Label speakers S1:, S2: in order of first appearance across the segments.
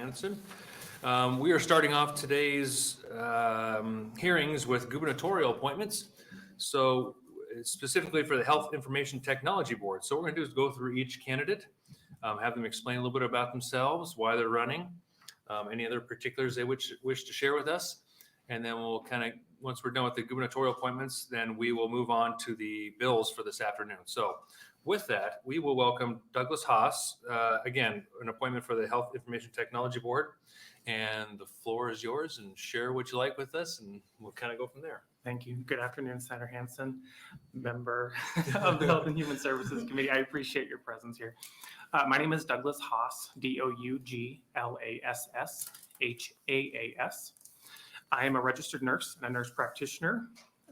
S1: Hansen. We are starting off today's hearings with gubernatorial appointments. So specifically for the Health Information Technology Board. So what we're going to do is go through each candidate, have them explain a little bit about themselves, why they're running, any other particulars they wish to share with us. And then we'll kind of, once we're done with the gubernatorial appointments, then we will move on to the bills for this afternoon. So with that, we will welcome Douglas Haas, again, an appointment for the Health Information Technology Board. And the floor is yours, and share what you like with us, and we'll kind of go from there.
S2: Thank you. Good afternoon, Senator Hansen, member of the Health and Human Services Committee. I appreciate your presence here. My name is Douglas Haas, Douglasshaas. I am a registered nurse and a nurse practitioner.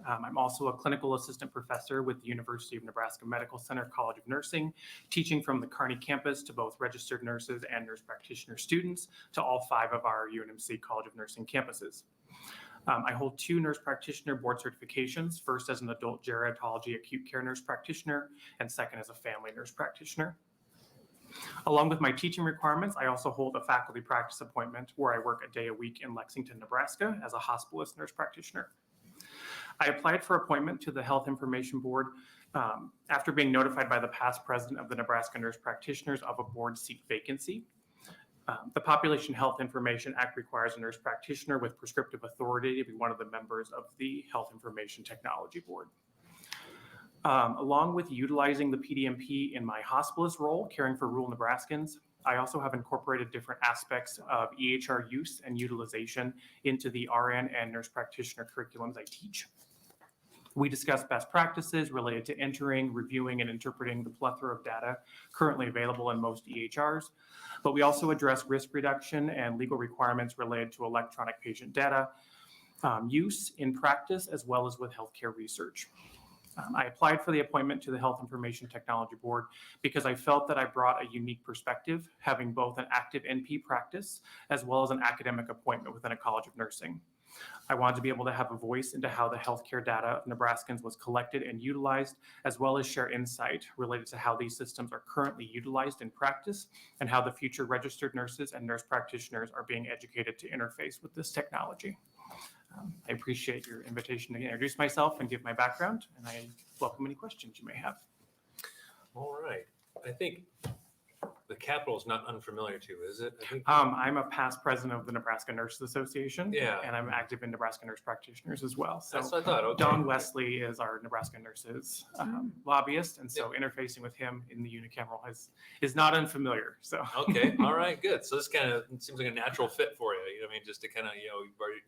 S2: I'm also a clinical assistant professor with the University of Nebraska Medical Center College of Nursing, teaching from the Kearney campus to both registered nurses and nurse practitioner students to all 5 of our UNMC College of Nursing campuses. I hold 2 nurse practitioner board certifications, first as an adult gerontology acute care nurse practitioner, and second as a family nurse practitioner. Along with my teaching requirements, I also hold a faculty practice appointment where I work a day a week in Lexington, Nebraska as a hospitalist nurse practitioner. I applied for appointment to the Health Information Board after being notified by the past president of the Nebraska Nurse Practitioners of a board seat vacancy. The Population Health Information Act requires a nurse practitioner with prescriptive authority to be one of the members of the Health Information Technology Board. Along with utilizing the PDMP in my hospitalist role, caring for rural Nebraskans, I also have incorporated different aspects of EHR use and utilization into the RN and nurse practitioner curriculums I teach. We discuss best practices related to entering, reviewing, and interpreting the plethora of data currently available in most EHRs, but we also address risk reduction and legal requirements related to electronic patient data use in practice, as well as with healthcare research. I applied for the appointment to the Health Information Technology Board because I felt that I brought a unique perspective, having both an active NP practice as well as an academic appointment within a College of Nursing. I wanted to be able to have a voice into how the healthcare data of Nebraskans was collected and utilized, as well as share insight related to how these systems are currently utilized in practice and how the future registered nurses and nurse practitioners are being educated to interface with this technology. I appreciate your invitation to introduce myself and give my background, and I welcome any questions you may have.
S1: All right. I think the Capitol is not unfamiliar to you, is it? I think
S2: I'm a past president of the Nebraska Nurses Association, and I'm active in Nebraska Nurse Practitioners as well. So
S1: that's what I thought. Okay.
S2: Don Wesley is our Nebraska Nurses lobbyist, and so interfacing with him in the unicameral is not unfamiliar. So
S1: okay, all right, good. So this kind of seems like a natural fit for you. You know what I mean, just to kind of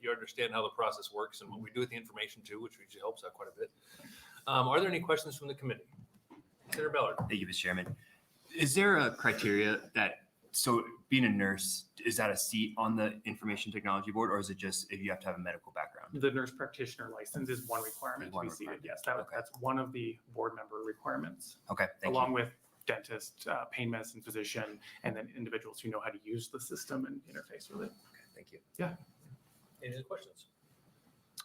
S1: you understand how the process works and what we do with the information too, which usually helps out quite a bit. Are there any questions from the committee? Senator Ballard.
S3: Thank you, Mr. Chairman. Is there a criteria so being a nurse, is that a seat on the Information Technology Board, or is it just if you have to have a medical background?
S2: The nurse practitioner license is one requirement to be seated. Yes, that's one of the board member requirements.
S3: Okay, thank you.
S2: Along with dentist, pain medicine physician, and then individuals who know how to use the system and interface with it.
S3: Okay, thank you.
S2: Yeah.
S1: Any other questions?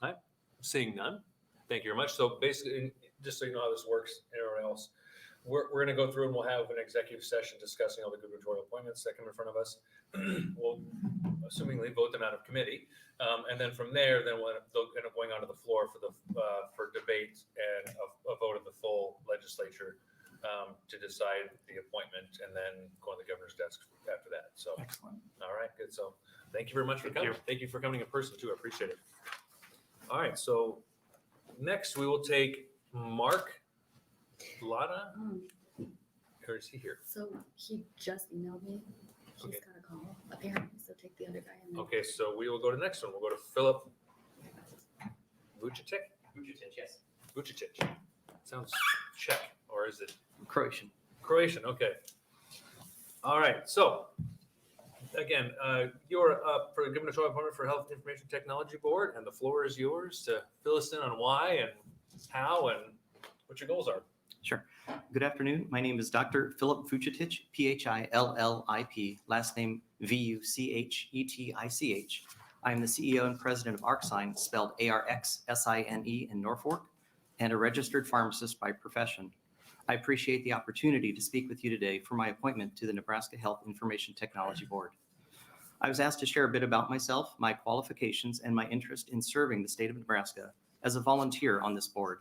S1: All right, seeing none. Thank you very much. So basically, just so you know how this works, everyone else, we're going to go through and we'll have an executive session discussing all the gubernatorial appointments that come in front of us. We'll assumingly vote them out of committee. And then from there, they'll end up going onto the floor for debate and a vote of the full legislature to decide the appointment, and then go on the governor's desk after that. So
S2: excellent.
S1: All right, good. So thank you very much for coming. Thank you for coming in person too. I appreciate it. All right, so next we will take Mark Latta. Or is he here?
S4: So he just emailed me. He's got a call, apparently. So take the other guy. And then...
S1: Okay, so we will go to the next one. We'll go to Phillip Vuchetich.
S5: Vuchetich, yes.
S1: Vuchetich. Sounds Czech, or is it
S5: Croatian?
S1: Croatian. Okay. All right. So again, you're up for the gubernatorial appointment for Health Information Technology Board, and the floor is yours to fill us in on why and how and what your goals are.
S5: Sure. Good afternoon. My name is Dr. Phillip Vuchetich, Phillip, last name Vuchetich. I am the CEO and president of ArcSign, spelled ARXSINE in Norfolk, and a registered pharmacist by profession. I appreciate the opportunity to speak with you today for my appointment to the Nebraska Health Information Technology Board. I was asked to share a bit about myself, my qualifications, and my interest in serving the state of Nebraska as a volunteer on this board.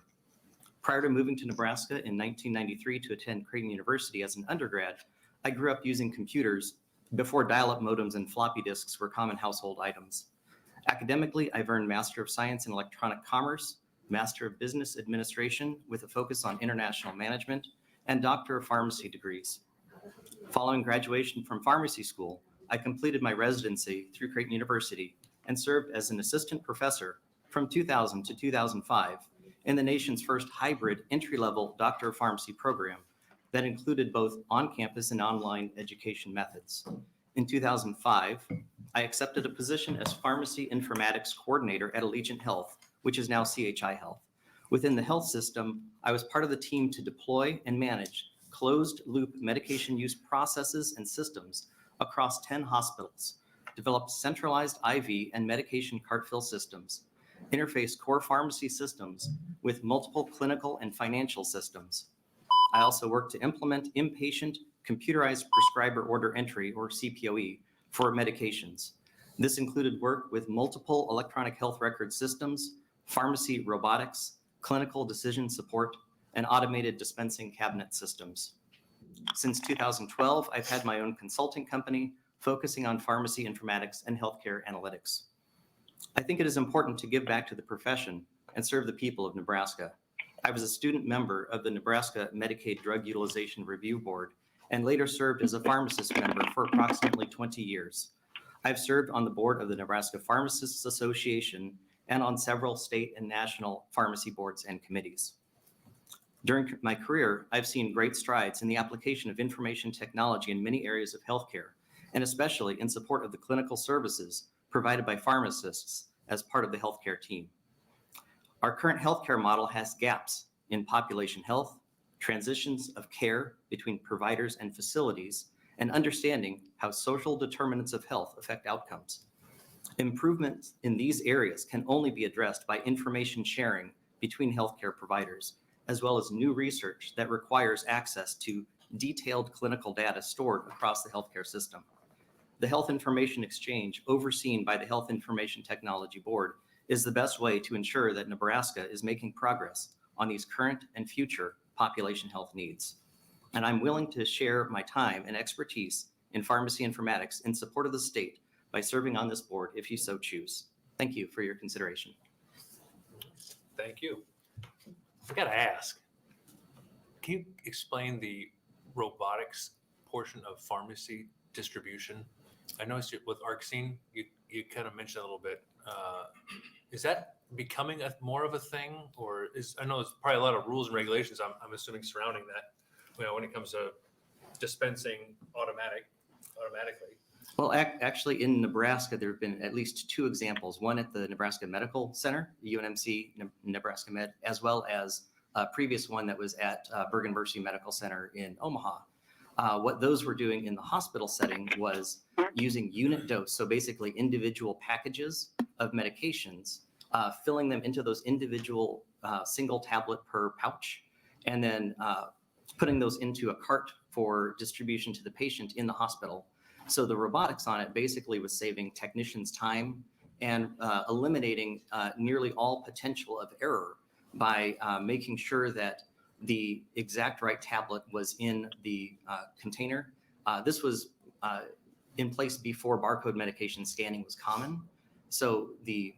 S5: Prior to moving to Nebraska in 1993 to attend Creighton University as an undergrad, I grew up using computers before dial-up modems and floppy disks were common household items. Academically, I've earned Master of Science in Electronic Commerce, Master of Business Administration with a focus on international management, and Doctor of Pharmacy degrees. Following graduation from pharmacy school, I completed my residency through Creighton University and served as an assistant professor from 2000 to 2005 in the nation's first hybrid entry-level Doctor of Pharmacy program that included both on-campus and online education methods. In 2005, I accepted a position as Pharmacy Informatics Coordinator at Allegiant Health, which is now CHI Health. Within the health system, I was part of the team to deploy and manage closed-loop medication use processes and systems across 10 hospitals, developed centralized IV and medication cart fill systems, interface core pharmacy systems with multiple clinical and financial systems. I also worked to implement inpatient computerized prescriber order entry, or CPOE, for medications. This included work with multiple electronic health record systems, pharmacy robotics, clinical decision support, and automated dispensing cabinet systems. Since 2012, I've had my own consulting company focusing on pharmacy informatics and healthcare analytics. I think it is important to give back to the profession and serve the people of Nebraska. I was a student member of the Nebraska Medicaid Drug Utilization Review Board and later served as a pharmacist member for approximately 20 years. I've served on the board of the Nebraska Pharmacists Association and on several state and national pharmacy boards and committees. During my career, I've seen great strides in the application of information technology in many areas of healthcare, and especially in support of the clinical services provided by pharmacists as part of the healthcare team. Our current healthcare model has gaps in population health, transitions of care between providers and facilities, and understanding how social determinants of health affect outcomes. Improvements in these areas can only be addressed by information sharing between healthcare providers, as well as new research that requires access to detailed clinical data stored across the healthcare system. The Health Information Exchange, overseen by the Health Information Technology Board, is the best way to ensure that Nebraska is making progress on these current and future population health needs. And I'm willing to share my time and expertise in pharmacy informatics in support of the state by serving on this board if you so choose. Thank you for your consideration.
S1: Thank you. I gotta ask, can you explain the robotics portion of pharmacy distribution? I noticed with ArcScene, you kind of mentioned a little bit. Is that becoming more of a thing, or I know there's probably a lot of rules and regulations, I'm assuming, surrounding that, when it comes to dispensing automatically.
S5: Well, actually in Nebraska, there have been at least two examples, one at the Nebraska Medical Center, UNMC, Nebraska Med, as well as a previous one that was at Bergen-Bercy Medical Center in Omaha. What those were doing in the hospital setting was using unit dose, so basically individual packages of medications, filling them into those individual single tablet per pouch, and then putting those into a cart for distribution to the patient in the hospital. So the robotics on it basically was saving technicians time and eliminating nearly all potential of error by making sure that the exact right tablet was in the container. This was in place before barcode medication scanning was common. So the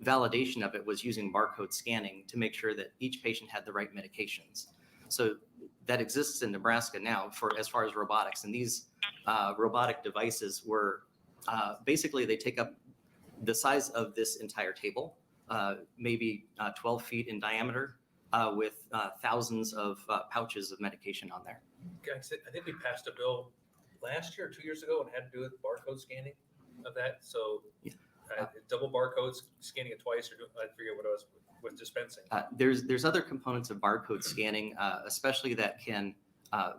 S5: validation of it was using barcode scanning to make sure that each patient had the right medications. So that exists in Nebraska now as far as robotics. And these robotic devices were basically, they take up the size of this entire table, maybe 12 feet in diameter, with thousands of pouches of medication on there.
S1: Guys, I think we passed a bill last year or 2 years ago and had to do with barcode scanning of that. So double barcodes, scanning it twice, or I forget what it was with dispensing.
S5: There's other components of barcode scanning, especially that can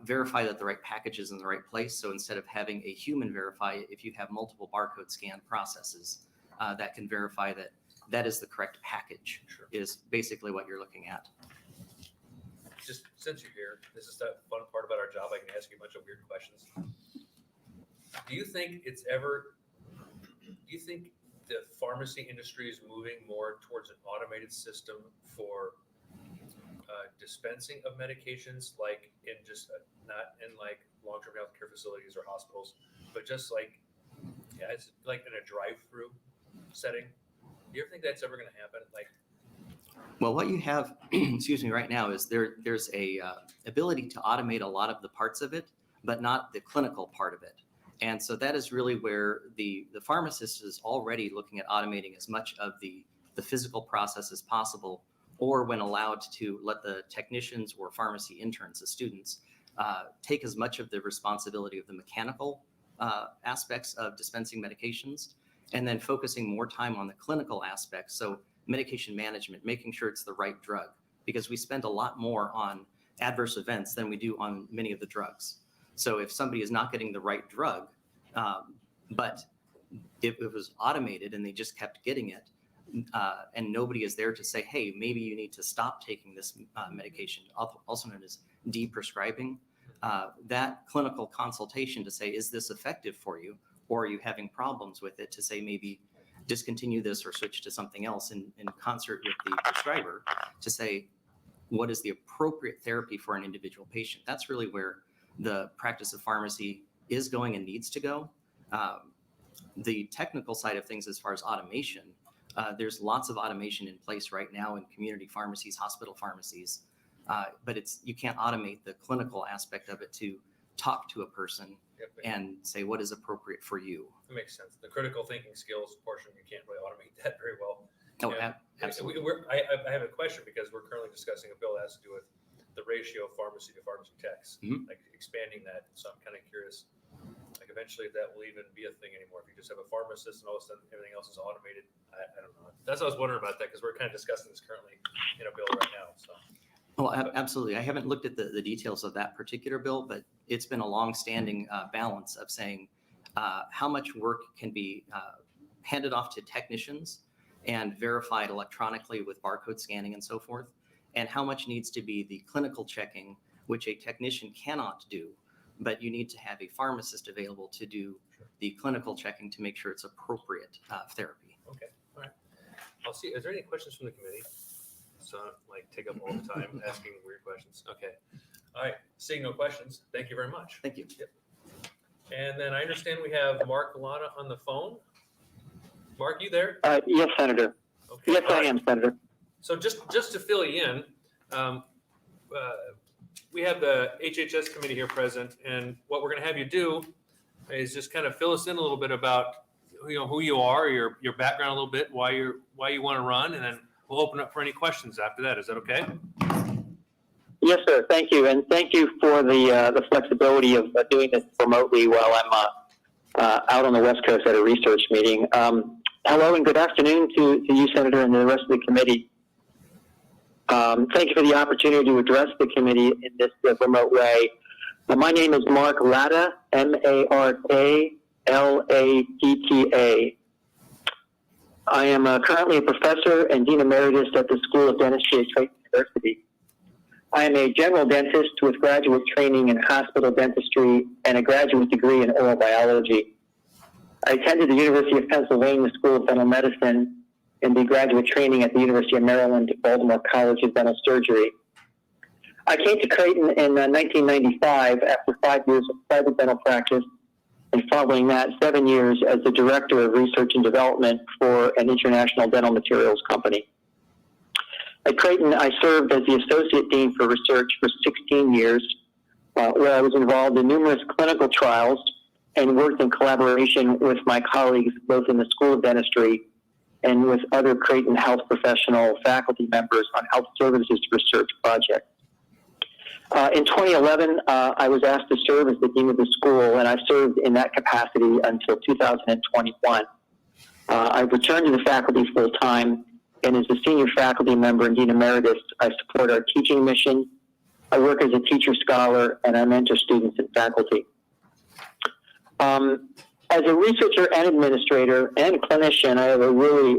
S5: verify that the right package is in the right place. So instead of having a human verify, if you have multiple barcode scan processes, that can verify that that is the correct package.
S1: Sure.
S5: Is basically what you're looking at.
S1: Just since you're here, this is the fun part about our job. I can ask you a bunch of weird questions. Do you think it's ever think the pharmacy industry is moving more towards an automated system for dispensing of medications, like in just not in like long-term healthcare facilities or hospitals, but just like, yeah, it's like in a drive-through setting? Do you ever think that's ever going to happen? Like,
S5: Well, what you have, excuse me, right now is there's a ability to automate a lot of the parts of it, but not the clinical part of it. And so that is really where the pharmacist is already looking at automating as much of the physical process as possible, or when allowed to let the technicians or pharmacy interns, the students, take as much of the responsibility of the mechanical aspects of dispensing medications, and then focusing more time on the clinical aspects. So medication management, making sure it's the right drug, because we spend a lot more on adverse events than we do on many of the drugs. So if somebody is not getting the right drug, but if it was automated and they just kept getting it, and nobody is there to say, hey, maybe you need to stop taking this medication, also known as deprescribing, that clinical consultation to say, is this effective for you? Or are you having problems with it, to say maybe discontinue this or switch to something else in concert with the prescriber to say, what is the appropriate therapy for an individual patient? That's really where the practice of pharmacy is going and needs to go. The technical side of things, as far as automation, there's lots of automation in place right now in community pharmacies, hospital pharmacies, but you can't automate the clinical aspect of it to talk to a person and say what is appropriate for you.
S1: That makes sense. The critical thinking skills portion, you can't really automate that very well.
S5: Oh,
S1: Yeah.
S5: absolutely.
S1: I have a question, because we're currently discussing a bill that has to do with the ratio of pharmacy to pharmacy techs, like expanding that. So I'm kind of curious, like eventually if that will even be a thing anymore. If you just have a pharmacist and all of a sudden everything else is automated, I don't know. That's what I was wondering about that, because we're kind of discussing this currently in a bill right now. So.
S5: Oh, absolutely. I haven't looked at the details of that particular bill, but it's been a long-standing balance of saying how much work can be handed off to technicians and verified electronically with barcode scanning and so forth, and how much needs to be the clinical checking, which a technician cannot do, but you need to have a pharmacist available to do the clinical checking to make sure it's appropriate therapy.
S1: Okay, all right. I'll see. Is there any questions from the committee? So like take up all the time asking weird questions. Okay. All right. Seeing no questions, thank you very much.
S5: Thank you.
S1: Yep. And then I understand we have Mark Latta on the phone. Mark, you there?
S6: Yes, Senator.
S1: Okay.
S6: Yes, I am, Senator.
S1: So just to fill you in, we have the HHS committee here present, and what we're going to have you do is just kind of fill us in a little bit about who you are, your background a little bit, why you want to run, and then we'll open up for any questions after that. Is that okay?
S6: Yes, sir. Thank you, and thank you for the flexibility of doing this remotely while I'm out on the West Coast at a research meeting. Hello and good afternoon to you, Senator, and the rest of the committee. Thank you for the opportunity to address the committee in this remote way. My name is Mark Latta, M-A-R-K-L-A-T-T-A. I am currently a professor and Dean Emeritus at the School of Dentistry at Creighton University. I am a general dentist with graduate training in hospital dentistry and a graduate degree in oral biology. I attended the University of Pennsylvania School of Dental Medicine and the graduate training at the University of Maryland Baltimore College of Dental Surgery. I came to Creighton in 1995 after 5 years of private dental practice, and following that, 7 years as the Director of Research and Development for an international dental materials company. At Creighton, I served as the Associate Dean for Research for 16 years, where I was involved in numerous clinical trials and worked in collaboration with my colleagues both in the School of Dentistry and with other Creighton health professional faculty members on health services research projects. In 2011, I was asked to serve as the Dean of the school, and I served in that capacity until 2021. I've returned to the faculty full-time, and as a senior faculty member and Dean Emeritus, I support our teaching mission. I work as a teacher scholar, and I mentor students and faculty. As a researcher and administrator and clinician, I have a really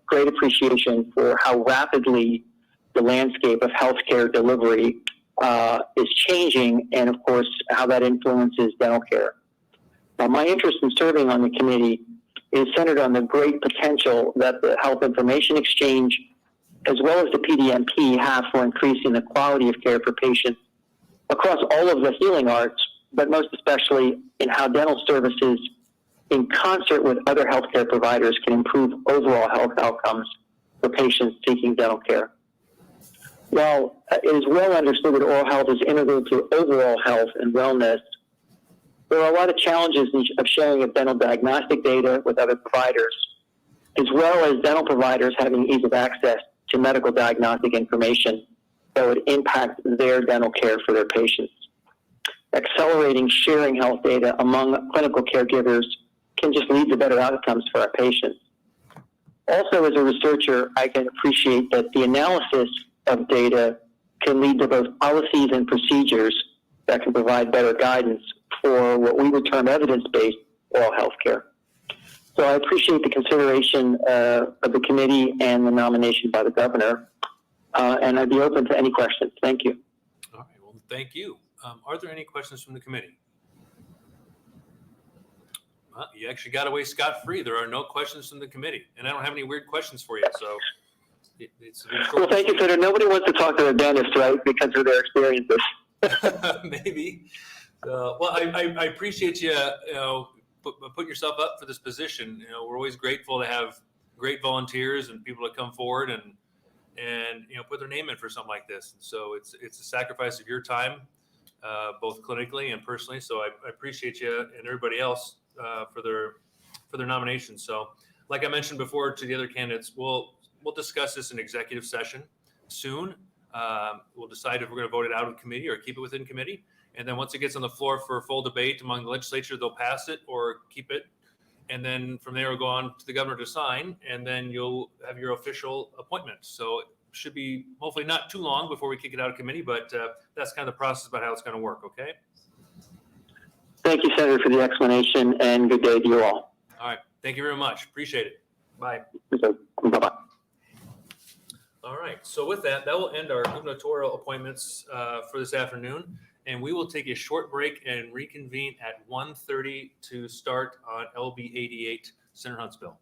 S6: great appreciation for how rapidly the landscape of healthcare delivery is changing, and of course, how that influences dental care. My interest in serving on the committee is centered on the great potential that the Health Information Exchange, as well as the PDMP, have for increasing the quality of care for patients across all of the healing arts, but most especially in how dental services, in concert with other healthcare providers, can improve overall health outcomes for patients seeking dental care. While it is well understood that oral health is integral to overall health and wellness, there are a lot of challenges of sharing of dental diagnostic data with other providers, as well as dental providers having ease of access to medical diagnostic information that would impact their dental care for their patients. Accelerating sharing health data among clinical caregivers can just lead to better outcomes for our patients. Also, as a researcher, I can appreciate that the analysis of data can lead to both policies and procedures that can provide better guidance for what we would term evidence-based oral health care. So I appreciate the consideration of the committee and the nomination by the governor, and I'd be open to any questions. Thank you.
S1: All right, well, thank you. Are there any questions from the committee? Well, you actually got away scot-free. There are no questions from the committee, and I don't have any weird questions for you, so it's a bit short.
S6: Well, thank you, Senator. Nobody wants to talk to a dentist, right, because of their experiences.
S1: Maybe. Well, I appreciate you, putting yourself up for this position. You know, we're always grateful to have great volunteers and people that come forward and put their name in for something like this. So it's a sacrifice of your time, both clinically and personally. So I appreciate you and everybody else for their nominations. So, like I mentioned before to the other candidates, we'll discuss this in executive session soon. We'll decide if we're going to vote it out of committee or keep it within committee. And then once it gets on the floor for full debate among the legislature, they'll pass it or keep it. And then from there, we'll go on to the governor to sign, and then you'll have your official appointment. So it should be hopefully not too long before we kick it out of committee, but that's kind of the process about how it's going to work, okay?
S6: Thank you, Senator, for the explanation, and good day to you all.
S1: All right. Thank you very much. Appreciate it. Bye.
S6: Bye-bye.
S1: All right. So with that, that will end our gubernatorial appointments for this afternoon. And we will take a short break and reconvene at 1:30 to start on LB 88, Senator Huntsville.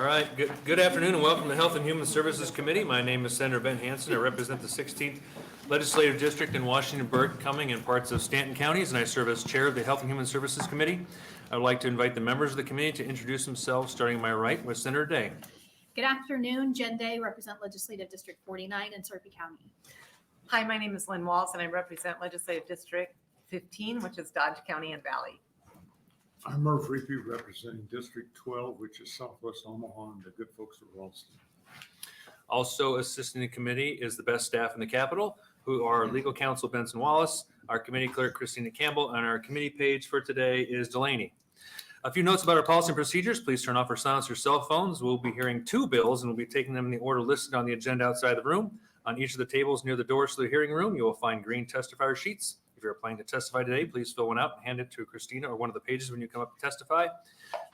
S1: All right, good afternoon and welcome to Health and Human Services Committee. My name is Senator Ben Hansen. I represent the 16th Legislative District in Washington, Burke, Cumming, and parts of Stanton counties, and I serve as chair of the Health and Human Services Committee. I would like to invite the members of the committee to introduce themselves, starting on my right with Senator Day.
S4: Good afternoon, Jen Day, represent Legislative District 49 in Sarpy County.
S7: Hi, my name is Lynn Walls, and I represent Legislative District 15, which is Dodge County and Valley.
S8: I'm Murph Reapy, representing District 12, which is Southwest Omaha, and the good folks of Ralston.
S1: Also assisting the committee is the best staff in the Capitol, who are legal counsel Benson Wallace, our committee clerk Christina Campbell, and our committee page for today is Delaney. A few notes about our policy and procedures. Please turn off or silence your cell phones. We'll be hearing two bills and we'll be taking them in the order listed on the agenda outside the room. On each of the tables near the doors to the hearing room, you will find green testifier sheets. If you're planning to testify today, please fill one out and hand it to Christina or one of the pages when you come up to testify.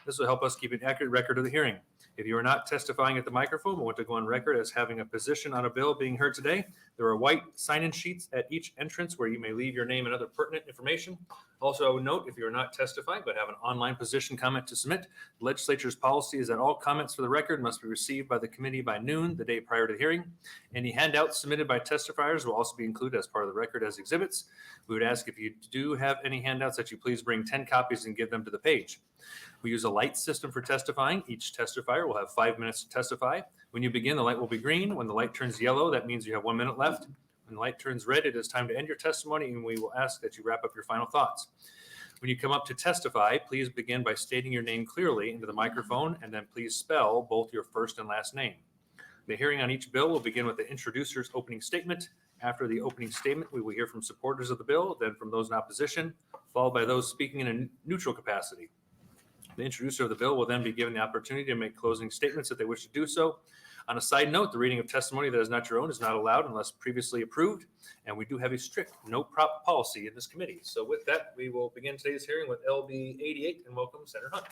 S1: This will help us keep an accurate record of the hearing. If you are not testifying at the microphone but want to go on record as having a position on a bill being heard today, there are white sign-in sheets at each entrance where you may leave your name and other pertinent information. Also, I would note if you are not testifying but have an online position comment to submit, the legislature's policy is that all comments for the record must be received by the committee by noon the day prior to the hearing. Any handouts submitted by testifiers will also be included as part of the record as exhibits. We would ask if you do have any handouts that you please bring 10 copies and give them to the page. We use a light system for testifying. Each testifier will have 5 minutes to testify. When you begin, the light will be green. When the light turns yellow, that means you have 1 minute left. When the light turns red, it is time to end your testimony, and we will ask that you wrap up your final thoughts. When you come up to testify, please begin by stating your name clearly into the microphone, and then please spell both your first and last name. The hearing on each bill will begin with the introducer's opening statement. After the opening statement, we will hear from supporters of the bill, then from those in opposition, followed by those speaking in a neutral capacity. The introducer of the bill will then be given the opportunity to make closing statements if they wish to do so. On a side note, the reading of testimony that is not your own is not allowed unless previously approved, and we do have a strict no prop policy in this committee. So with that, we will begin today's hearing with LB 88 and welcome Senator Hunt.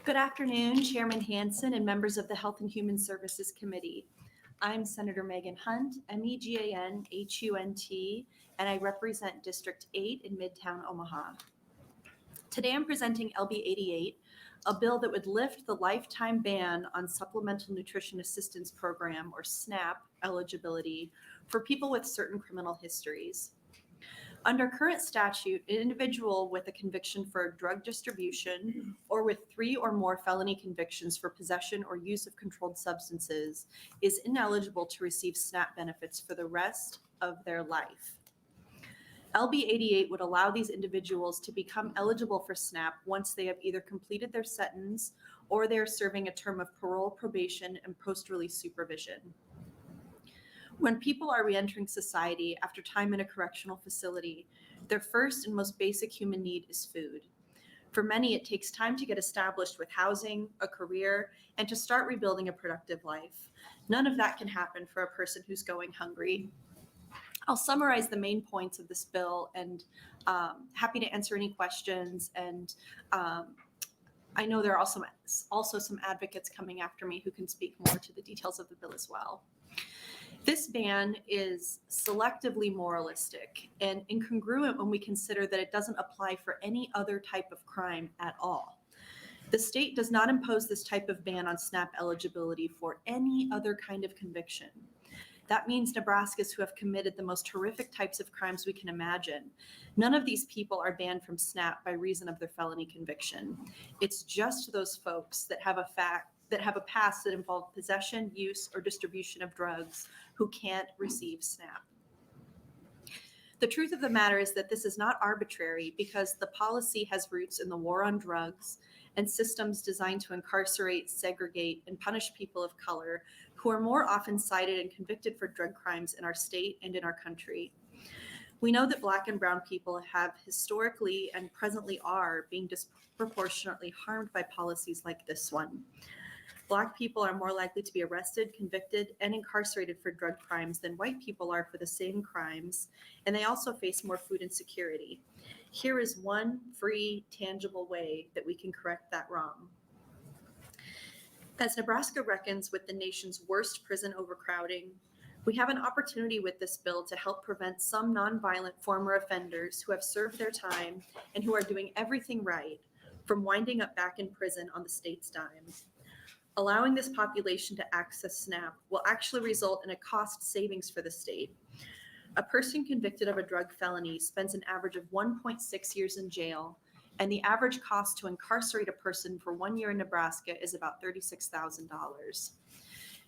S9: Good afternoon, Chairman Hansen and members of the Health and Human Services Committee. I'm Senator Megan Hunt, MEGAN-HUNT, and I represent District 8 in Midtown Omaha. Today I'm presenting LB 88, a bill that would lift the lifetime ban on Supplemental Nutrition Assistance Program, or SNAP, eligibility for people with certain criminal histories. Under current statute, an individual with a conviction for drug distribution or with 3 or more felony convictions for possession or use of controlled substances is ineligible to receive SNAP benefits for the rest of their life. LB 88 would allow these individuals to become eligible for SNAP once they have either completed their sentence or they are serving a term of parole, probation, and post-release supervision. When people are reentering society after time in a correctional facility, their first and most basic human need is food. For many, it takes time to get established with housing, a career, and to start rebuilding a productive life. None of that can happen for a person who's going hungry. I'll summarize the main points of this bill and happy to answer any questions. And I know there are also some advocates coming after me who can speak more to the details of the bill as well. This ban is selectively moralistic and incongruent when we consider that it doesn't apply for any other type of crime at all. The state does not impose this type of ban on SNAP eligibility for any other kind of conviction. That means Nebraskans who have committed the most horrific types of crimes we can imagine. None of these people are banned from SNAP by reason of their felony conviction. It's just those folks that have a past that involve possession, use, or distribution of drugs who can't receive SNAP. The truth of the matter is that this is not arbitrary because the policy has roots in the war on drugs and systems designed to incarcerate, segregate, and punish people of color who are more often cited and convicted for drug crimes in our state and in our country. We know that Black and Brown people have historically and presently are being disproportionately harmed by policies like this one. Black people are more likely to be arrested, convicted, and incarcerated for drug crimes than white people are for the same crimes, and they also face more food insecurity. Here is one free, tangible way that we can correct that wrong. As Nebraska reckons with the nation's worst prison overcrowding, we have an opportunity with this bill to help prevent some nonviolent former offenders who have served their time and who are doing everything right from winding up back in prison on the state's dime. Allowing this population to access SNAP will actually result in a cost savings for the state. A person convicted of a drug felony spends an average of 1.6 years in jail, and the average cost to incarcerate a person for 1 year in Nebraska is about $36,000.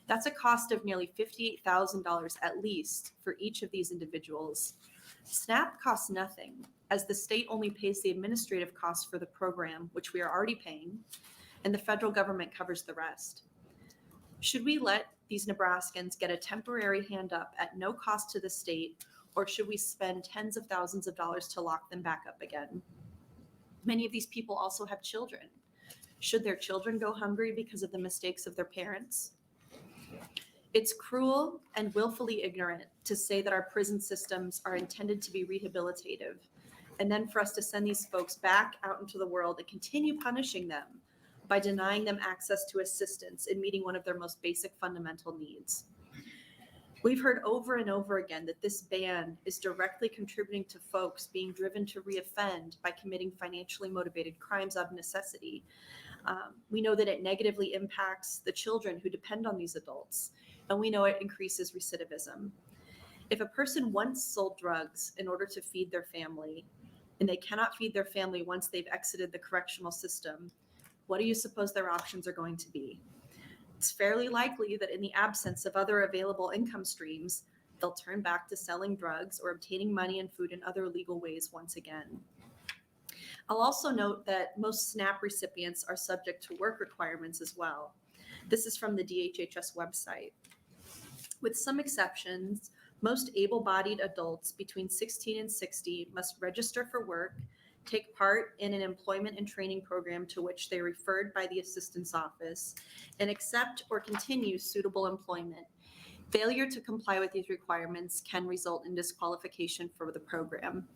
S9: That's a cost of nearly $58,000 at least for each of these individuals. SNAP costs nothing, as the state only pays the administrative costs for the program, which we are already paying, and the federal government covers the rest. Should we let these Nebraskans get a temporary hand up at no cost to the state, or should we spend tens of thousands of dollars to lock them back up again? Many of these people also have children. Should their children go hungry because of the mistakes of their parents? It's cruel and willfully ignorant to say that our prison systems are intended to be rehabilitative, and then for us to send these folks back out into the world and continue punishing them by denying them access to assistance in meeting one of their most basic fundamental needs. We've heard over and over again that this ban is directly contributing to folks being driven to reoffend by committing financially motivated crimes of necessity. We know that it negatively impacts the children who depend on these adults, and we know it increases recidivism. If a person once sold drugs in order to feed their family, and they cannot feed their family once they've exited the correctional system, what do you suppose their options are going to be? It's fairly likely that in the absence of other available income streams, they'll turn back to selling drugs or obtaining money and food in other legal ways once again. I'll also note that most SNAP recipients are subject to work requirements as well. This is from the DHHS website. With some exceptions, most able-bodied adults between 16 and 60 must register for work, take part in an employment and training program to which they are referred by the assistance office, and accept or continue suitable employment. Failure to comply with these requirements can result in disqualification for the program.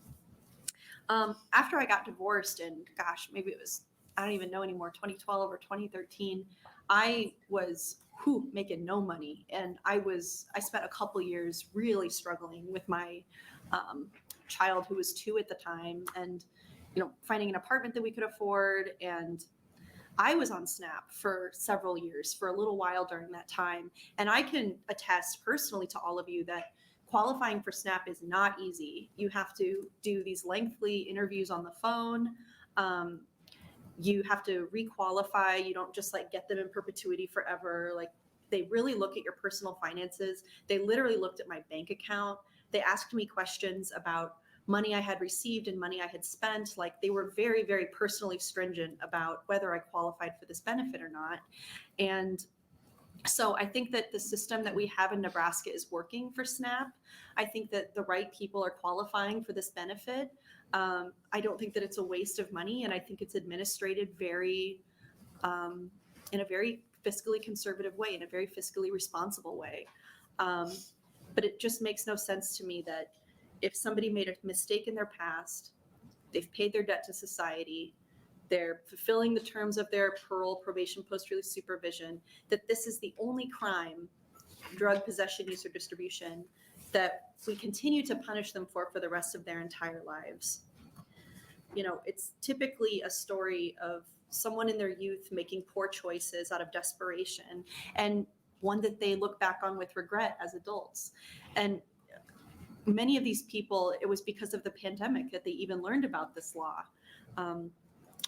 S9: After I got divorced, and gosh, maybe it was, I don't even know anymore, 2012 or 2013, I was making no money. And I spent a couple years really struggling with my child who was 2 at the time, and finding an apartment that we could afford. And I was on SNAP for several years, for a little while during that time. And I can attest personally to all of you that qualifying for SNAP is not easy. You have to do these lengthy interviews on the phone. You have to re-qualify. You don't just get them in perpetuity forever. They really look at your personal finances. They literally looked at my bank account. They asked me questions about money I had received and money I had spent. They were very, very personally stringent about whether I qualified for this benefit or not. And so I think that the system that we have in Nebraska is working for SNAP. I think that the right people are qualifying for this benefit. I don't think that it's a waste of money, and I think it's administrated in a very fiscally conservative way, in a very fiscally responsible way. But it just makes no sense to me that if somebody made a mistake in their past, they've paid their debt to society, they're fulfilling the terms of their parole, probation, post-release supervision, that this is the only crime, drug possession, use, or distribution, that we continue to punish them for the rest of their entire lives. It's typically a story of someone in their youth making poor choices out of desperation, and one that they look back on with regret as adults. And many of these people, it was because of the pandemic that they even learned about this law.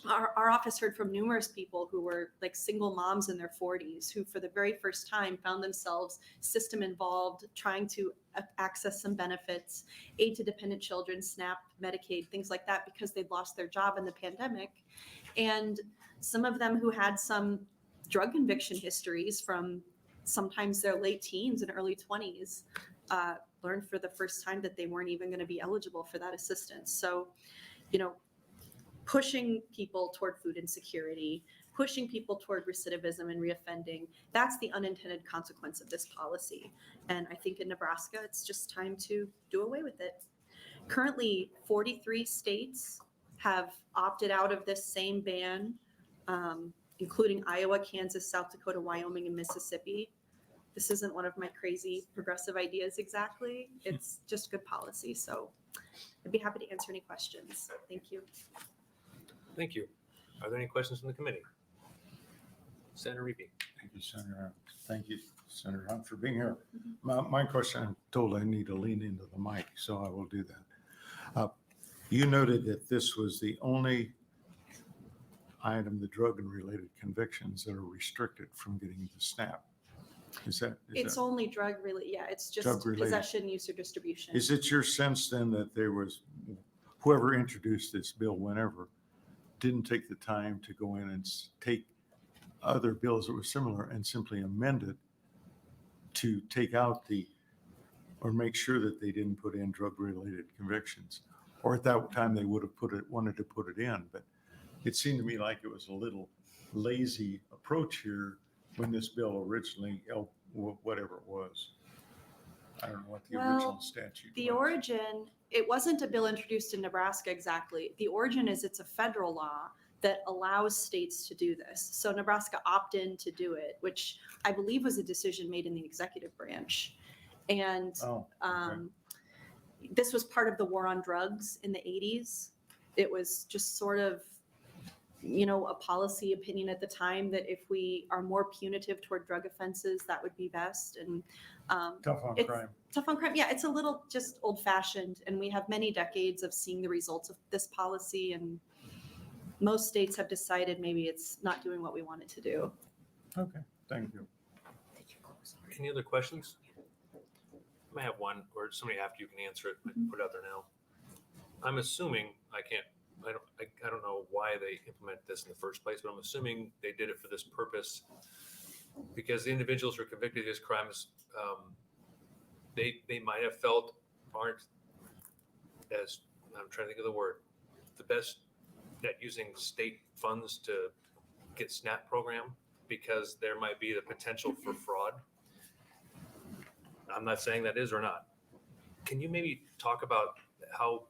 S9: Our office heard from numerous people who were single moms in their 40s, who for the very first time found themselves system involved, trying to access some benefits, aid to dependent children, SNAP, Medicaid, things like that, because they'd lost their job in the pandemic. And some of them who had some drug conviction histories from sometimes their late teens and early 20s, learned for the first time that they weren't even going to be eligible for that assistance. So, pushing people toward food insecurity, pushing people toward recidivism and reoffending, that's the unintended consequence of this policy. And I think in Nebraska, it's just time to do away with it. Currently, 43 states have opted out of this same ban, including Iowa, Kansas, South Dakota, Wyoming, and Mississippi. This isn't one of my crazy progressive ideas exactly. It's just good policy. So I'd be happy to answer any questions. Thank you.
S1: Thank you. Are there any questions from the committee? Senator Reapy.
S8: Thank you, Senator Hunt. Thank you, Senator Hunt, for being here. My question, I'm told I need to lean into the mic, so I will do that. You noted that this was the only item, the drug and related convictions that are restricted from getting the SNAP. Is that?
S9: It's only drug related. Yeah, it's just
S8: Drug-related.
S9: possession, use, or distribution.
S8: Is it your sense then that there was, whoever introduced this bill, whenever, didn't take the time to go in and take other bills that were similar and simply amend it to take out or make sure that they didn't put in drug-related convictions? Or at that time, they would have wanted to put it in, but it seemed to me like it was a little lazy approach here when this bill originally, whatever it was. I don't know what the original statute
S9: The
S8: was.
S9: origin, it wasn't a bill introduced in Nebraska exactly. The origin is it's a federal law that allows states to do this. So Nebraska opted in to do it, which I believe was a decision made in the executive branch. And this was part of the war on drugs in the 80s. It was just sort of, a policy opinion at the time that if we are more punitive toward drug offenses, that would be best. And
S8: Tough on
S9: it's
S8: crime.
S9: tough on crime. Yeah, it's a little just old fashioned, and we have many decades of seeing the results of this policy, and most states have decided maybe it's not doing what we want it to do.
S8: Okay, thank you.
S1: Any other questions? I might have one, or somebody after you can answer it, put it out there now. I'm assuming, I don't know why they implement this in the first place, but I'm assuming they did it for this purpose because the individuals who are convicted of these crimes, they might have felt aren't as, I'm trying to think of the word, the best at using state funds to get SNAP program because there might be the potential for fraud. I'm not saying that is or not. Can you maybe talk about how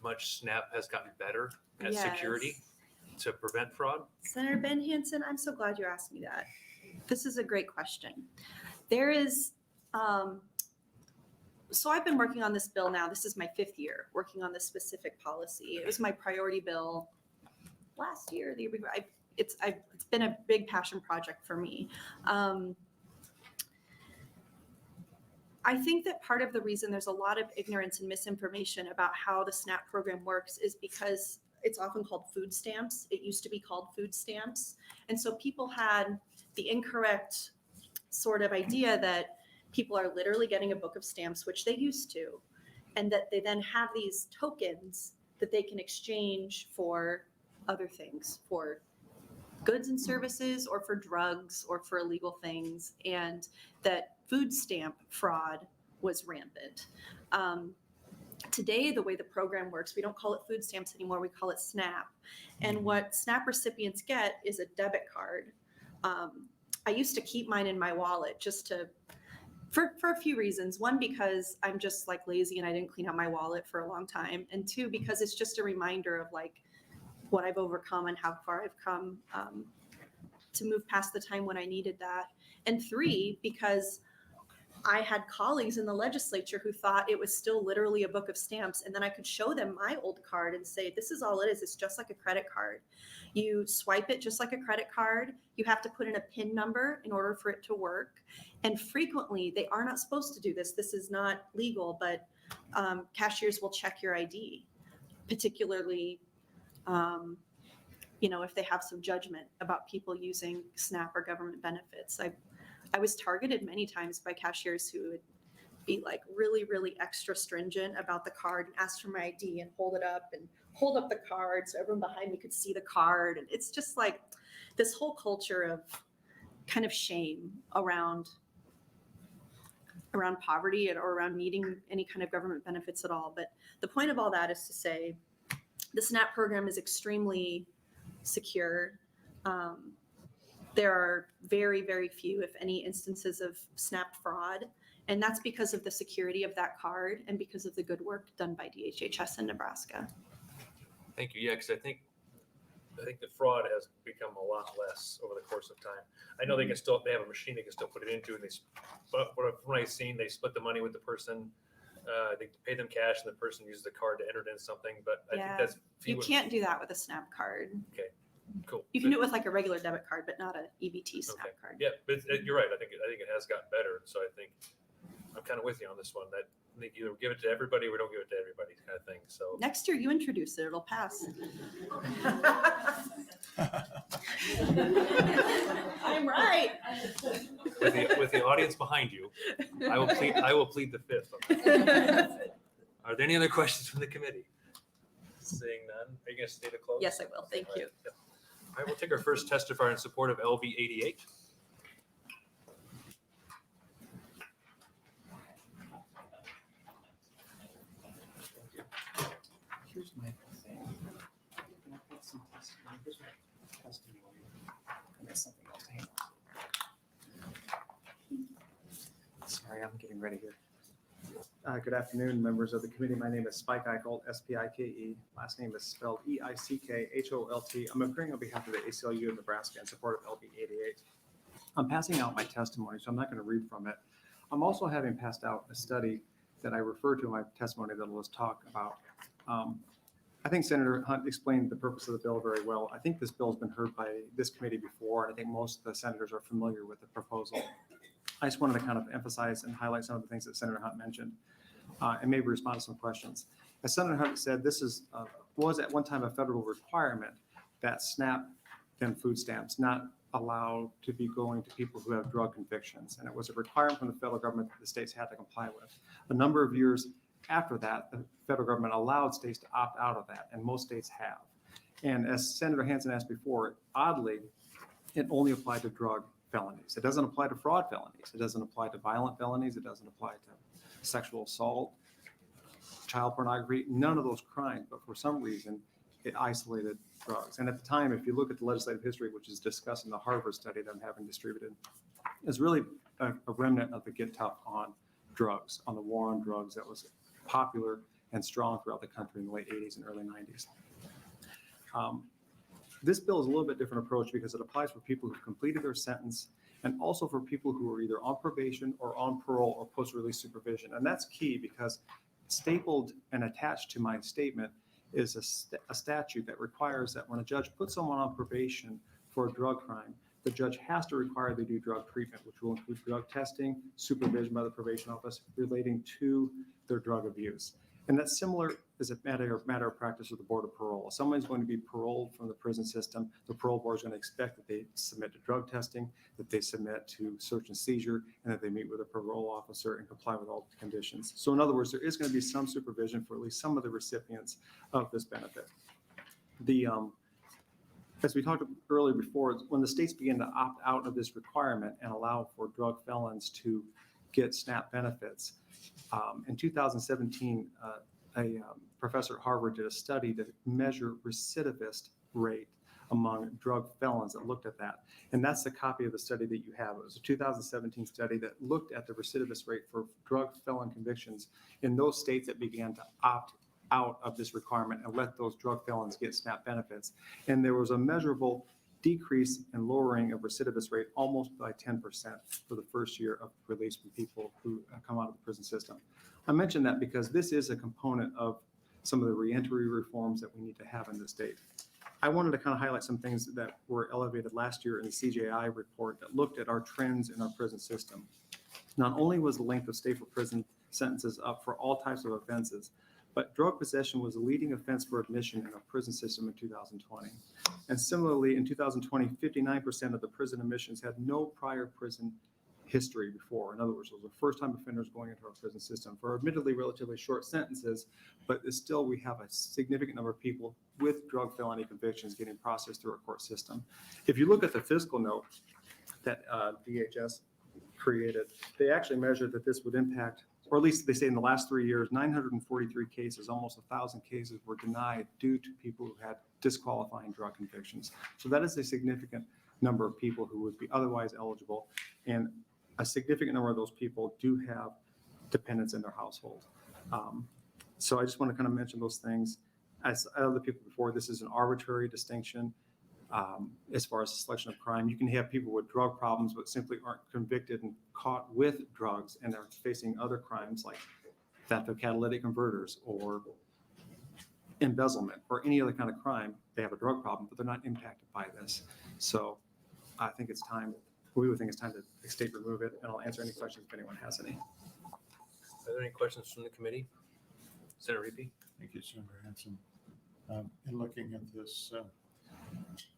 S1: much SNAP has gotten better at security to prevent fraud?
S9: Senator Ben Hansen, I'm so glad you asked me that. This is a great question. There is, so I've been working on this bill now. This is my 5th year working on this specific policy. It was my priority bill last year. It's been a big passion project for me. I think that part of the reason there's a lot of ignorance and misinformation about how the SNAP program works is because it's often called food stamps. It used to be called food stamps. And so people had the incorrect sort of idea that people are literally getting a book of stamps, which they used to, and that they then have these tokens that they can exchange for other things, for goods and services or for drugs or for illegal things, and that food stamp fraud was rampant. Today, the way the program works, we don't call it food stamps anymore, we call it SNAP. And what SNAP recipients get is a debit card. I used to keep mine in my wallet just for a few reasons. One, because I'm just like lazy and I didn't clean out my wallet for a long time. And 2, because it's just a reminder of like what I've overcome and how far I've come to move past the time when I needed that. And 3, because I had colleagues in the legislature who thought it was still literally a book of stamps. And then I could show them my old card and say, this is all it is. It's just like a credit card. You swipe it just like a credit card. You have to put in a PIN number in order for it to work. And frequently, they are not supposed to do this. This is not legal, but cashiers will check your ID, particularly if they have some judgment about people using SNAP or government benefits. I was targeted many times by cashiers who would be like really, really extra stringent about the card and ask for my ID and hold it up and hold up the card so everyone behind me could see the card. And it's just like this whole culture of kind of shame around poverty or around needing any kind of government benefits at all. But the point of all that is to say the SNAP program is extremely secure. There are very, very few, if any, instances of SNAP fraud. And that's because of the security of that card and because of the good work done by DHHS in Nebraska.
S1: Thank you. Yeah, because I think the fraud has become a lot less over the course of time. I know they have a machine they can still put it into, and but from what I've seen, they split the money with the person. They pay them cash, and the person uses the card to enter it in something. But I think that's
S9: You can't do that with a SNAP card.
S1: Okay. Cool.
S9: You can do it with like a regular debit card, but not a EBT snap
S1: Okay.
S9: card.
S1: Yeah, but you're right. I think it has gotten better. So I think I'm kind of with you on this one. That I think either give it to everybody or we don't give it to everybody, kind of thing. So
S9: Next year, you introduce it, it'll pass. I'm right.
S1: with the audience behind you, I will plead the fifth. On that. Are there any other questions from the committee? Seeing none, are you going to stay to close?
S9: Yes, I will. Thank you.
S1: Yep. All right, we'll take our first testifier in support of LB 88.
S5: Here's my thing. Can I put some testimony? Here's my testimony. I got something else to hang on. Sorry, I'm getting ready here.
S10: Good afternoon, members of the committee. My name is Spike Eichholt, S-P-I-K-E. Last name is spelled E-I-C-K-H-O-L-T. I'm appearing on behalf of the ACLU of Nebraska in support of LB 88. I'm passing out my testimony, so I'm not going to read from it. I'm also having passed out a study that I refer to in my testimony that I'll just talk about. I think Senator Hunt explained the purpose of the bill very well. I think this bill has been heard by this committee before, and I think most of the senators are familiar with the proposal. I just wanted to kind of emphasize and highlight some of the things that Senator Hunt mentioned and maybe respond to some questions. As Senator Hunt said, this was at one time a federal requirement that SNAP and food stamps not allowed to be going to people who have drug convictions. And it was a requirement from the federal government that the states had to comply with. A number of years after that, the federal government allowed states to opt out of that, and most states have. And as Senator Hansen asked before, oddly, it only applied to drug felonies. It doesn't apply to fraud felonies. It doesn't apply to violent felonies. It doesn't apply to sexual assault, child pornography, none of those crimes. But for some reason, it isolated drugs. And at the time, if you look at the legislative history, which is discussed in the Harvard study that I'm having distributed, is really a remnant of the Get Tough on drugs, on the war on drugs that was popular and strong throughout the country in the late 80s and early 90s. This bill is a little bit different approach because it applies for people who've completed their sentence and also for people who are either on probation or on parole or post-release supervision. And that's key because stapled and attached to my statement is a statute that requires that when a judge puts someone on probation for a drug crime, the judge has to require they do drug treatment, which will include drug testing, supervision by the probation office relating to their drug abuse. And that's similar as a matter of practice with the Board of Parole. If someone's going to be paroled from the prison system, the parole board is going to expect that they submit to drug testing, that they submit to search and seizure, and that they meet with a parole officer and comply with all the conditions. So in other words, there is going to be some supervision for at least some of the recipients of this benefit. As we talked earlier before, when the states began to opt out of this requirement and allow for drug felons to get SNAP benefits, in 2017, a professor at Harvard did a study to measure recidivist rate among drug felons that looked at that. And that's the copy of the study that you have. It was a 2017 study that looked at the recidivist rate for drug felon convictions in those states that began to opt out of this requirement and let those drug felons get SNAP benefits. And there was a measurable decrease in lowering of recidivist rate almost by 10% for the first year of release from people who come out of the prison system. I mention that because this is a component of some of the reentry reforms that we need to have in the state. I wanted to kind of highlight some things that were elevated last year in the CJI report that looked at our trends in our prison system. Not only was the length of stay for prison sentences up for all types of offenses, but drug possession was the leading offense for admission in our prison system in 2020. And similarly, in 2020, 59% of the prison admissions had no prior prison history before. In other words, those were first-time offenders going into our prison system for admittedly relatively short sentences, but still we have a significant number of people with drug felony convictions getting processed through our court system. If you look at the fiscal note that DHS created, they actually measured that this would impact, or at least they say in the last 3 years, 943 cases, almost 1,000 cases were denied due to people who had disqualifying drug convictions. So that is a significant number of people who would be otherwise eligible. And a significant number of those people do have dependents in their household. So I just want to kind of mention those things. As other people before, this is an arbitrary distinction as far as the selection of crime. You can have people with drug problems but simply aren't convicted and caught with drugs and are facing other crimes like theft of catalytic converters or embezzlement or any other kind of crime, they have a drug problem, but they're not impacted by this. So I think it's time, we would think it's time that the state remove it, and I'll answer any questions if anyone has any.
S1: Are there any questions from the committee? Senator Reapy?
S8: Thank you, Senator Hanson. In looking at this,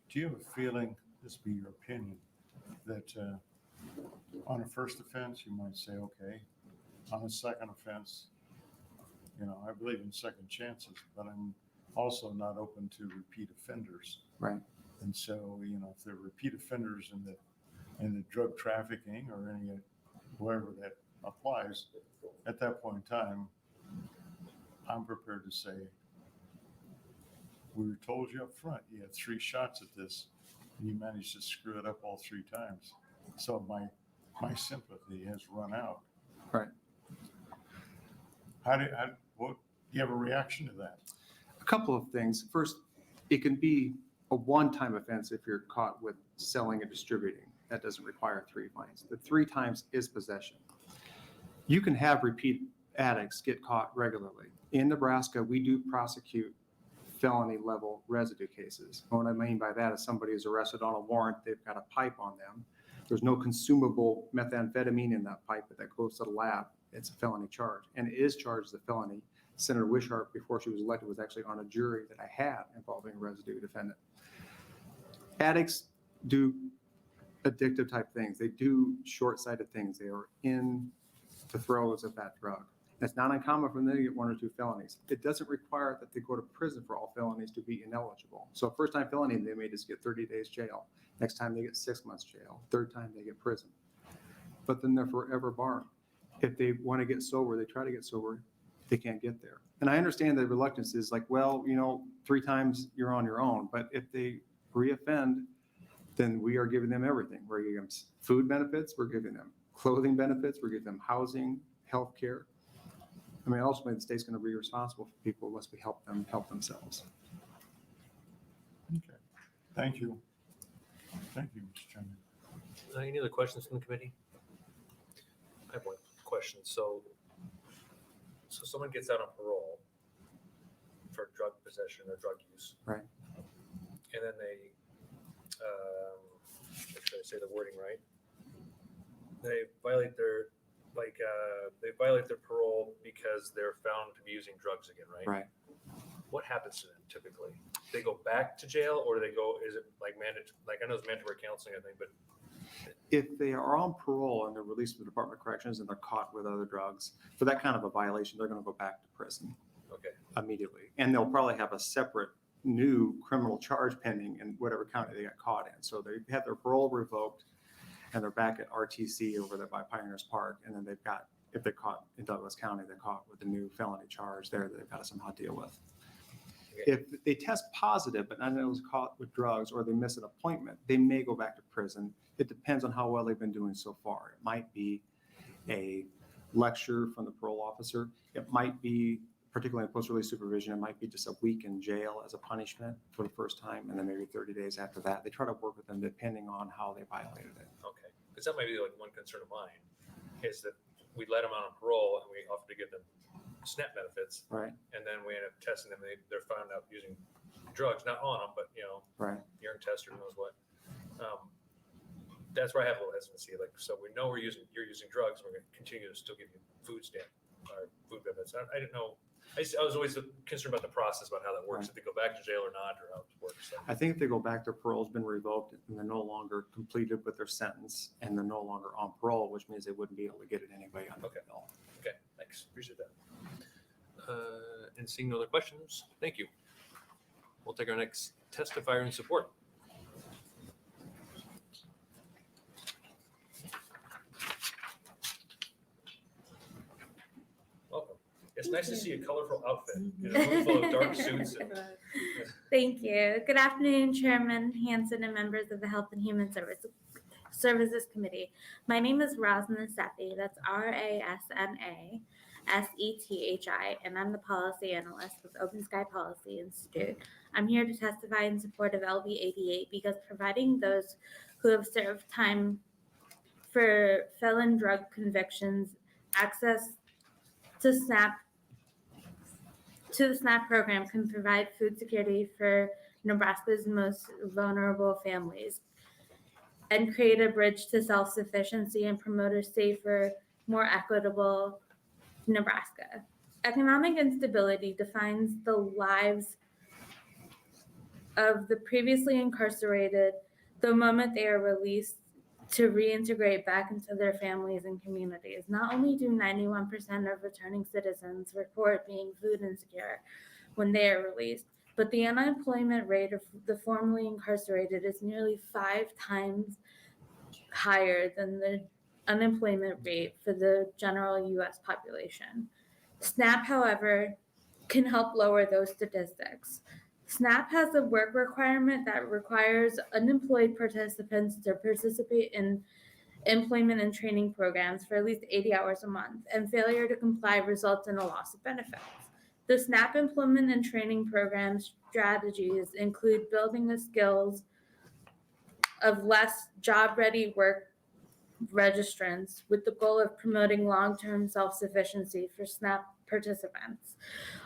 S8: do you have a feeling, this be your opinion, that on a first offense, you might say, okay, on a second offense, I believe in second chances, but I'm also not open to repeat offenders.
S10: Right.
S8: And so, if they're repeat offenders in the drug trafficking or any, wherever that applies, at that point in time, I'm prepared to say, we told you up front, you had 3 shots at this, and you managed to screw it up all 3 times. So my sympathy has run out.
S10: Right.
S8: What, do you have a reaction to that?
S10: A couple of things. First, it can be a one-time offense if you're caught with selling and distributing. That doesn't require 3 fines. The 3 times is possession. You can have repeat addicts get caught regularly. In Nebraska, we do prosecute felony level residue cases. And what I mean by that is somebody is arrested on a warrant, they've got a pipe on them. There's no consumable methamphetamine in that pipe, but that goes to the lab. It's a felony charge, and it is charged as a felony. Senator Wishart, before she was elected, was actually on a jury that I had involving a residue defendant. Addicts do addictive type things. They do short-sighted things. They are in the throes of that drug. It's not uncommon for them to get 1 or 2 felonies. It doesn't require that they go to prison for all felonies to be ineligible. So first-time felony, they may just get 30 days jail. Next time they get 6 months jail. Third time they get prison. But then they're forever barred. If they want to get sober, they try to get sober, they can't get there. And I understand the reluctance is like, well, 3 times you're on your own. But if they reoffend, then we are giving them everything. We're giving them food benefits, we're giving them clothing benefits, we're giving them housing, health care. I mean, ultimately, the state's going to be responsible for people unless we help them help themselves.
S8: Okay. Thank you. Thank you, Mr. Chairman.
S1: Any other questions from the committee? I have one question. So someone gets out on parole for drug possession or drug use.
S10: Right.
S1: And then they, make sure I say the wording right. They violate their parole because they're found to be using drugs again, right?
S10: Right.
S1: What happens to them typically? They go back to jail, or do they go? Is it like mandatory? Like I know it's mandatory counseling, I think, but
S10: If they are on parole and they're released from the Department of Corrections and they're caught with other drugs, for that kind of a violation, they're going to go back to prison
S1: okay,
S10: immediately. And they'll probably have a separate new criminal charge pending in whatever county they got caught in. So they have their parole revoked and they're back at RTC over there by Pioneers Park. And then they've got, if they're caught in Douglas County, they're caught with a new felony charge there that they've got to somehow deal with. If they test positive, but none of those caught with drugs, or they miss an appointment, they may go back to prison. It depends on how well they've been doing so far. It might be a lecture from the parole officer. It might be, particularly in post-release supervision, it might be just a week in jail as a punishment for the first time, and then maybe 30 days after that. They try to work with them depending on how they violated it.
S1: okay. Because that might be like one concern of mine, is that we let them out on parole and we offer to give them SNAP benefits,
S10: Right,
S1: and then we end up testing them. They're found out using drugs, not on them, but
S10: right.
S1: urine test or who knows what. That's where I have a little hesitancy. Like, so we know you're using drugs, and we're going to continue to still give you food stamp or food benefits. I didn't know. I was always concerned about the process, about how that works, if they go back to jail or not, or how it works. So.
S10: I think if they go back, their parole's been revoked and they're no longer completed with their sentence, and they're no longer on parole, which means they wouldn't be able to get it anyway under
S1: Okay.
S10: the bill.
S1: Okay, thanks. Appreciate that. And seeing no other questions, thank you. We'll take our next testifier in support. Welcome. It's nice to see a colorful outfit in a room full of dark suits.
S11: Thank you. Good afternoon, Chairman Hanson and members of the Health and Human Services Committee. My name is Rasna Sethi. That's RASNA SETHI, and I'm the policy analyst with Open Sky Policy Institute. I'm here to testify in support of LB 88 because providing those who have served time for felon drug convictions access to SNAP to the SNAP program can provide food security for Nebraska's most vulnerable families and create a bridge to self-sufficiency and promote a safer, more equitable Nebraska. Economic instability defines the lives of the previously incarcerated the moment they are released to reintegrate back into their families and communities. Not only do 91% of returning citizens report being food insecure when they are released, but the unemployment rate of the formerly incarcerated is nearly 5 times higher than the unemployment rate for the general US population. SNAP, however, can help lower those statistics. SNAP has a work requirement that requires unemployed participants to participate in employment and training programs for at least 80 hours a month, and failure to comply results in a loss of benefits. The SNAP employment and training program strategies include building the skills of less job-ready work registrants with the goal of promoting long-term self-sufficiency for SNAP participants.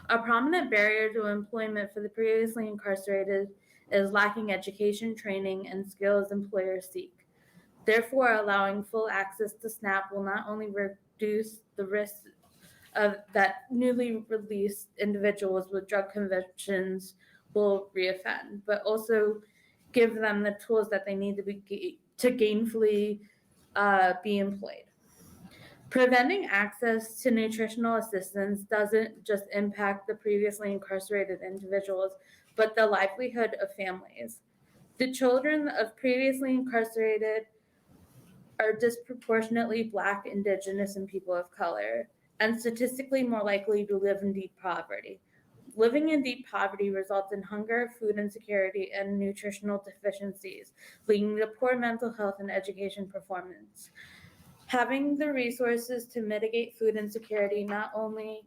S11: A prominent barrier to employment for the previously incarcerated is lacking education, training, and skills employers seek. Therefore, allowing full access to SNAP will not only reduce the risk of that newly released individuals with drug convictions will reoffend, but also give them the tools that they need to gainfully be employed. Preventing access to nutritional assistance doesn't just impact the previously incarcerated individuals, but the livelihood of families. The children of previously incarcerated are disproportionately Black, Indigenous, and people of color, and statistically more likely to live in deep poverty. Living in deep poverty results in hunger, food insecurity, and nutritional deficiencies, leading to poor mental health and education performance. Having the resources to mitigate food insecurity not only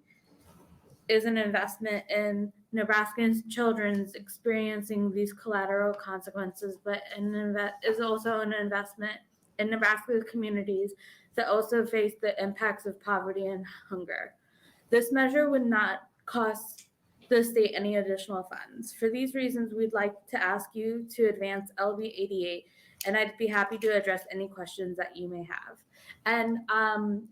S11: is an investment in Nebraska's children's experiencing these collateral consequences, but is also an investment in Nebraska's communities that also face the impacts of poverty and hunger. This measure would not cost the state any additional funds. For these reasons, we'd like to ask you to advance LB 88, and I'd be happy to address any questions that you may have. And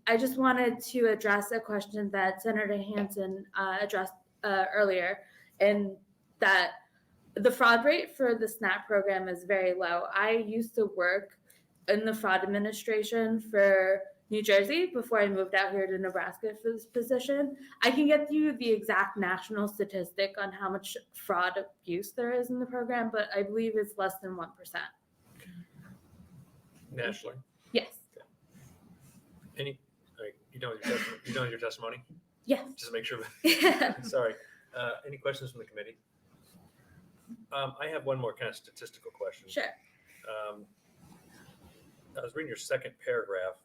S11: I just wanted to address a question that Senator Hansen addressed earlier, and that the fraud rate for the SNAP program is very low. I used to work in the fraud administration for New Jersey before I moved out here to Nebraska for this position. I can get you the exact national statistic on how much fraud abuse there is in the program, but I believe it's less than 1%.
S1: Nationally?
S11: Yes.
S1: Any, all right, you done with your testimony?
S11: Yes.
S1: Just to make sure. Sorry. Any questions from the committee? I have one more kind of statistical question.
S11: Sure.
S1: I was reading your second paragraph.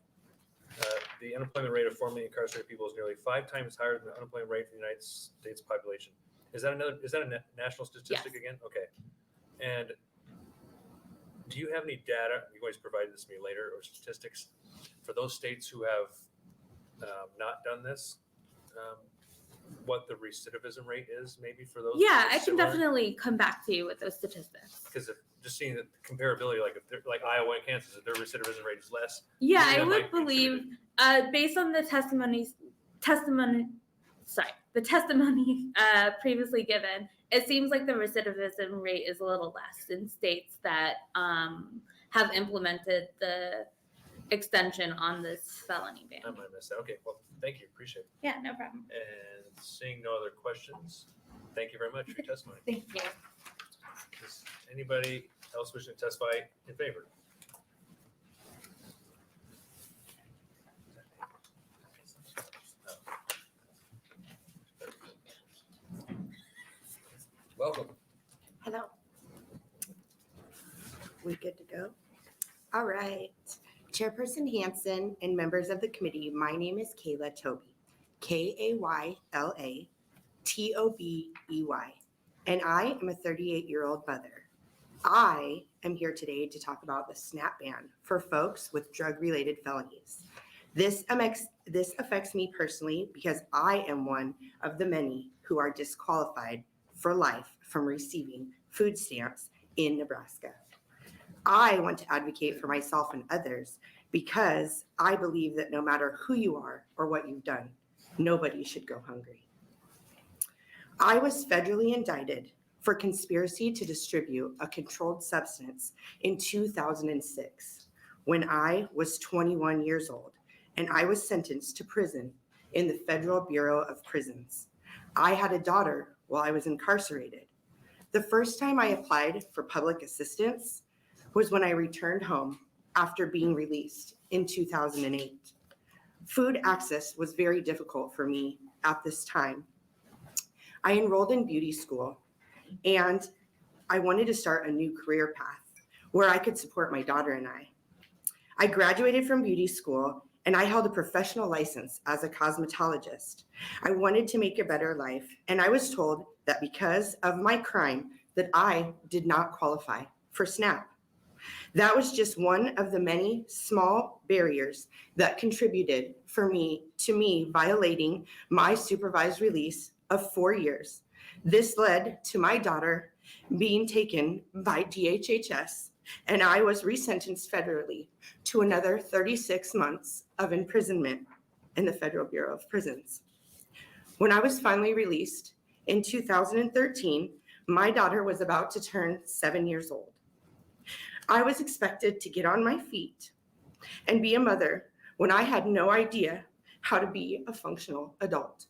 S1: The unemployment rate of formerly incarcerated people is nearly 5 times higher than the unemployment rate for the United States population. Is that a national statistic
S11: Yes.
S1: again? Okay. And do you have any data, you always provide this to me later, or statistics for those states who have not done this? What the recidivism rate is maybe for those?
S11: Yeah, I can definitely come back to you with those statistics.
S1: Because just seeing the comparability, like if they're like Iowa and Kansas, if their recidivism rate is less.
S11: Yeah,
S1: maybe
S11: I
S1: that
S11: would
S1: might
S11: believe,
S1: contribute.
S11: based on the testimony previously given, it seems like the recidivism rate is a little less in states that have implemented the extension on this felony ban.
S1: I might miss that. Okay, well, thank you, appreciate it.
S11: Yeah, no problem.
S1: And seeing no other questions, thank you very much for your testimony.
S11: Thank you.
S1: Does anybody else wishing to testify in favor? Welcome.
S12: Hello. We good to go? All right. Chairperson Hansen and members of the committee, my name is Kayla Tobey, Kayla Tobey, and I am a 38-year-old mother. I am here today to talk about the SNAP ban for folks with drug-related felonies. This affects me personally because I am one of the many who are disqualified for life from receiving food stamps in Nebraska. I want to advocate for myself and others because I believe that no matter who you are or what you've done, nobody should go hungry. I was federally indicted for conspiracy to distribute a controlled substance in 2006 when I was 21 years old, and I was sentenced to prison in the Federal Bureau of Prisons. I had a daughter while I was incarcerated. The first time I applied for public assistance was when I returned home after being released in 2008. Food access was very difficult for me at this time. I enrolled in beauty school and I wanted to start a new career path where I could support my daughter and I. I graduated from beauty school and I held a professional license as a cosmetologist. I wanted to make a better life, and I was told that because of my crime that I did not qualify for SNAP. That was just one of the many small barriers that contributed to me violating my supervised release of 4 years. This led to my daughter being taken by DHHS, and I was resentenced federally to another 36 months of imprisonment in the Federal Bureau of Prisons. When I was finally released in 2013, my daughter was about to turn 7 years old. I was expected to get on my feet and be a mother when I had no idea how to be a functional adult.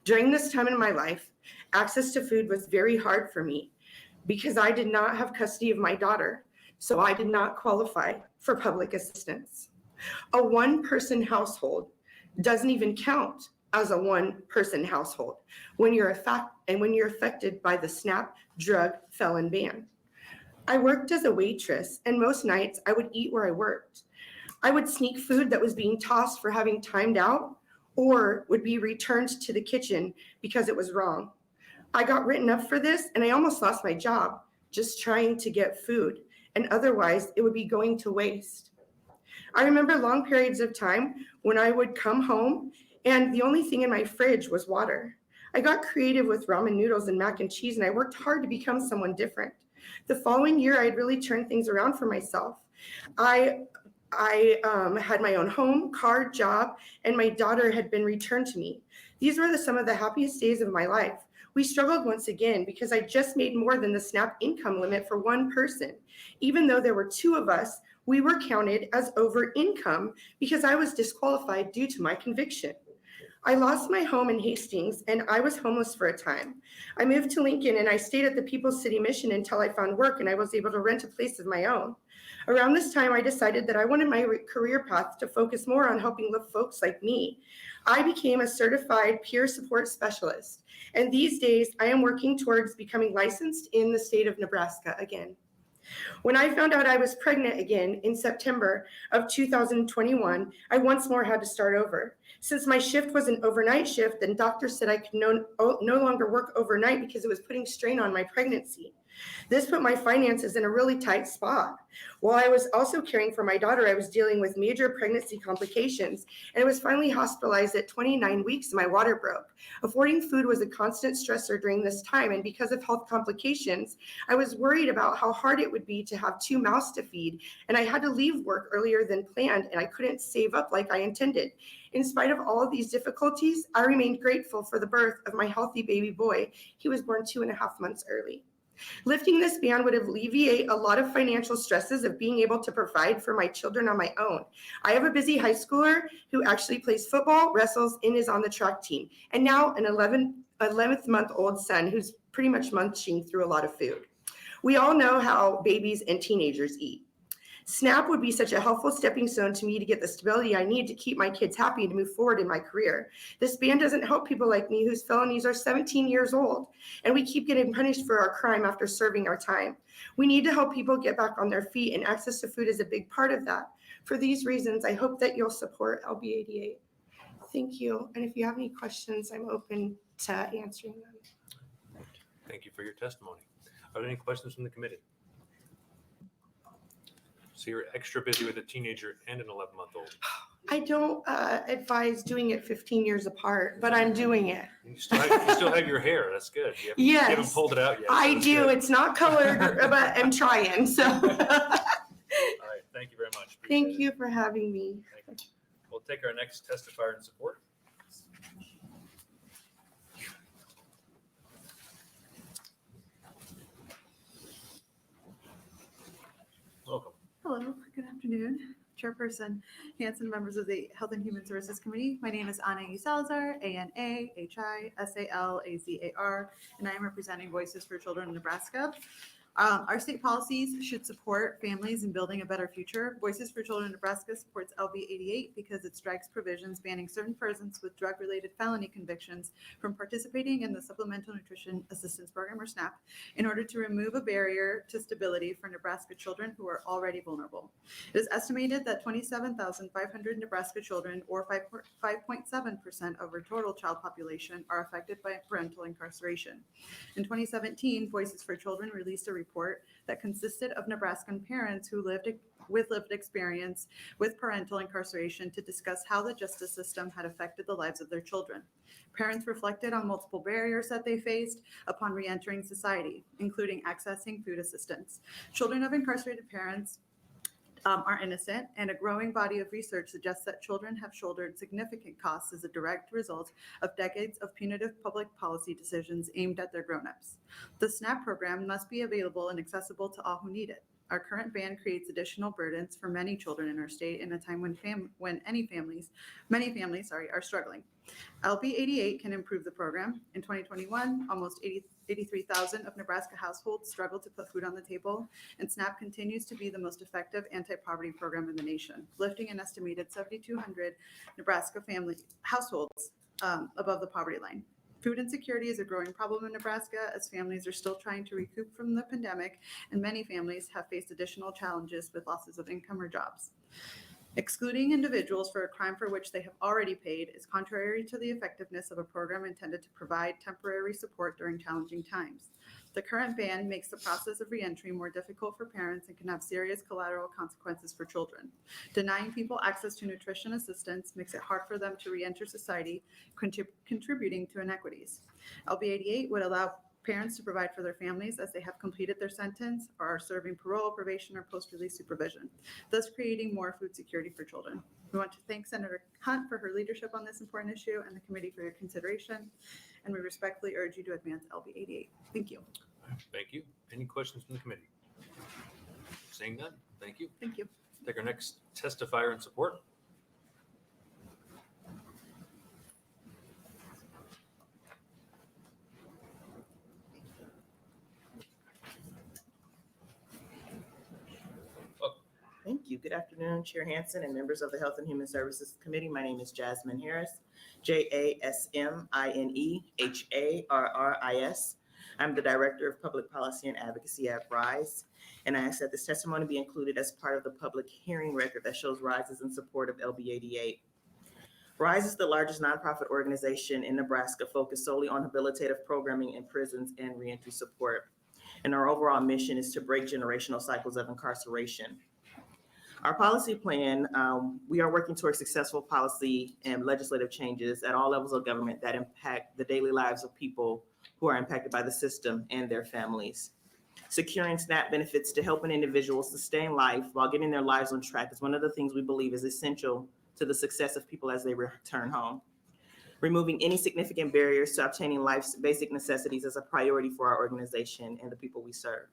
S12: During this time in my life, access to food was very hard for me because I did not have custody of my daughter, so I did not qualify for public assistance. A one-person household doesn't even count as a one-person household when you're affected by the SNAP drug felon ban. I worked as a waitress, and most nights I would eat where I worked. I would sneak food that was being tossed for having timed out or would be returned to the kitchen because it was wrong. I got written up for this, and I almost lost my job just trying to get food, and otherwise it would be going to waste. I remember long periods of time when I would come home and the only thing in my fridge was water. I got creative with ramen noodles and mac and cheese, and I worked hard to become someone different. The following year, I had really turned things around for myself. I had my own home, car, job, and my daughter had been returned to me. These were some of the happiest days of my life. We struggled once again because I just made more than the SNAP income limit for one person. Even though there were two of us, we were counted as over income because I was disqualified due to my conviction. I lost my home in Hastings and I was homeless for a time. I moved to Lincoln and I stayed at the People's City Mission until I found work and I was able to rent a place of my own. Around this time, I decided that I wanted my career path to focus more on helping folks like me. I became a certified peer support specialist, and these days I am working towards becoming licensed in the state of Nebraska again. When I found out I was pregnant again in September of 2021, I once more had to start over. Since my shift was an overnight shift, then doctors said I could no longer work overnight because it was putting strain on my pregnancy. This put my finances in a really tight spot. While I was also caring for my daughter, I was dealing with major pregnancy complications, and I was finally hospitalized at 29 weeks. My water broke. Affording food was a constant stressor during this time, and because of health complications, I was worried about how hard it would be to have 2 mouths to feed, and I had to leave work earlier than planned, and I couldn't save up like I intended. In spite of all of these difficulties, I remained grateful for the birth of my healthy baby boy. He was born 2.5 months early. Lifting this ban would alleviate a lot of financial stresses of being able to provide for my children on my own. I have a busy high schooler who actually plays football, wrestles, and is on the track team, and now an 11th-month-old son who's pretty much munching through a lot of food. We all know how babies and teenagers eat. SNAP would be such a helpful stepping stone to me to get the stability I need to keep my kids happy and to move forward in my career. This ban doesn't help people like me whose felonies are 17 years old, and we keep getting punished for our crime after serving our time. We need to help people get back on their feet, and access to food is a big part of that. For these reasons, I hope that you'll support LB 88. Thank you, and if you have any questions, I'm open to answering them.
S1: Thank you for your testimony. Are there any questions from the committee? So you're extra busy with a teenager and an 11-month-old.
S12: I don't advise doing it 15 years apart, but I'm doing it.
S1: You still have your hair. That's good. You haven't
S12: Yes,
S1: pulled it out yet.
S12: I
S1: That's
S12: do.
S1: good.
S12: It's not colored, but I'm trying. So
S1: All right. Thank you very much. Appreciate
S12: thank
S1: it.
S12: you for having me.
S1: Thank you. We'll take our next testifier in support. Welcome.
S13: Hello, good afternoon. Chairperson Hanson, members of the Health and Human Services Committee. My name is Ana E. Salazar, ANAHISALAZAR, and I am representing Voices for Children in Nebraska. Our state policies should support families in building a better future. Voices for Children in Nebraska supports LB 88 because it strikes provisions banning certain persons with drug-related felony convictions from participating in the Supplemental Nutrition Assistance Program, or SNAP, in order to remove a barrier to stability for Nebraska children who are already vulnerable. It is estimated that 27,500 Nebraska children, or 5.7% of our total child population, are affected by parental incarceration. In 2017, Voices for Children released a report that consisted of Nebraskan parents who lived experience with parental incarceration to discuss how the justice system had affected the lives of their children. Parents reflected on multiple barriers that they faced upon reentering society, including accessing food assistance. Children of incarcerated parents are innocent, and a growing body of research suggests that children have shouldered significant costs as a direct result of decades of punitive public policy decisions aimed at their grown-ups. The SNAP program must be available and accessible to all who need it. Our current ban creates additional burdens for many children in our state in a time when many families are struggling. LB 88 can improve the program. In 2021, almost 83,000 of Nebraska households struggle to put food on the table, and SNAP continues to be the most effective anti-poverty program in the nation, lifting an estimated 7,200 Nebraska family households above the poverty line. Food insecurity is a growing problem in Nebraska as families are still trying to recoup from the pandemic, and many families have faced additional challenges with losses of income or jobs. Excluding individuals for a crime for which they have already paid is contrary to the effectiveness of a program intended to provide temporary support during challenging times. The current ban makes the process of reentry more difficult for parents and can have serious collateral consequences for children. Denying people access to nutrition assistance makes it hard for them to reenter society, contributing to inequities. LB 88 would allow parents to provide for their families as they have completed their sentence or are serving parole, probation, or post-release supervision, thus creating more food security for children. We want to thank Senator Hunt for her leadership on this important issue and the committee for your consideration, and we respectfully urge you to advance LB 88. Thank you.
S1: Thank you. Any questions from the committee? Seeing none, thank you.
S13: Thank you.
S1: Take our next testifier in support.
S14: Thank you. Good afternoon, Chair Hanson and members of the Health and Human Services Committee. My name is Jasmine Harris, JASMINEHARRIS. I'm the Director of Public Policy and Advocacy at RISE, and I ask that this testimony be included as part of the public hearing record that shows RISE is in support of LB 88. RISE is the largest nonprofit organization in Nebraska focused solely on habilitative programming in prisons and reentry support. And our overall mission is to break generational cycles of incarceration. Our policy plan, we are working towards successful policy and legislative changes at all levels of government that impact the daily lives of people who are impacted by the system and their families. Securing SNAP benefits to help an individual sustain life while getting their lives on track is one of the things we believe is essential to the success of people as they return home. Removing any significant barriers to obtaining life's basic necessities is a priority for our organization and the people we serve.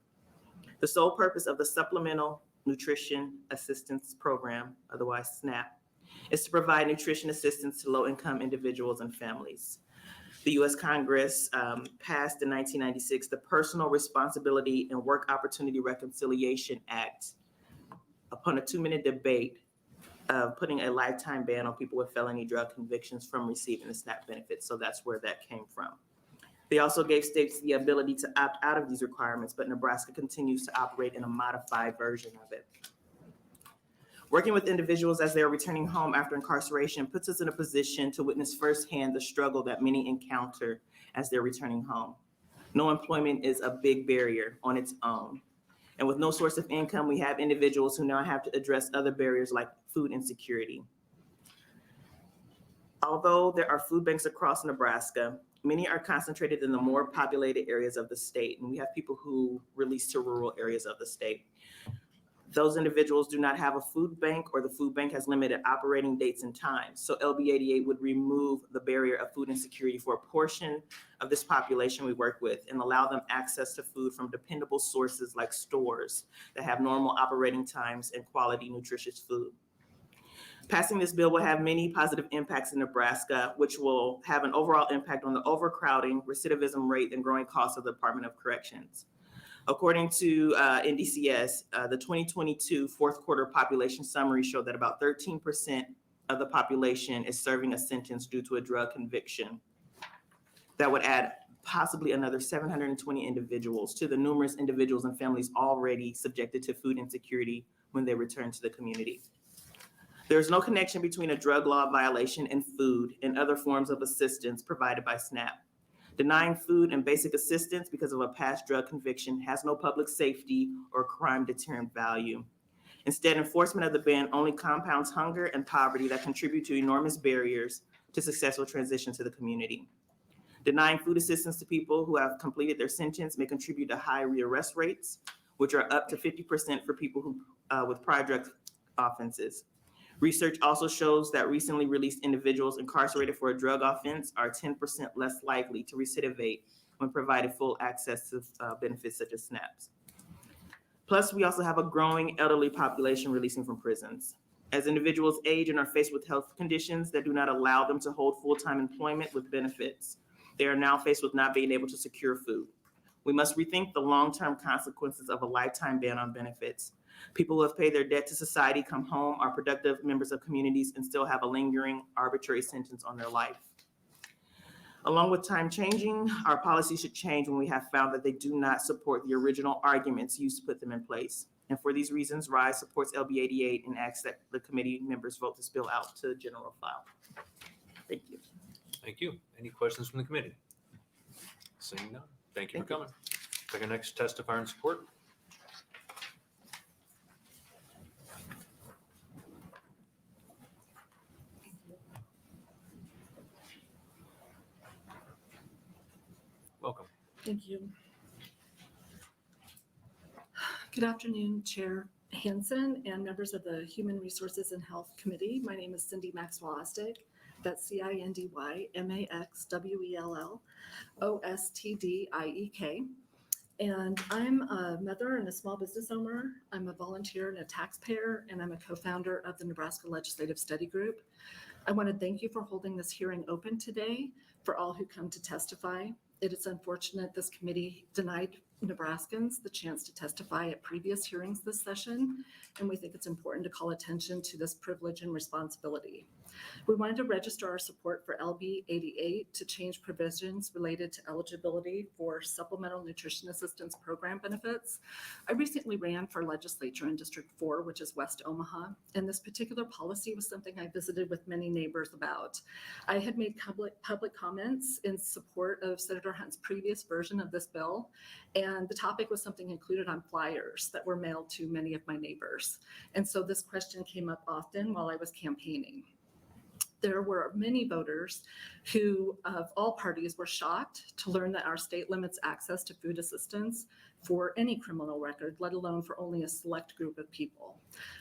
S14: The sole purpose of the Supplemental Nutrition Assistance Program, otherwise SNAP, is to provide nutrition assistance to low-income individuals and families. The U.S. Congress passed in 1996 the Personal Responsibility and Work Opportunity Reconciliation Act upon a 2-minute debate of putting a lifetime ban on people with felony drug convictions from receiving the SNAP benefits. So that's where that came from. They also gave states the ability to opt out of these requirements, but Nebraska continues to operate in a modified version of it. Working with individuals as they are returning home after incarceration puts us in a position to witness firsthand the struggle that many encounter as they're returning home. No employment is a big barrier on its own. And with no source of income, we have individuals who now have to address other barriers like food insecurity. Although there are food banks across Nebraska, many are concentrated in the more populated areas of the state, and we have people who release to rural areas of the state. Those individuals do not have a food bank, or the food bank has limited operating dates and times. So LB 88 would remove the barrier of food insecurity for a portion of this population we work with and allow them access to food from dependable sources like stores that have normal operating times and quality, nutritious food. Passing this bill will have many positive impacts in Nebraska, which will have an overall impact on the overcrowding, recidivism rate, and growing costs of the Department of Corrections. According to NDCS, the 2022 fourth quarter population summary showed that about 13% of the population is serving a sentence due to a drug conviction. That would add possibly another 720 individuals to the numerous individuals and families already subjected to food insecurity when they return to the community. There is no connection between a drug law violation and food and other forms of assistance provided by SNAP. Denying food and basic assistance because of a past drug conviction has no public safety or crime deterrent value. Instead, enforcement of the ban only compounds hunger and poverty that contribute to enormous barriers to successful transition to the community. Denying food assistance to people who have completed their sentence may contribute to high rearrest rates, which are up to 50% for people who with prior drug offenses. Research also shows that recently released individuals incarcerated for a drug offense are 10% less likely to recidivate when provided full access to benefits such as SNAPs. Plus, we also have a growing elderly population releasing from prisons. As individuals age and are faced with health conditions that do not allow them to hold full-time employment with benefits, they are now faced with not being able to secure food. We must rethink the long-term consequences of a lifetime ban on benefits. People who have paid their debt to society come home, are productive members of communities, and still have a lingering arbitrary sentence on their life. Along with time changing, our policies should change when we have found that they do not support the original arguments used to put them in place. And for these reasons, RISE supports LB 88 and asks that the committee members vote this bill out to general file. Thank you.
S1: Thank you. Any questions from the committee? Seeing none. Thank you for coming. Take our next testifier in support. Welcome.
S15: Thank you. Good afternoon, Chair Hansen and members of the Human Resources and Health Committee. My name is Cindy Maxwell-Osdick. That's CINDY-MAXWELLOSTDIEK. And I'm a mother and a small business owner. I'm a volunteer and a taxpayer, and I'm a co-founder of the Nebraska Legislative Study Group. I want to thank you for holding this hearing open today for all who come to testify. It is unfortunate this committee denied Nebraskans the chance to testify at previous hearings this session, and we think it's important to call attention to this privilege and responsibility. We wanted to register our support for LB 88 to change provisions related to eligibility for Supplemental Nutrition Assistance Program benefits. I recently ran for legislature in District 4, which is West Omaha, and this particular policy was something I visited with many neighbors about. I had made public comments in support of Senator Hunt's previous version of this bill, and the topic was something included on flyers that were mailed to many of my neighbors. And so this question came up often while I was campaigning. There were many voters who, of all parties, were shocked to learn that our state limits access to food assistance for any criminal record, let alone for only a select group of people.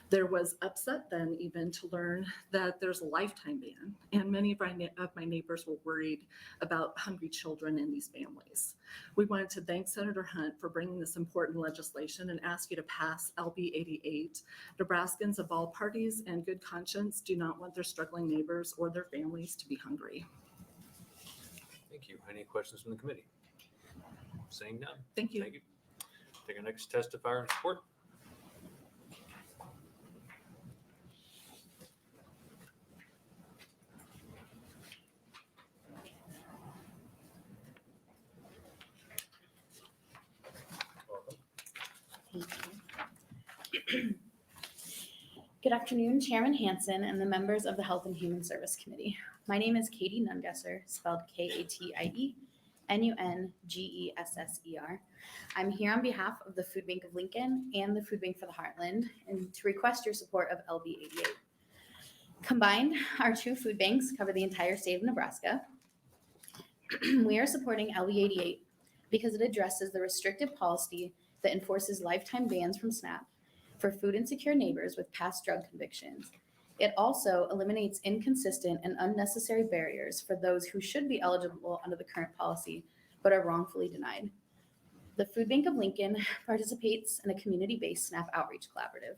S15: There was upset then even to learn that there's a lifetime ban, and many of my neighbors were worried about hungry children in these families. We wanted to thank Senator Hunt for bringing this important legislation and ask you to pass LB 88. Nebraskans of all parties and good conscience do not want their struggling neighbors or their families to be hungry.
S1: Thank you. Any questions from the committee? Seeing none.
S15: Thank you.
S1: Thank you. Take our next testifier in support.
S4: Thank you. Good afternoon, Chairman Hansen and the members of the Health and Human Service Committee. My name is Katie Nungesser, spelled KATIE-NUNGESSER. I'm here on behalf of the Food Bank of Lincoln and the Food Bank for the Heartland, and to request your support of LB 88. Combined, our two food banks cover the entire state of Nebraska. We are supporting LB 88 because it addresses the restrictive policy that enforces lifetime bans from SNAP for food insecure neighbors with past drug convictions. It also eliminates inconsistent and unnecessary barriers for those who should be eligible under the current policy but are wrongfully denied. The Food Bank of Lincoln participates in a community-based SNAP outreach collaborative.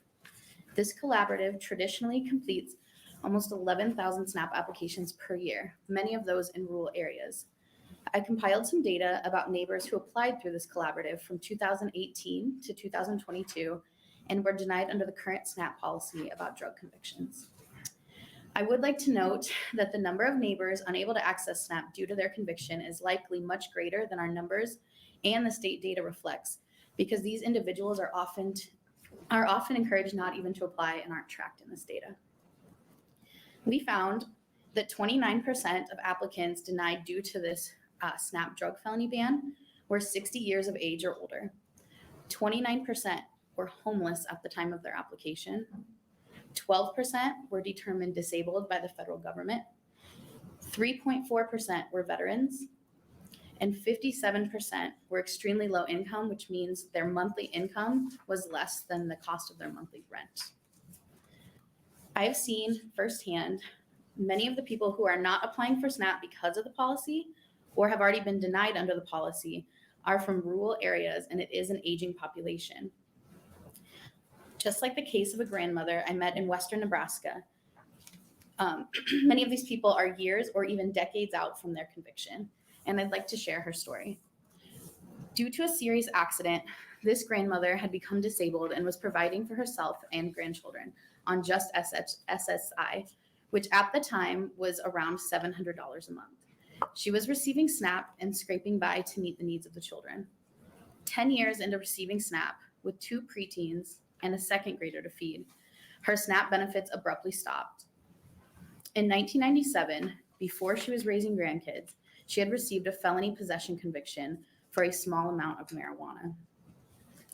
S4: This collaborative traditionally completes almost 11,000 SNAP applications per year, many of those in rural areas. I compiled some data about neighbors who applied through this collaborative from 2018 to 2022 and were denied under the current SNAP policy about drug convictions. I would like to note that the number of neighbors unable to access SNAP due to their conviction is likely much greater than our numbers and the state data reflects, because these individuals are often encouraged not even to apply and aren't tracked in this data. We found that 29% of applicants denied due to this SNAP drug felony ban were 60 years of age or older. 29% were homeless at the time of their application. 12% were determined disabled by the federal government. 3.4% were veterans. And 57% were extremely low income, which means their monthly income was less than the cost of their monthly rent. I have seen firsthand many of the people who are not applying for SNAP because of the policy or have already been denied under the policy are from rural areas, and it is an aging population. Just like the case of a grandmother I met in Western Nebraska, many of these people are years or even decades out from their conviction, and I'd like to share her story. Due to a serious accident, this grandmother had become disabled and was providing for herself and grandchildren on just SSI, which at the time was around $700 a month. She was receiving SNAP and scraping by to meet the needs of the children. 10 years into receiving SNAP with 2 preteens and a second grader to feed, her SNAP benefits abruptly stopped. In 1997, before she was raising grandkids, she had received a felony possession conviction for a small amount of marijuana.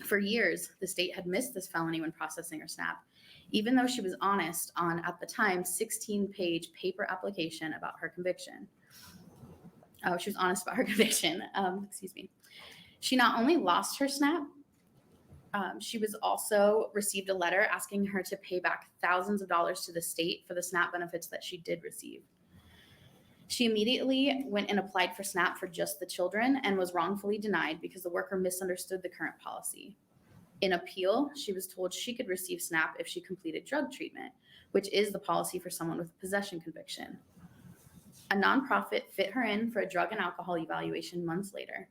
S4: For years, the state had missed this felony when processing her SNAP, even though she was honest on, at the time, 16-page paper application about her conviction. She was honest about her conviction, She not only lost her SNAP, she was also received a letter asking her to pay back thousands of dollars to the state for the SNAP benefits that she did receive. She immediately went and applied for SNAP for just the children and was wrongfully denied because the worker misunderstood the current policy. In appeal, she was told she could receive SNAP if she completed drug treatment, which is the policy for someone with a possession conviction. A nonprofit fit her in for a drug and alcohol evaluation months later,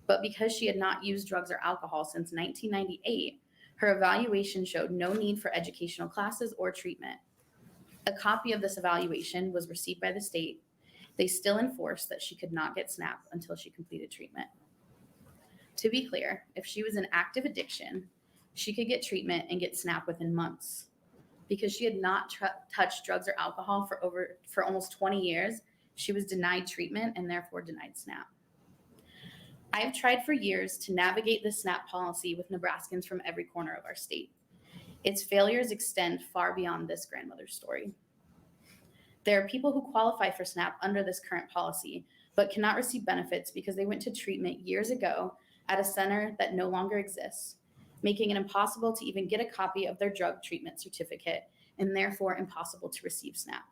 S4: but because she had not used drugs or alcohol since 1998, her evaluation showed no need for educational classes or treatment. A copy of this evaluation was received by the state. They still enforced that she could not get SNAP until she completed treatment. To be clear, if she was in active addiction, she could get treatment and get SNAP within months. Because she had not touched drugs or alcohol for almost 20 years, she was denied treatment and therefore denied SNAP. I have tried for years to navigate the SNAP policy with Nebraskans from every corner of our state. Its failures extend far beyond this grandmother's story. There are people who qualify for SNAP under this current policy, but cannot receive benefits because they went to treatment years ago at a center that no longer exists, making it impossible to even get a copy of their drug treatment certificate and therefore impossible to receive SNAP.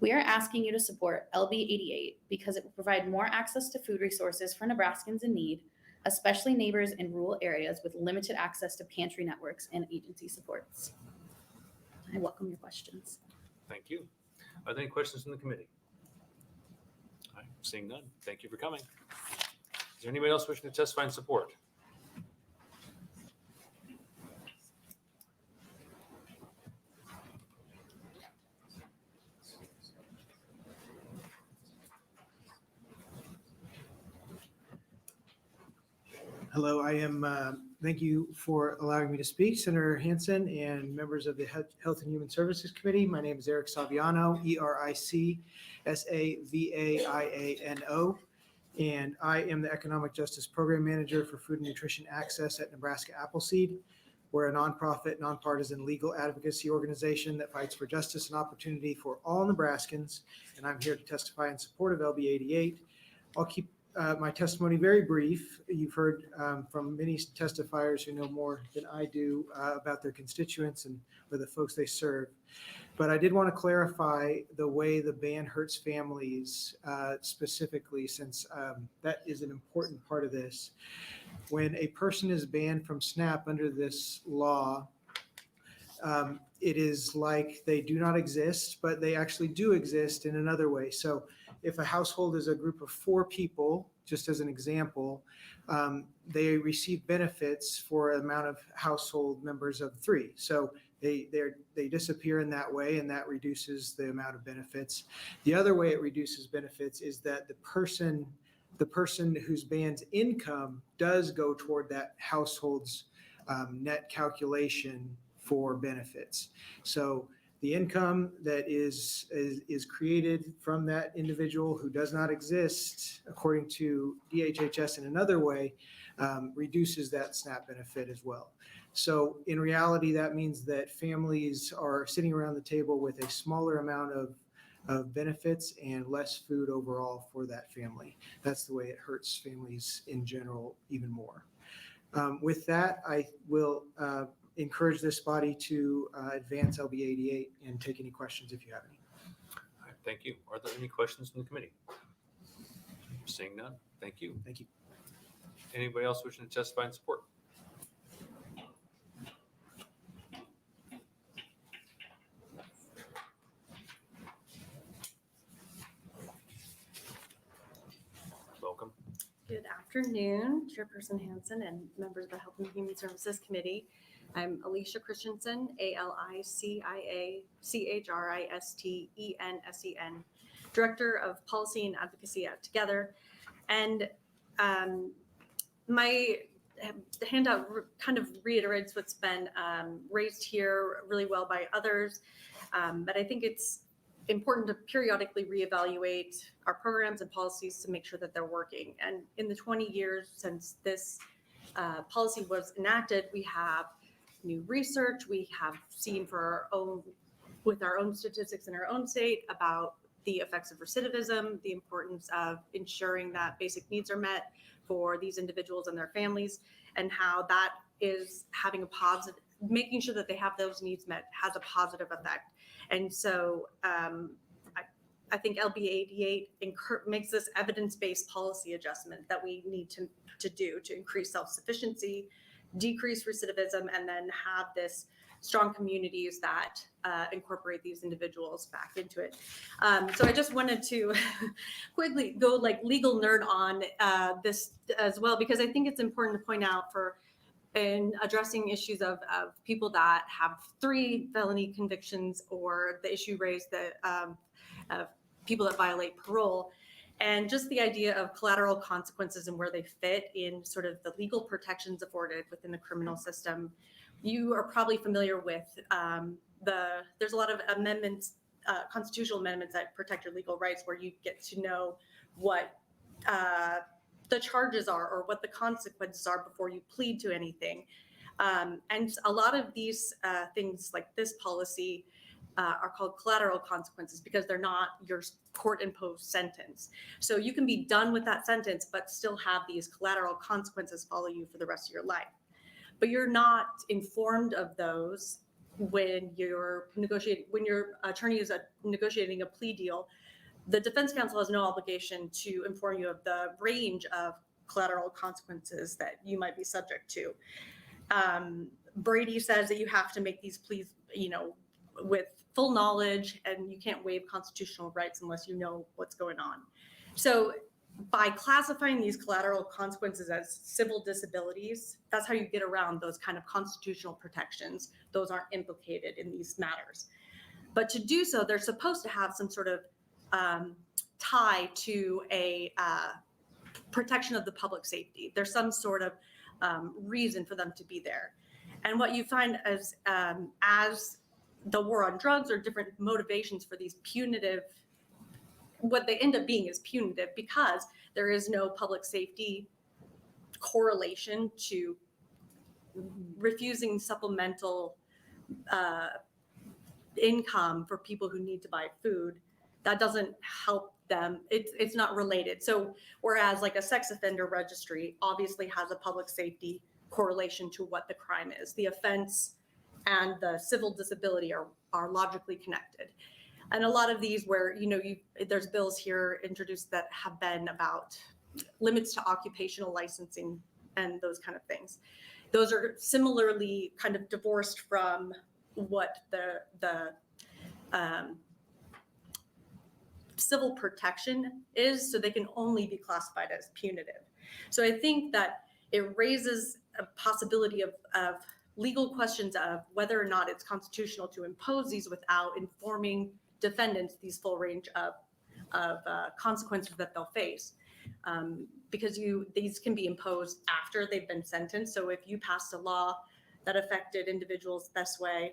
S4: We are asking you to support LB 88 because it will provide more access to food resources for Nebraskans in need, especially neighbors in rural areas with limited access to pantry networks and agency supports. I welcome your questions.
S1: Thank you. Are there any questions from the committee? All right, seeing none. Thank you for coming. Is there anybody else wishing to testify in support?
S16: Hello, thank you for allowing me to speak, Senator Hansen and members of the Health and Human Services Committee. My name is Eric Saviano, EricSaviano, and I am the Economic Justice Program Manager for Food and Nutrition Access at Nebraska Appleseed. We're a nonprofit, nonpartisan legal advocacy organization that fights for justice and opportunity for all Nebraskans, and I'm here to testify in support of LB 88. I'll keep my testimony very brief. You've heard from many testifiers who know more than I do about their constituents and or the folks they serve. But I did want to clarify the way the ban hurts families specifically, since that is an important part of this. When a person is banned from SNAP under this law, it is like they do not exist, but they actually do exist in another way. So if a household is a group of 4 people, just as an example, they receive benefits for an amount of household members of 3. So they disappear in that way, and that reduces the amount of benefits. The other way it reduces benefits is that the person whose band's income does go toward that household's net calculation for benefits. So the income that is created from that individual who does not exist, according to DHHS in another way, reduces that SNAP benefit as well. So in reality, that means that families are sitting around the table with a smaller amount of benefits and less food overall for that family. That's the way it hurts families in general even more. With that, I will encourage this body to advance LB 88 and take any questions if you have any.
S1: All right, thank you. Are there any questions from the committee? Seeing none, thank you.
S16: Thank you.
S1: Anybody else wishing to testify in support? Welcome.
S17: Good afternoon, Chairperson Hansen and members of the Health and Human Services Committee. I'm Alicia Christensen, ALICIACHRISTENSEN, Director of Policy and Advocacy at Together. And my handout kind of reiterates what's been raised here really well by others, but I think it's important to periodically reevaluate our programs and policies to make sure that they're working. And in the 20 years since this policy was enacted, we have new research, we have seen with our own statistics in our own state about the effects of recidivism, the importance of ensuring that basic needs are met for these individuals and their families, and how that is having a positive, making sure that they have those needs met has a positive effect. And so I think LB 88 makes this evidence-based policy adjustment that we need to do to increase self-sufficiency, decrease recidivism, and then have this strong communities that incorporate these individuals back into it. So I just wanted to quickly go like legal nerd on this as well, because I think it's important to point out in addressing issues of people that have 3 felony convictions, or the issue raised that people that violate parole, and just the idea of collateral consequences and where they fit in sort of the legal protections afforded within the criminal system. You are probably familiar with there's a lot of amendments, constitutional amendments that protect your legal rights, where you get to know what the charges are or what the consequences are before you plead to anything. And a lot of these things like this policy are called collateral consequences because they're not your court-imposed sentence. So you can be done with that sentence, but still have these collateral consequences follow you for the rest of your life. But you're not informed of those when you're negotiating, when your attorney is negotiating a plea deal. The defense counsel has no obligation to inform you of the range of collateral consequences that you might be subject to. Brady says that you have to make these pleas, with full knowledge, and you can't waive constitutional rights unless you know what's going on. So by classifying these collateral consequences as civil disabilities, that's how you get around those kind of constitutional protections. Those aren't implicated in these matters. But to do so, they're supposed to have some sort of tie to a protection of the public safety. There's some sort of reason for them to be there. And what you find as the war on drugs or different motivations for these punitive, what they end up being is punitive because there is no public safety correlation to refusing supplemental income for people who need to buy food, that doesn't help them. It's not related. So whereas like a sex offender registry obviously has a public safety correlation to what the crime is, the offense and the civil disability are logically connected. And a lot of these where, there's bills here introduced that have been about limits to occupational licensing and those kind of things. Those are similarly kind of divorced from what the civil protection is, so they can only be classified as punitive. So I think that it raises a possibility of legal questions of whether or not it's constitutional to impose these without informing defendants these full range of consequences that they'll face. Because these can be imposed after they've been sentenced. So if you passed a law that affected individuals this way,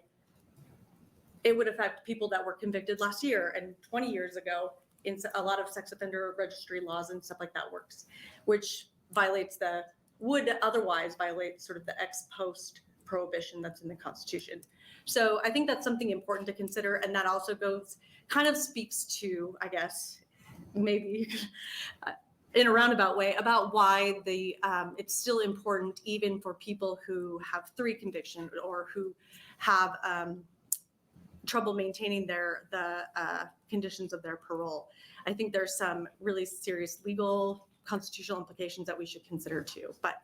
S17: it would affect people that were convicted last year and 20 years ago in a lot of sex offender registry laws and stuff like that works, which would otherwise violate sort of the ex post prohibition that's in the Constitution. So I think that's something important to consider. And that also kind of speaks to, I guess, maybe in a roundabout way about why it's still important even for people who have 3 convictions or who have trouble maintaining the conditions of their parole. I think there's some really serious legal constitutional implications that we should consider too. But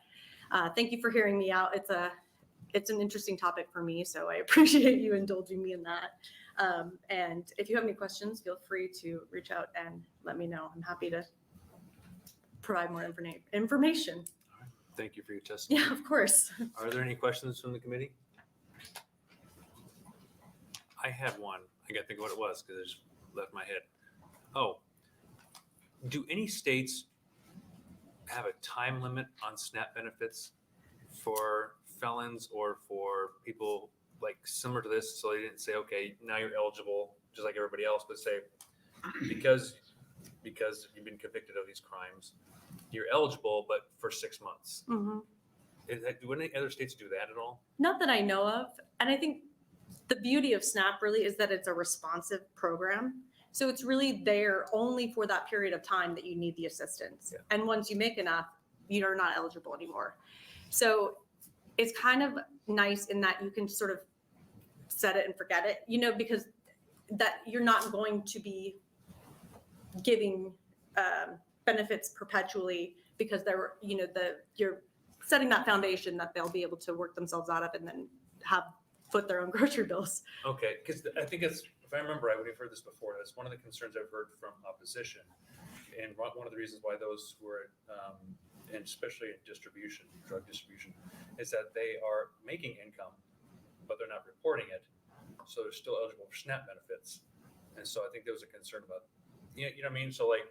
S17: thank you for hearing me out. It's an interesting topic for me, so I appreciate you indulging me in that. And if you have any questions, feel free to reach out and let me know. I'm happy to provide more information.
S1: Thank you for your testimony.
S17: Yeah, of course.
S1: Are there any questions from the committee? I had one. I got to think what it was because it just left my head. Oh, do any states have a time limit on SNAP benefits for felons or for people like similar to this? So they didn't say, okay, now you're eligible just like everybody else, but say because you've been convicted of these crimes, you're eligible, but for 6 months.
S17: Mm-hmm.
S1: Do any other states do that at all?
S17: Not that I know of. And I think the beauty of SNAP really is that it's a responsive program. So it's really there only for that period of time that you need the assistance. Yeah. And once you make enough, you're not eligible anymore. So it's kind of nice in that you can sort of set it and forget it, because that you're not going to be giving benefits perpetually because you're setting that foundation that they'll be able to work themselves out of and then foot their own grocery bills.
S1: Okay, because I think if I remember, I would have heard this before. That's one of the concerns I've heard from opposition, and one of the reasons why those who are, and especially in drug distribution, is that they are making income, but they're not reporting it, so they're still eligible for SNAP benefits. And so I think there was a concern about, you know what I mean? So like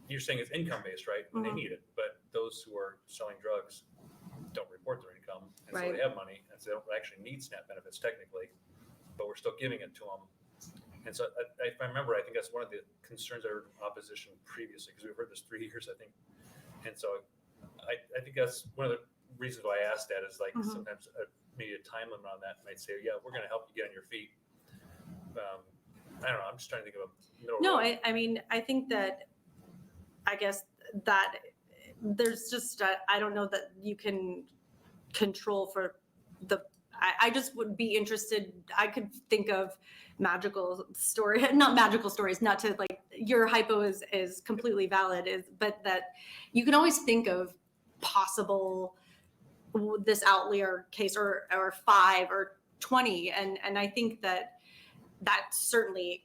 S1: you're saying it's income based, right? And they need it, but those who are selling drugs don't report their income, and so they have money, and so they don't actually need SNAP benefits technically, but we're still giving it to them. And so if I remember, I think that's one of the concerns I heard from opposition previously, because we've heard this 3 years, I think. And so I think that's one of the reasons why I asked that is like sometimes maybe a time limit on that might say, yeah, we're going to help you get on your feet. I don't know. I'm just trying to think of a middle road.
S17: I mean, I think that, I guess that there's just, I don't know that you can control for I just would be interested. I could think of not magical stories, not to like, your hypo is completely valid, but that you can always think of possible this outlier case or 5 or 20. And I think that certainly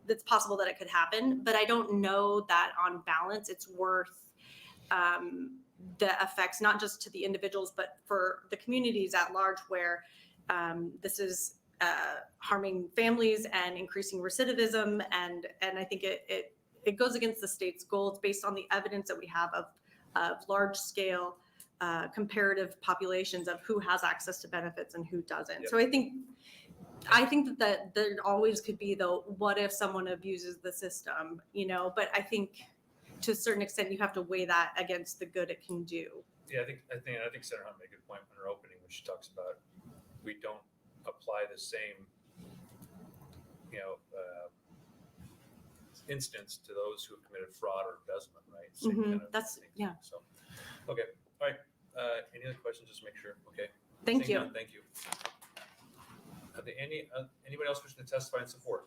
S17: it's possible that it could happen, but I don't know that on balance it's worth the effects, not just to the individuals, but for the communities at large where this is harming families and increasing recidivism. And I think it goes against the state's goals based on the evidence that we have of large scale comparative populations of who has access to benefits and who doesn't. Yep. So I think that there always could be what if someone abuses the system, but I think to a certain extent you have to weigh that against the good it can do.
S1: Yeah, I think Senator Hunt made a good point in her opening when she talks about we don't apply the same, instance to those who have committed fraud or embezzlement, right? Same kind of
S17: That's,
S1: thing.
S17: yeah.
S1: So, okay, all right. Any other questions? Just make sure. Okay.
S17: Thank
S1: Seeing
S17: you.
S1: none, thank you. Are there anybody else wishing to testify in support?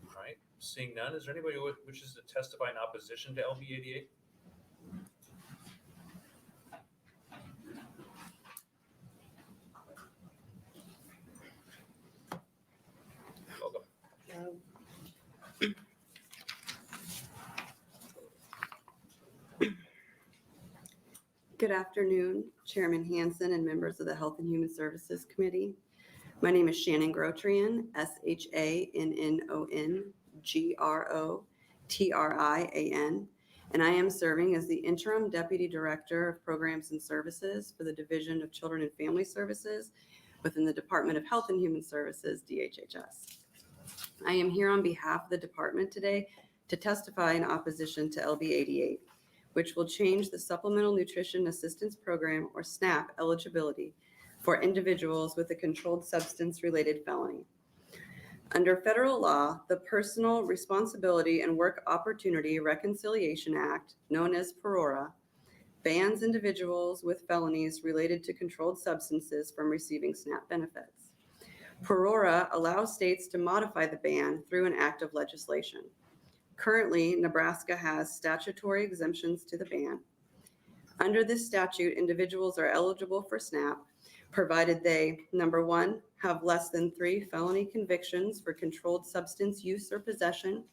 S1: All right. Seeing none, is there anybody who wishes to testify in opposition to LB 88? Welcome.
S18: Good afternoon, Chairman Hansen and members of the Health and Human Services Committee. My name is Shannon Grotrian, SHANNONGROTRIAN, and I am serving as the Interim Deputy Director of Programs and Services for the Division of Children and Family Services within the Department of Health and Human Services, DHHS. I am here on behalf of the department today to testify in opposition to LB 88, which will change the Supplemental Nutrition Assistance Program, or SNAP, eligibility for individuals with a controlled substance-related felony. Under federal law, the Personal Responsibility and Work Opportunity Reconciliation Act, known as PERORA, bans individuals with felonies related to controlled substances from receiving SNAP benefits. PERORA allows states to modify the ban through an act of legislation. Currently, Nebraska has statutory exemptions to the ban. Under this statute, individuals are eligible for SNAP provided they, number one, have less than 3 felony convictions for controlled substance use or possession,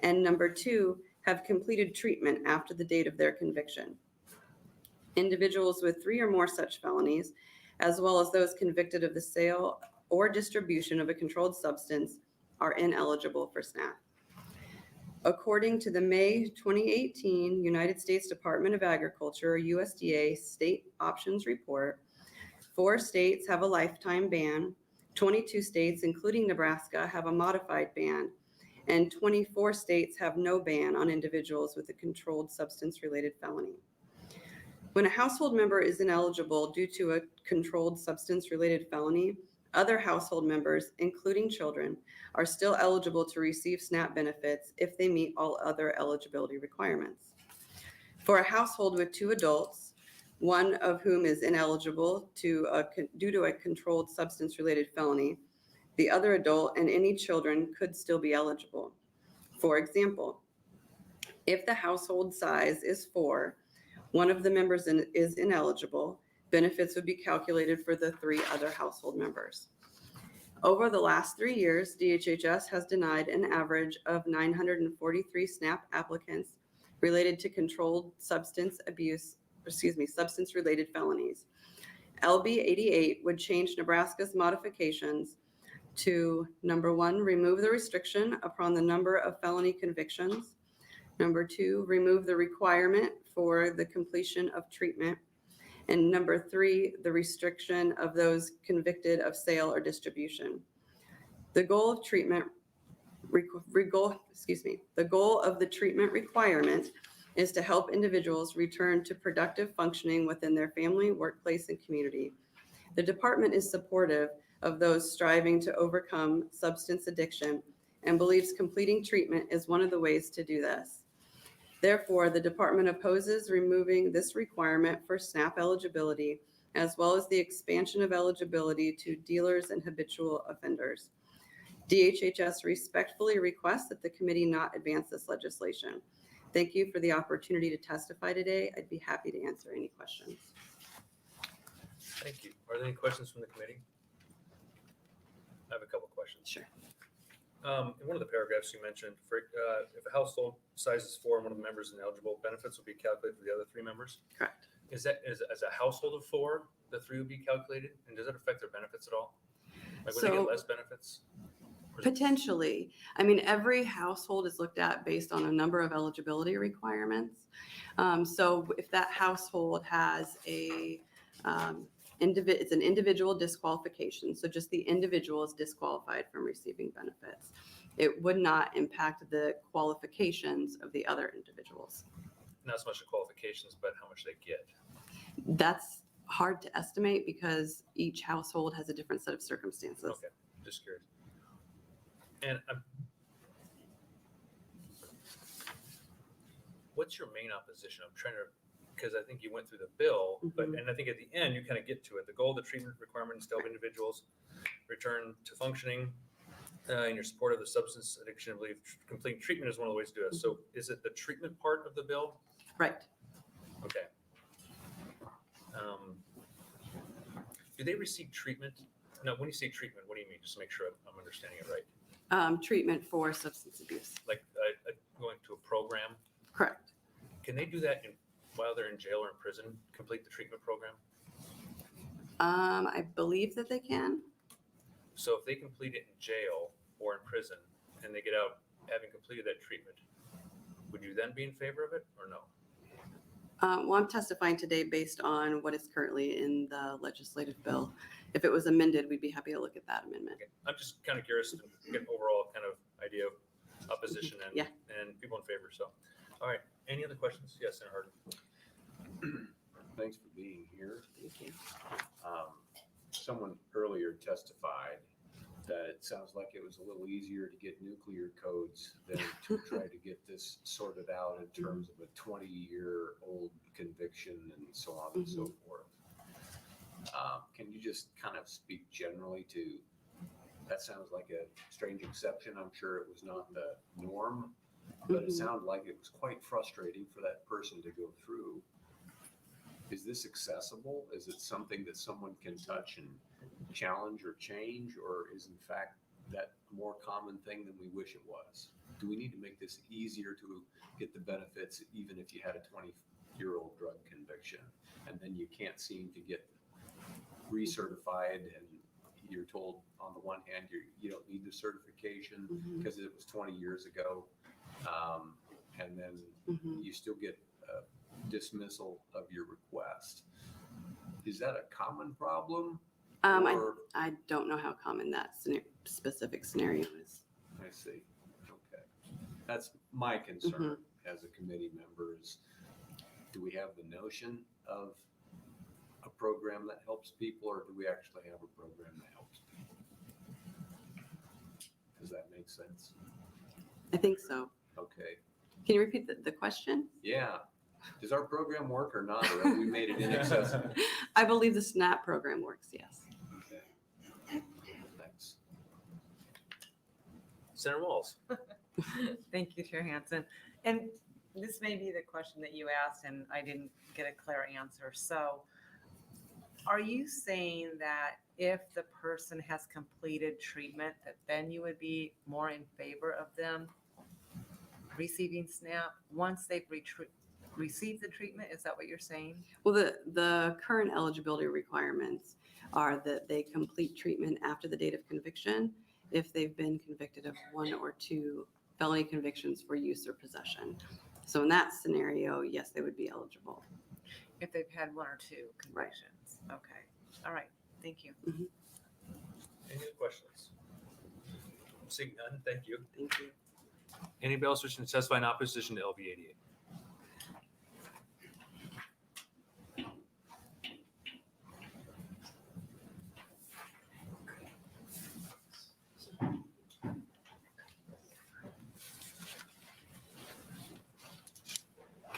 S18: and number 2, have completed treatment after the date of their conviction. Individuals with 3 or more such felonies, as well as those convicted of the sale or distribution of a controlled substance, are ineligible for SNAP. According to the May 2018 United States Department of Agriculture, USDA State Options Report, 4 states have a lifetime ban, 22 states, including Nebraska, have a modified ban, and 24 states have no ban on individuals with a controlled substance-related felony. When a household member is ineligible due to a controlled substance-related felony, other household members, including children, are still eligible to receive SNAP benefits if they meet all other eligibility requirements. For a household with 2 adults, one of whom is ineligible due to a controlled substance-related felony, the other adult and any children could still be eligible. For example, if the household size is 4, one of the members is ineligible, benefits would be calculated for the 3 other household members. Over the last 3 years, DHHS has denied an average of 943 SNAP applicants related to controlled substance-related felonies. LB 88 would change Nebraska's modifications to, number 1, remove the restriction upon the number of felony convictions. Number 2, remove the requirement for the completion of treatment. And number 3, the restriction of those convicted of sale or distribution. The goal of the treatment requirement is to help individuals return to productive functioning within their family, workplace, and community. The department is supportive of those striving to overcome substance addiction and believes completing treatment is one of the ways to do this. Therefore, the department opposes removing this requirement for SNAP eligibility, as well as the expansion of eligibility to dealers and habitual offenders. DHHS respectfully requests that the committee not advance this legislation. Thank you for the opportunity to testify today. I'd be happy to answer any questions.
S1: Thank you. Are there any questions from the committee? I have a couple questions.
S18: Sure.
S1: In one of the paragraphs you mentioned, if a household size is 4 and one of the members is ineligible, benefits will be calculated for the other 3 members?
S18: Correct.
S1: Is that as a household of 4, the 3 will be calculated? And does that affect their benefits at all? Like would they get less benefits?
S18: Potentially. I mean, every household is looked at based on a number of eligibility requirements. So if that household has it's an individual disqualification, so just the individual is disqualified from receiving benefits, it would not impact the qualifications of the other individuals.
S1: not so much the qualifications, but how much they get?
S18: That's hard to estimate because each household has a different set of circumstances.
S1: Okay, just curious. And what's your main opposition? I'm trying to, because I think you went through the bill, but and I think at the end you kind of get to it. The goal of the treatment requirements to help individuals return to functioning in your support of the substance addiction. I believe complete treatment is one of the ways to do it. So is it the treatment part of the bill?
S18: Right.
S1: Okay. Do they receive treatment? No, when you say treatment, what do you mean? Just to make sure I'm understanding it right.
S18: Treatment for substance abuse.
S1: Like going to a program?
S18: Correct.
S1: Can they do that while they're in jail or in prison, complete the treatment program?
S18: I believe that they can.
S1: So if they complete it in jail or in prison and they get out having completed that treatment, would you then be in favor of it or no?
S18: Well, I'm testifying today based on what is currently in the legislative bill. If it was amended, we'd be happy to look at that amendment.
S1: Okay. I'm just kind of curious to get an overall kind of idea of opposition and, and people in favor. So, all right. Any other questions? Yes, Senator Harden.
S19: Thanks for being here.
S18: Thank you.
S19: Someone earlier testified that it sounds like it was a little easier to get nuclear codes than to try to get this sorted out in terms of a 20-year-old conviction and so on and so forth. Can you just kind of speak generally to, that sounds like a strange exception. I'm sure it was not the norm, but it sounded like it was quite frustrating for that person to go through. Is this accessible? Is it something that someone can touch and challenge or change, or is in fact that a more common thing than we wish it was? Do we need to make this easier to get the benefits even if you had a 20-year-old drug conviction and then you can't seem to get recertified and you're told on the one hand you don't need the certification because it was 20 years ago, and then you still get dismissal of your request? Is that a common problem?
S18: I don't know how common that specific scenario is.
S19: I see. Okay. That's my concern as a committee member is, do we have the notion of a program that helps people, or do we actually have a program that helps people? Does that make sense?
S18: I think so.
S19: Okay.
S18: Can you repeat the question?
S19: Yeah. Does our program work or not, or have we made it inaccessible?
S18: I believe the SNAP program works, yes.
S19: Okay. Thanks.
S1: Senator Walls.
S7: Thank you, Chair Hansen. And this may be the question that you asked and I didn't get a clear answer. So are you saying that if the person has completed treatment, that then you would be more in favor of them receiving SNAP once they've received the treatment? Is that what you're saying?
S18: Well, the current eligibility requirements are that they complete treatment after the date of conviction if they've been convicted of 1 or 2 felony convictions for use or possession. So in that scenario, yes, they would be eligible.
S7: If they've had 1 or 2 convictions. Right. Okay. All right. Thank you.
S1: Any other questions? Seeing none, thank you.
S18: Thank you.
S1: Anybody else wishing to testify in opposition to LB 88?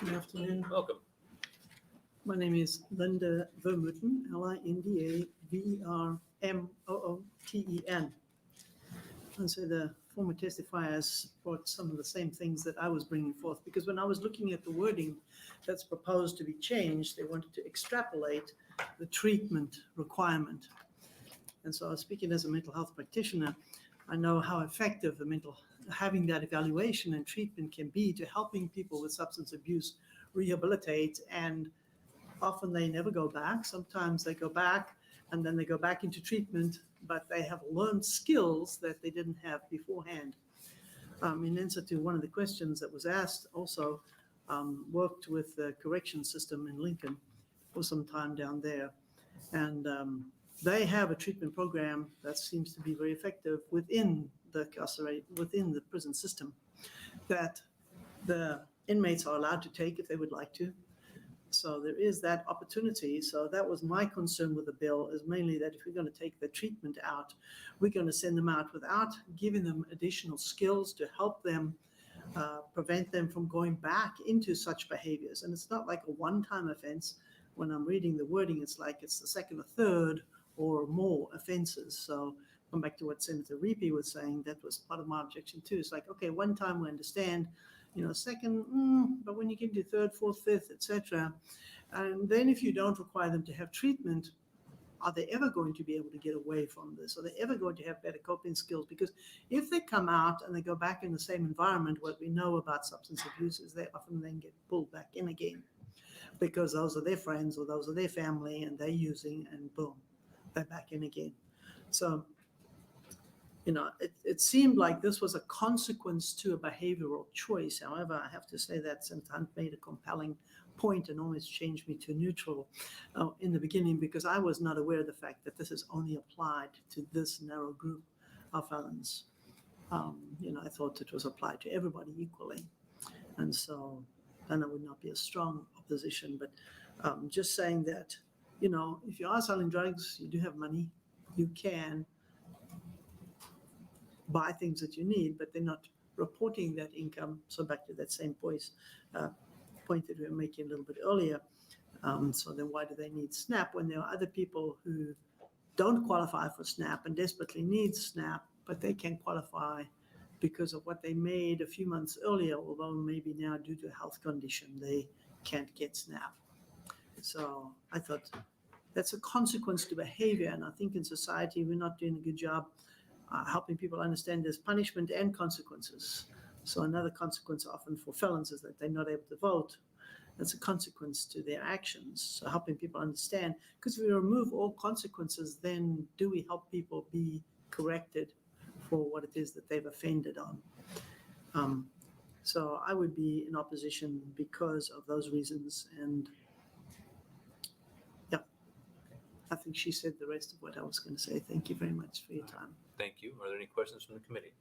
S20: Good afternoon.
S1: Welcome.
S20: My name is Linda Vermooten, LINDA-VRMOOTEN. And so the former testifiers brought some of the same things that I was bringing forth, because when I was looking at the wording that's proposed to be changed, they wanted to extrapolate the treatment requirement. And so I was speaking as a mental health practitioner. I know how effective having that evaluation and treatment can be to helping people with substance abuse rehabilitate, and often they never go back. Sometimes they go back and then they go back into treatment, but they have learned skills that they didn't have beforehand. In answer to one of the questions that was asked, also worked with the correction system in Lincoln for some time down there. And they have a treatment program that seems to be very effective within the prison system, that the inmates are allowed to take if they would like to. So there is that opportunity. So that was my concern with the bill, is mainly that if we're going to take the treatment out, we're going to send them out without giving them additional skills to help them prevent them from going back into such behaviors. And it's not like a one-time offense. When I'm reading the wording, it's like it's the second or third or more offenses. So come back to what Senator Reapy was saying, that was part of my objection too. It's like, okay, one time we understand, second, but when you get to third, fourth, fifth, etc., and then if you don't require them to have treatment, are they ever going to be able to get away from this? Are they ever going to have better coping skills? Because if they come out and they go back in the same environment, what we know about substance abuse is they often then get pulled back in again, because those are their friends or those are their family and they're using, and boom, they're back in again. So, it seemed like this was a consequence to a behavioral choice. However, I have to say that since Hunt made a compelling point and always changed me to neutral in the beginning, because I was not aware of the fact that this is only applied to this narrow group of felons. I thought it was applied to everybody equally. And so then I would not be a strong opposition, but just saying that, if you are selling drugs, you do have money, you can buy things that you need, but they're not reporting that income. So back to that same point that we were making a little bit earlier. So then why do they need SNAP when there are other people who don't qualify for SNAP and desperately need SNAP, but they can qualify because of what they made a few months earlier, although maybe now due to a health condition, they can't get SNAP. So I thought that's a consequence to behavior. And I think in society, we're not doing a good job helping people understand there's punishment and consequences. So another consequence often for felons is that they're not able to vote. That's a consequence to their actions. So helping people understand, because if we remove all consequences, then do we help people be corrected for what it is that they've offended on? So I would be in opposition because of those reasons. And yeah, I think she said the rest of what I was going to say. Thank you very much for your time.
S1: Thank you. Are there any questions from the committee?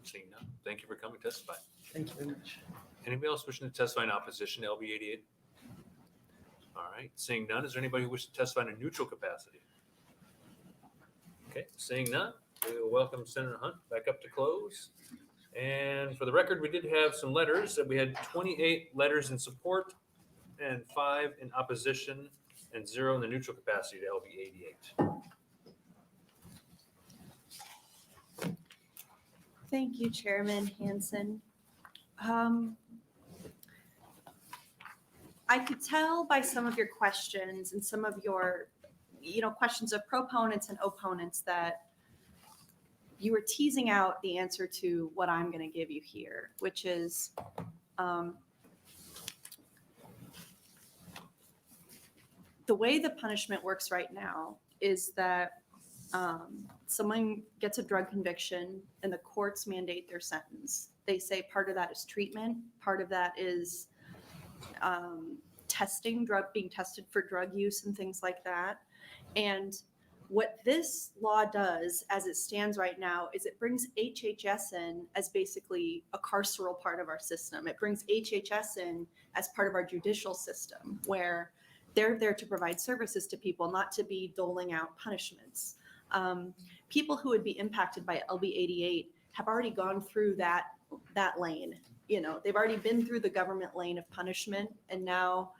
S1: Seeing none. Thank you for coming to testify.
S20: Thank you very much.
S1: Anybody else wishing to testify in opposition to LB 88? All right. Seeing none, is there anybody who wishes to testify in a neutral capacity? Okay. Seeing none, we will welcome Senator Hunt back up to close. And for the record, we did have some letters. We had 28 letters in support and 5 in opposition and 0 in the neutral capacity to LB 88.
S17: Thank you, Chairman Hansen. I could tell by some of your questions and some of your, questions of proponents and opponents that you were teasing out the answer to what I'm going to give you here, which is the way the punishment works right now is that someone gets a drug conviction and the courts mandate their sentence. They say part of that is treatment, part of that is being tested for drug use and things like that. And what this law does as it stands right now is it brings HHS in as basically a carceral part of our system. It brings HHS in as part of our judicial system, where they're there to provide services to people, not to be doling out punishments. People who would be impacted by LB 88 have already gone through that lane. They've already been through the government lane of punishment, and now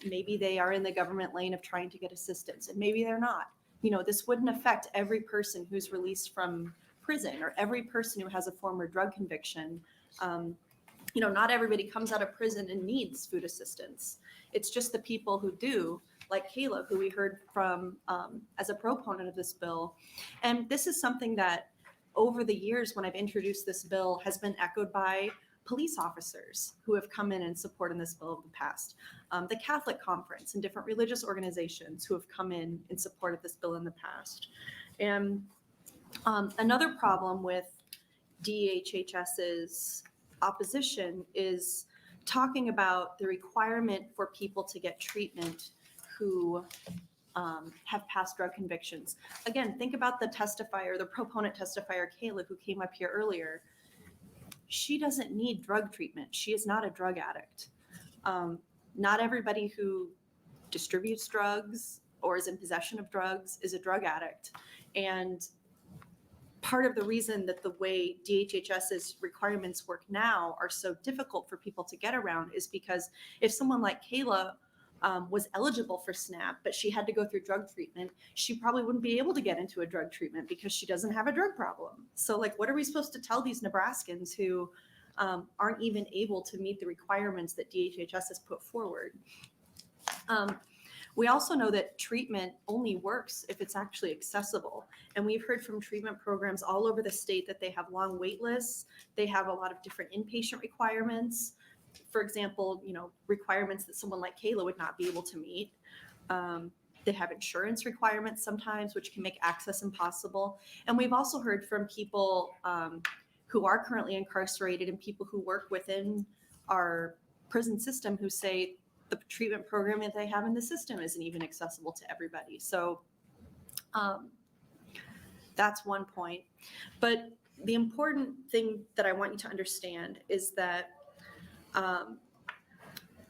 S17: maybe they are in the government lane of trying to get assistance, and maybe they're not. This wouldn't affect every person who's released from prison or every person who has a former drug conviction. Not everybody comes out of prison and needs food assistance. It's just the people who do, like Kayla, who we heard from as a proponent of this bill. And this is something that over the years when I've introduced this bill has been echoed by police officers who have come in and supported this bill in the past. The Catholic Conference and different religious organizations who have come in support of this bill in the past. And another problem with DHHS's opposition is talking about the requirement for people to get treatment who have past drug convictions. Again, think about the proponent testifier, Kayla, who came up here earlier.
S9: she doesn't need drug treatment. She is not a drug addict. Not everybody who distributes drugs or is in possession of drugs is a drug addict. And part of the reason that the way DHHS's requirements work now are so difficult for people to get around is because if someone like Kayla was eligible for SNAP, but she had to go through drug treatment, she probably wouldn't be able to get into a drug treatment because she doesn't have a drug problem. So like, what are we supposed to tell these Nebraskans who aren't even able to meet the requirements that DHHS has put forward? We also know that treatment only works if it's actually accessible. And we've heard from treatment programs all over the state that they have long wait lists. They have a lot of different inpatient requirements. For example, requirements that someone like Kayla would not be able to meet. They have insurance requirements sometimes, which can make access impossible. And we've also heard from people who are currently incarcerated and people who work within our prison system who say the treatment program that they have in the system isn't even accessible to everybody. So that's one point. But the important thing that I want you to understand is that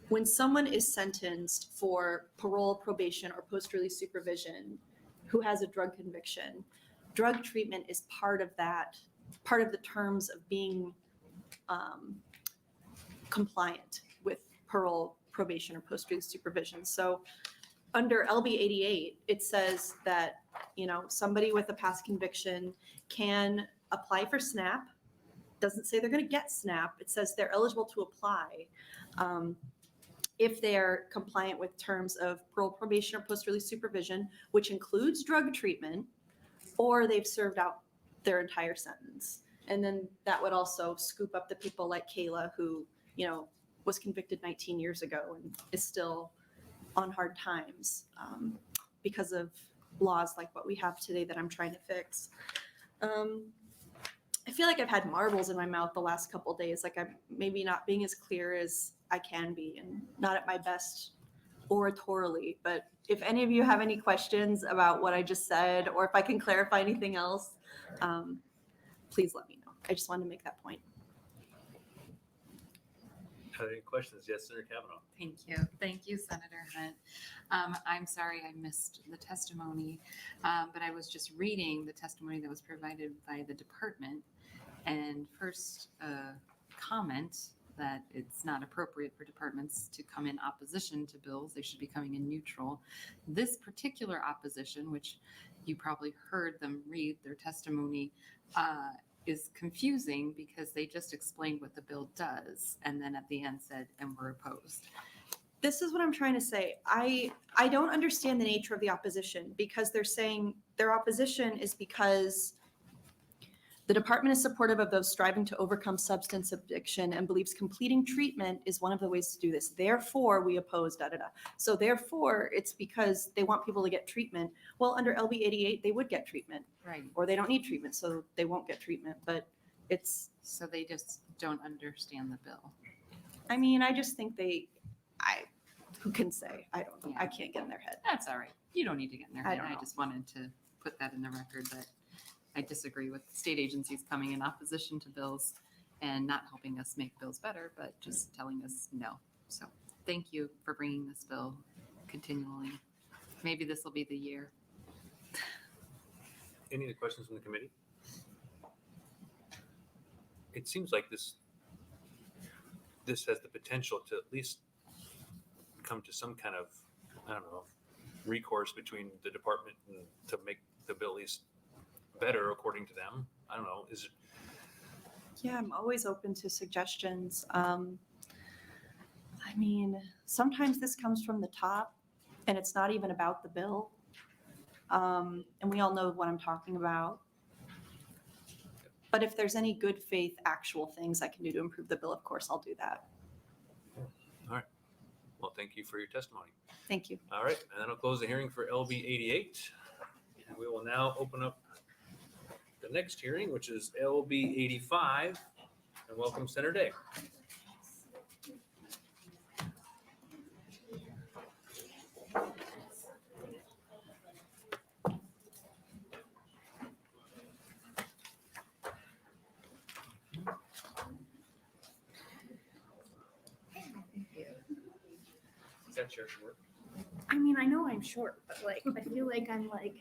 S9: when someone is sentenced for parole, probation, or post-release supervision who has a drug conviction, drug treatment is part of that, part of the terms of being compliant with parole, probation, or post-release supervision. So under LB 88, it says that, somebody with a past conviction can apply for SNAP. Doesn't say they're going to get SNAP. It says they're eligible to apply if they're compliant with terms of parole, probation, or post-release supervision, which includes drug treatment, or they've served out their entire sentence. And then that would also scoop up the people like Kayla who, was convicted 19 years ago and is still on hard times because of laws like what we have today that I'm trying to fix. I feel like I've had marbles in my mouth the last couple of days, like I'm maybe not being as clear as I can be and not at my best oratorily. But if any of you have any questions about what I just said, or if I can clarify anything else, please let me know. I just wanted to make that point.
S1: Any questions? Yes, Senator Kavanaugh.
S21: Thank you. Thank you, Senator Hunt. I'm sorry I missed the testimony, but I was just reading the testimony that was provided by the department. And first, comment that it's not appropriate for departments to come in opposition to bills. They should be coming in neutral. This particular opposition, which you probably heard them read their testimony, is confusing because they just explained what the bill does and then at the end said, and we're opposed.
S9: This is what I'm trying to say. I don't understand the nature of the opposition because they're saying their opposition is because the department is supportive of those striving to overcome substance addiction and believes completing treatment is one of the ways to do this. Therefore, we oppose da-da-da. So therefore, it's because they want people to get treatment. Well, under LB 88, they would get treatment.
S21: Right.
S9: Or they don't need treatment, so they won't get treatment. But it's...
S21: So they just don't understand the bill.
S9: I mean, I just think who can say? I don't know. Yeah. I can't get in their head.
S21: That's all right. You don't need to get in their head.
S9: I
S21: just wanted to put that in the record that I disagree with state agencies coming in opposition to bills and not helping us make bills better, but just telling us no. So thank you for bringing this bill continually. Maybe this will be the year.
S1: Any other questions from the committee? It seems like this has the potential to at least come to some kind of, recourse between the department and to make the bill at least better according to them. I don't know. Is it?
S9: Yeah, I'm always open to suggestions. I mean, sometimes this comes from the top and it's not even about the bill. And we all know what I'm talking about. But if there's any good faith, actual things I can do to improve the bill, of course, I'll do that.
S1: All right. Well, thank you for your testimony.
S9: Thank you.
S1: All right. And then I'll close the hearing for LB 88. And we will now open up the next hearing, which is LB 85. And welcome, Senator Day. That chair should work.
S4: I mean, I know I'm short, but like, I feel like I'm like,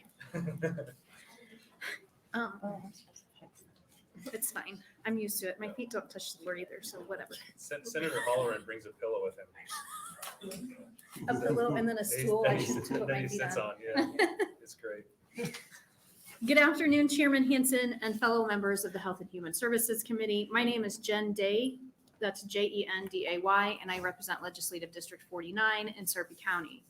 S4: it's fine. I'm used to it. My feet don't touch the floor either, so whatever.
S1: Senator Holleran brings a pillow with him.
S4: A pillow and then a stool I can put my feet
S1: sits
S4: on.
S1: on, yeah. It's great.
S4: Good afternoon, Chairman Hanson and fellow members of the Health and Human Services Committee. My name is Jen Day. That's Jenday, and I represent Legislative District 49 in Sarpy County.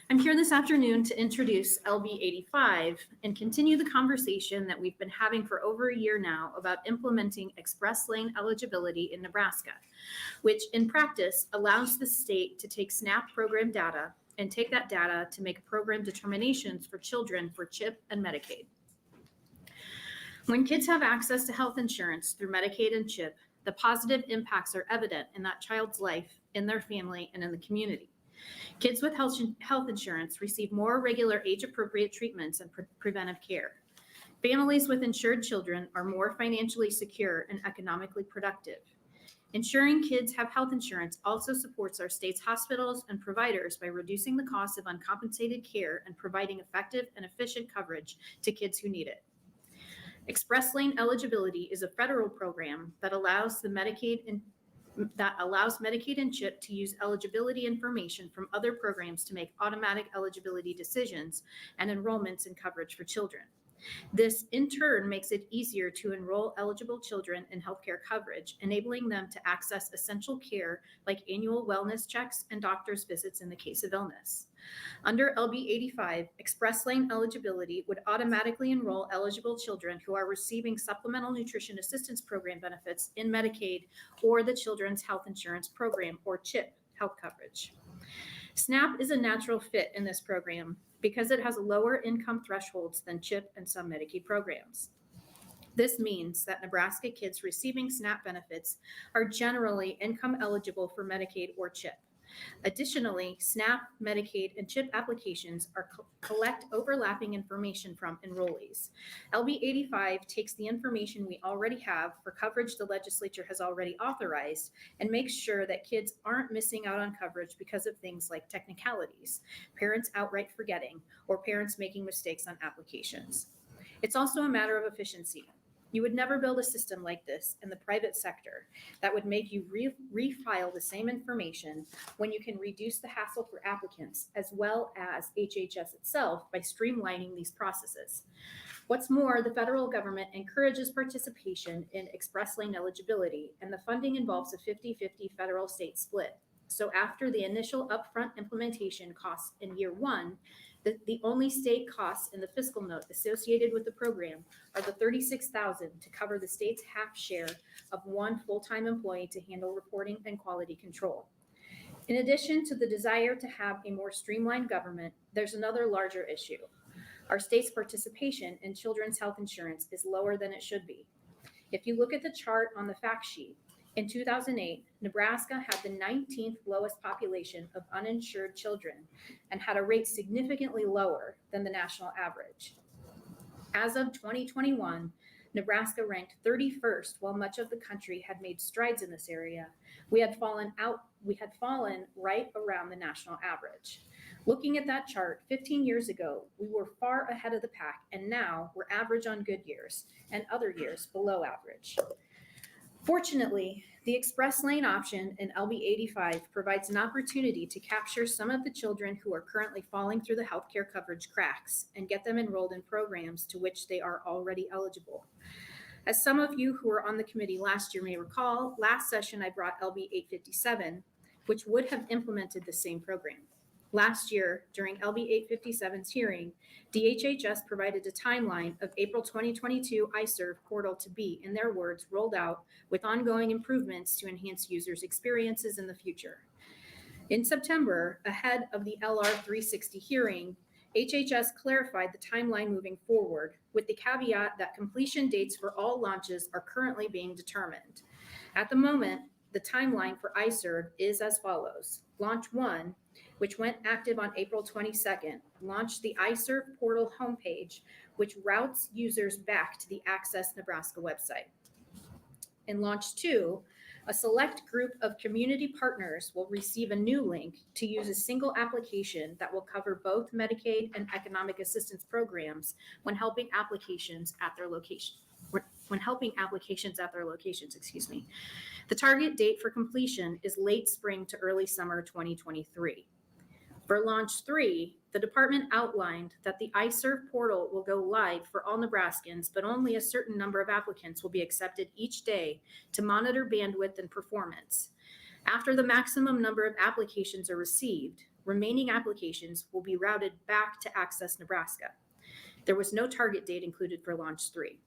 S4: I'm here this afternoon to introduce LB 85 and continue the conversation that we've been having for over a year now about implementing express lane eligibility in Nebraska, which in practice allows the state to take SNAP program data and take that data to make program determinations for children for CHIP and Medicaid. When kids have access to health insurance through Medicaid and CHIP, the positive impacts are evident in that child's life, in their family, and in the community. Kids with health insurance receive more regular age-appropriate treatments and preventive care. Families with insured children are more financially secure and economically productive. Ensuring kids have health insurance also supports our state's hospitals and providers by reducing the cost of uncompensated care and providing effective and efficient coverage to kids who need it. Express lane eligibility is a federal program that allows Medicaid and CHIP to use eligibility information from other programs to make automatic eligibility decisions and enrollments in coverage for children. This, in turn, makes it easier to enroll eligible children in healthcare coverage, enabling them to access essential care like annual wellness checks and doctor's visits in the case of illness. Under LB 85, express lane eligibility would automatically enroll eligible children who are receiving Supplemental Nutrition Assistance Program benefits in Medicaid or the Children's Health Insurance Program, or CHIP, health coverage. SNAP is a natural fit in this program because it has lower income thresholds than CHIP and some Medicaid programs. This means that Nebraska kids receiving SNAP benefits are generally income eligible for Medicaid or CHIP. Additionally, SNAP, Medicaid, and CHIP applications collect overlapping information from enrollees. LB 85 takes the information we already have for coverage the legislature has already authorized and makes sure that kids aren't missing out on coverage because of things like technicalities, parents outright forgetting, or parents making mistakes on applications. It's also a matter of efficiency. You would never build a system like this in the private sector that would make you refile the same information when you can reduce the hassle for applicants as well as HHS itself by streamlining these processes. What's more, the federal government encourages participation in express lane eligibility, and the funding involves a 50-50 federal-state split. So after the initial upfront implementation costs in year one, the only state costs in the fiscal note associated with the program are the $36,000 to cover the state's half share of one full-time employee to handle reporting and quality control. In addition to the desire to have a more streamlined government, there's another larger issue. Our state's participation in children's health insurance is lower than it should be. If you look at the chart on the fact sheet, in 2008, Nebraska had the 19th lowest population of uninsured children and had a rate significantly lower than the national average. As of 2021, Nebraska ranked 31st, while much of the country had made strides in this area. We had fallen right around the national average. Looking at that chart, 15 years ago, we were far ahead of the pack, and now we're average on good years and other years below average. Fortunately, the express lane option in LB 85 provides an opportunity to capture some of the children who are currently falling through the healthcare coverage cracks and get them enrolled in programs to which they are already eligible. As some of you who were on the committee last year may recall, last session I brought LB 857, which would have implemented the same program. Last year, during LB 857's hearing, DHHS provided a timeline of April 2022 iServe portal to be, in their words, rolled out with ongoing improvements to enhance users' experiences in the future. In September, ahead of the LR 360 hearing, HHS clarified the timeline moving forward with the caveat that completion dates for all launches are currently being determined. At the moment, the timeline for iServe is as follows. Launch 1, which went active on April 22nd, launched the iServe portal homepage, which routes users back to the Access Nebraska website. In Launch 2,
S3: A select group of community partners will receive a new link to use a single application that will cover both Medicaid and economic assistance programs when helping applications at their location. Excuse me. The target date for completion is late spring to early summer 2023. For Launch 3, the department outlined that the iServe portal will go live for all Nebraskans, but only a certain number of applicants will be accepted each day to monitor bandwidth and performance. After the maximum number of applications are received, remaining applications will be routed back to Access Nebraska. There was no target date included for Launch 3.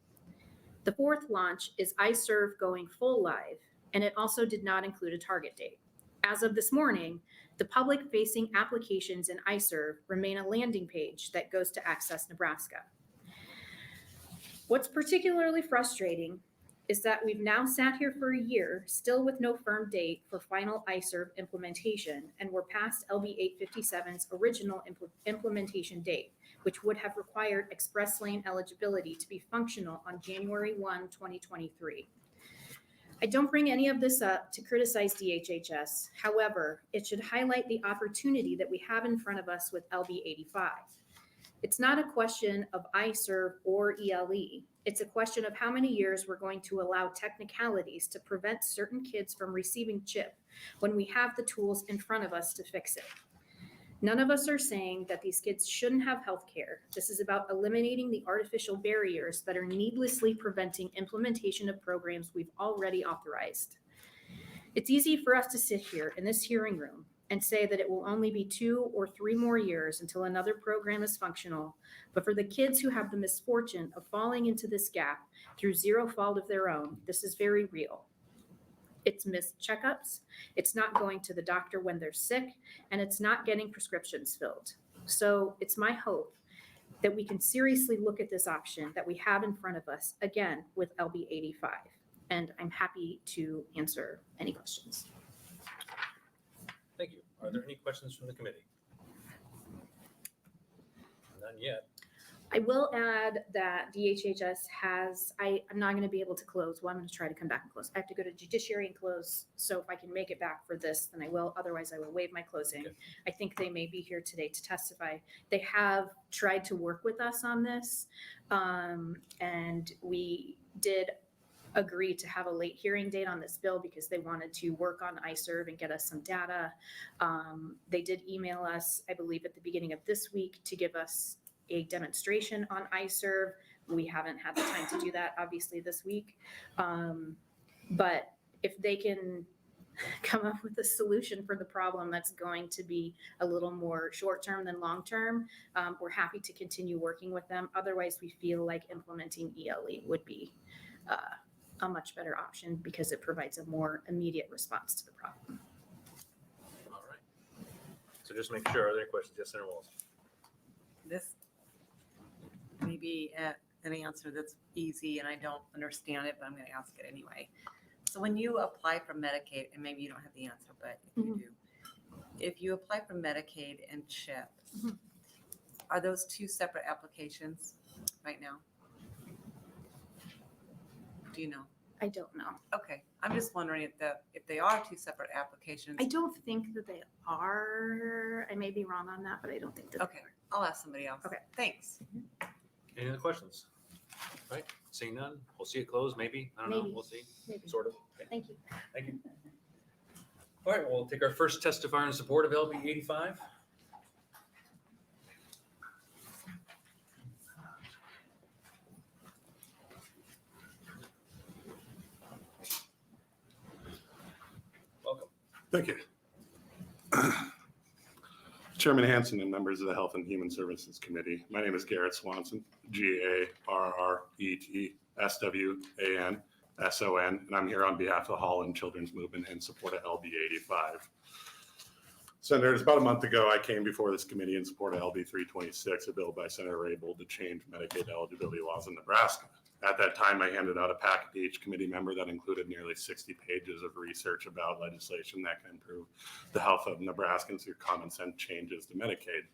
S3: The fourth launch is iServe going full live, and it also did not include a target date. As of this morning, the public-facing applications in iServe remain a landing page that goes to Access Nebraska. What's particularly frustrating is that we've now sat here for a year, still with no firm date for final iServe implementation, and we're past LB 857's original implementation date, which would have required express lane eligibility to be functional on January 1, 2023. I don't bring any of this up to criticize DHHS. However, it should highlight the opportunity that we have in front of us with LB 85. It's not a question of iServe or ELE. It's a question of how many years we're going to allow technicalities to prevent certain kids from receiving CHIP when we have the tools in front of us to fix it. None of us are saying that these kids shouldn't have health care. This is about eliminating the artificial barriers that are needlessly preventing implementation of programs we've already authorized. It's easy for us to sit here in this hearing room and say that it will only be 2 or 3 more years until another program is functional, but for the kids who have the misfortune of falling into this gap through zero fault of their own, this is very real. It's missed checkups, it's not going to the doctor when they're sick, and it's not getting prescriptions filled. So it's my hope that we can seriously look at this option that we have in front of us, again, with LB 85. And I'm happy to answer any questions.
S1: Thank you. Are there any questions from the committee? None yet.
S3: I will add that DHHS has, I'm not going to be able to close. Well, I'm going to try to come back and close. I have to go to judiciary and close. So if I can make it back for this, then I will. Otherwise, I will waive my closing. Okay. I think they may be here today to testify. They have tried to work with us on this. And we did agree to have a late hearing date on this bill because they wanted to work on iServe and get us some data. They did email us, I believe, at the beginning of this week to give us a demonstration on iServe. We haven't had the time to do that, obviously, this week. But if they can come up with a solution for the problem that's going to be a little more short-term than long-term, we're happy to continue working with them. Otherwise, we feel like implementing ELE would be a much better option because it provides a more immediate response to the problem.
S1: All right. So just make sure, are there any questions? Yes, Senator Walls.
S7: This may be an answer that's easy and I don't understand it, but I'm going to ask it anyway. So when you apply for Medicaid, and maybe you don't have the answer, but if you do, if you apply for Medicaid and CHIP, are those 2 separate applications right now? Do you know?
S3: I don't know.
S7: Okay, I'm just wondering if they are 2 separate applications.
S3: I don't think that they are. I may be wrong on that, but I don't think that.
S7: Okay, I'll ask somebody else.
S3: Okay,
S7: thanks.
S1: Any other questions? All right, seeing none, we'll see it close, maybe. I don't know, we'll see.
S3: Maybe.
S1: Sort of. Okay.
S3: Thank you.
S1: Thank you. All right, we'll take our first testifier in support of LB 85. Welcome.
S22: Thank you. Chairman Hanson and members of the Health and Human Services Committee. My name is Garrett Swanson, GARRETSWANSON, and I'm here on behalf of the Holland Children's Movement in support of LB 85. Senators, about a month ago, I came before this committee in support of LB 326, a bill by Senator Rabel to change Medicaid eligibility laws in Nebraska. At that time, I handed out a packet to each committee member that included nearly 60 pages of research about legislation that can improve the health of Nebraskans through common sense changes to Medicaid.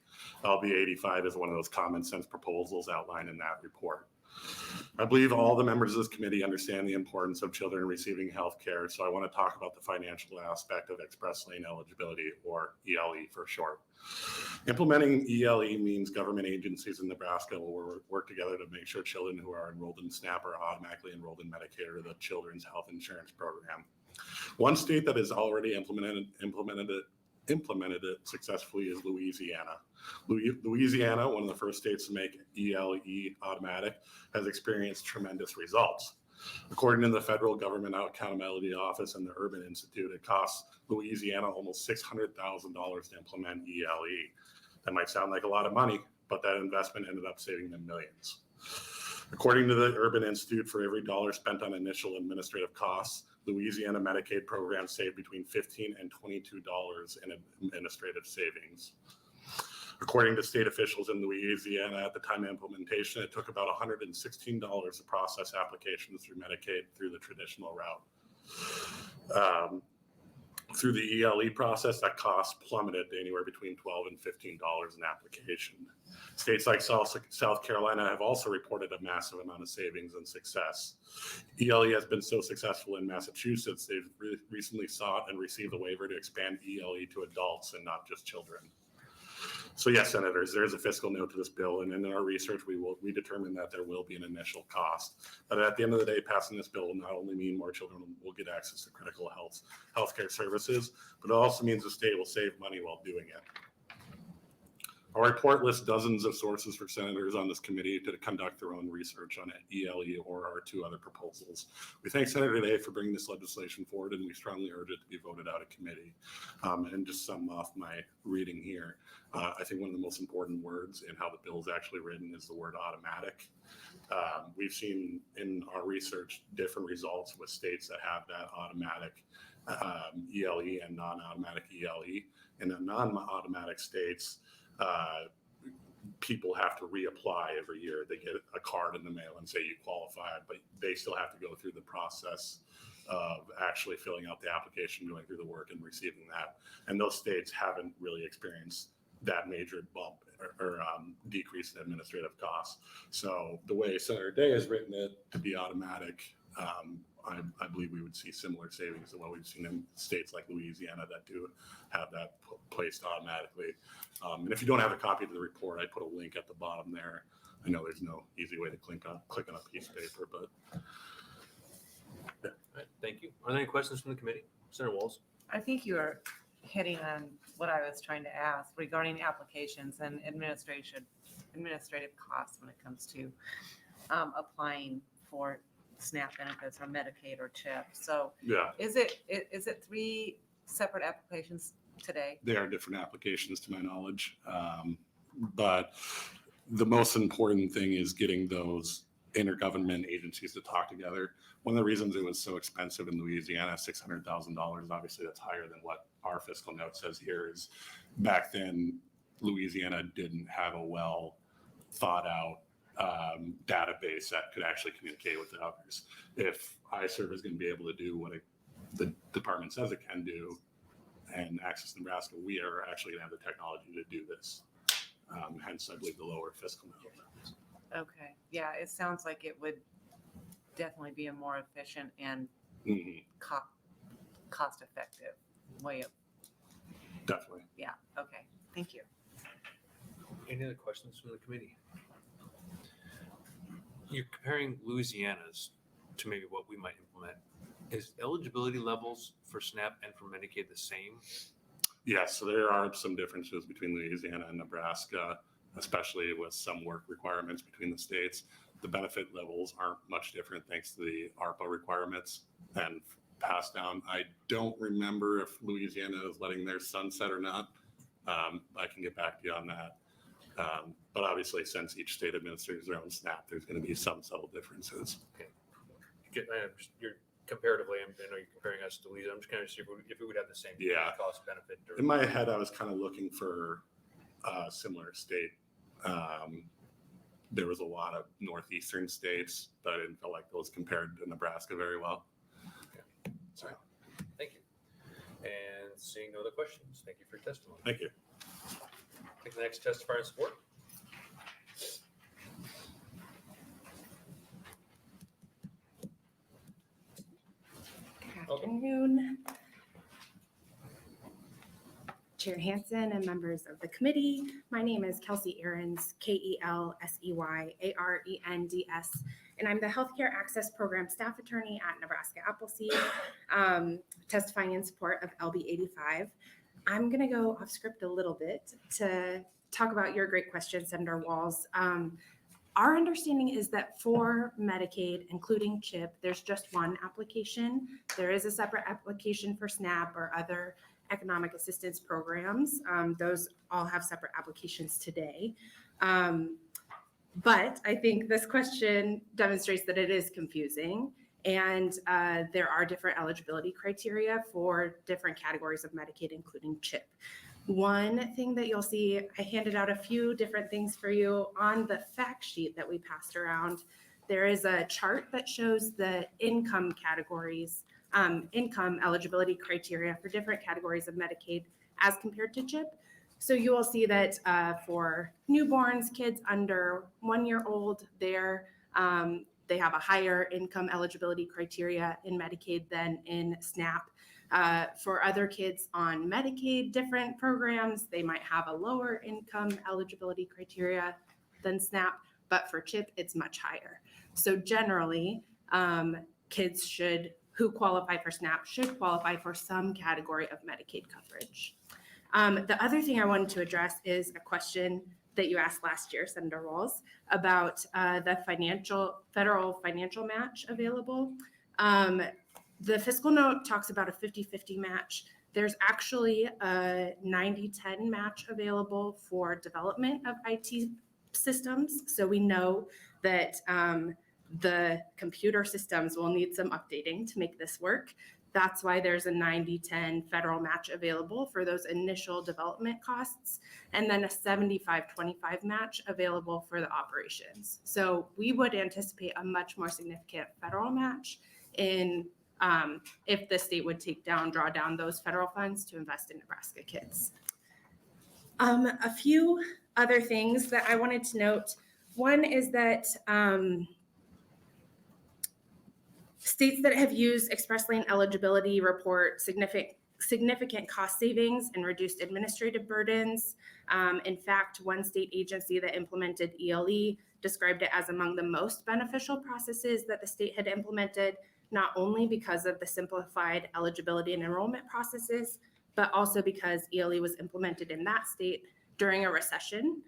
S22: LB 85 is one of those common sense proposals outlined in that report. I believe all the members of this committee understand the importance of children receiving health care, so I want to talk about the financial aspect of express lane eligibility, or ELE for short. Implementing ELE means government agencies in Nebraska will work together to make sure children who are enrolled in SNAP are automatically enrolled in Medicaid or the Children's Health Insurance Program. One state that has already implemented it successfully is Louisiana. Louisiana, one of the first states to make ELE automatic, has experienced tremendous results. According to the Federal Government Accountability Office and the Urban Institute, it costs Louisiana almost $600,000 to implement ELE. That might sound like a lot of money, but that investment ended up saving them millions. According to the Urban Institute, for every dollar spent on initial administrative costs, Louisiana Medicaid programs save between $15 and $22 in administrative savings. According to state officials in Louisiana, at the time of implementation, it took about $116 to process applications through Medicaid through the traditional route. Through the ELE process, that cost plummeted to anywhere between $12 and $15 an application. States like South Carolina have also reported a massive amount of savings and success. ELE has been so successful in Massachusetts, they've recently sought and received a waiver to expand ELE to adults and not just children. So yes, Senators, there is a fiscal note to this bill, and in our research, we determined that there will be an initial cost. But at the end of the day, passing this bill will not only mean more children will get access to critical healthcare services, but it also means the state will save money while doing it. Our report lists dozens of sources for senators on this committee to conduct their own research on ELE or our two other proposals. We thank Senator Day for bringing this legislation forward, and we strongly urge it to be voted out of committee. And just sum off my reading here, I think one of the most important words in how the bill is actually written is the word automatic. We've seen in our research different results with states that have that automatic ELE and non-automatic ELE. In the non-automatic states, people have to reapply every year. They get a card in the mail and say you qualify, but they still have to go through the process of actually filling out the application, going through the work and receiving that. And those states haven't really experienced that major bump or decrease in administrative costs. So the way Senator Day has written it to be automatic, I believe we would see similar savings to what we've seen in states like Louisiana that do have that placed automatically. And if you don't have a copy of the report, I put a link at the bottom there. I know there's no easy way to click on a piece of paper, but.
S1: Yeah. All right, thank you. Are there any questions from the committee? Senator Walls?
S7: I think you are hitting on what I was trying to ask regarding applications and administrative costs when it comes to applying for SNAP benefits or Medicaid or CHIP. So
S22: yeah,
S7: is it 3 separate applications today?
S22: They are different applications to my knowledge. But the most important thing is getting those intergovernment agencies to talk together. One of the reasons it was so expensive in Louisiana, $600,000, obviously that's higher than what our fiscal note says here, is back then Louisiana didn't have a well thought out database that could actually communicate with the others. If iServe is going to be able to do what the department says it can do and Access Nebraska, we are actually going to have the technology to do this. Hence, I believe the lower fiscal note.
S7: Okay. Yeah, it sounds like it would definitely be a more efficient and cost-effective way of.
S22: Definitely.
S7: Yeah. Okay. Thank you.
S1: Any other questions from the committee? You're comparing Louisiana's to maybe what we might implement. Is eligibility levels for SNAP and for Medicaid the same?
S22: Yes, so there are some differences between Louisiana and Nebraska, especially with some work requirements between the states. The benefit levels aren't much different thanks to the ARPA requirements and passed down. I don't remember if Louisiana is letting their sunset or not. I can get back to you on that. But obviously, since each state administers their own SNAP, there's going to be some subtle differences.
S1: Okay. You're comparatively, I know you're comparing us to Louisiana. I'm just kind of see if we would have the same cost benefit.
S22: In my head, I was kind of looking for a similar state. There was a lot of northeastern states, but I didn't feel like those compared to Nebraska very well.
S1: Okay. So, thank you. And seeing no other questions, thank you for your testimony.
S22: Thank you.
S1: Take the next testifier in support.
S2: afternoon. Chair Hansen and members of the committee. My name is Kelsey Ahrens, KELSEYARENDS, and I'm the Healthcare Access Program Staff Attorney at Nebraska Appleseed, testifying in support of LB 85. I'm going to go off script a little bit to talk about your great question, Senator Walls. Our understanding is that for Medicaid, including CHIP, there's just one application. There is a separate application for SNAP or other economic assistance programs. Those all have separate applications today. But I think this question demonstrates that it is confusing, and there are different eligibility criteria for different categories of Medicaid, including CHIP. One thing that you'll see, I handed out a few different things for you on the fact sheet that we passed around. There is a chart that shows the income categories, income eligibility criteria for different categories of Medicaid as compared to CHIP. So you will see that for newborns, kids under 1 year old, they have a higher income eligibility criteria in Medicaid than in SNAP. For other kids on Medicaid, different programs, they might have a lower income eligibility criteria than SNAP, but for CHIP, it's much higher. So generally, kids who qualify for SNAP should qualify for some category of Medicaid coverage. The other thing I wanted to address is a question that you asked last year, Senator Walls, about the federal financial match available. The fiscal note talks about a 50-50 match. There's actually a 90-10 match available for development of IT systems. So we know that the computer systems will need some updating to make this work. That's why there's a 90-10 federal match available for those initial development costs, and then a 75-25 match available for the operations. So we would anticipate a much more significant federal match if the state would draw down those federal funds to invest in Nebraska kids. A few other things that I wanted to note. One is that states that have used express lane eligibility report significant cost savings and reduced administrative burdens. In fact, one state agency that implemented ELE described it as among the most beneficial processes that the state had implemented, not only because of the simplified eligibility and enrollment processes, but also because ELE was implemented in that state during a recession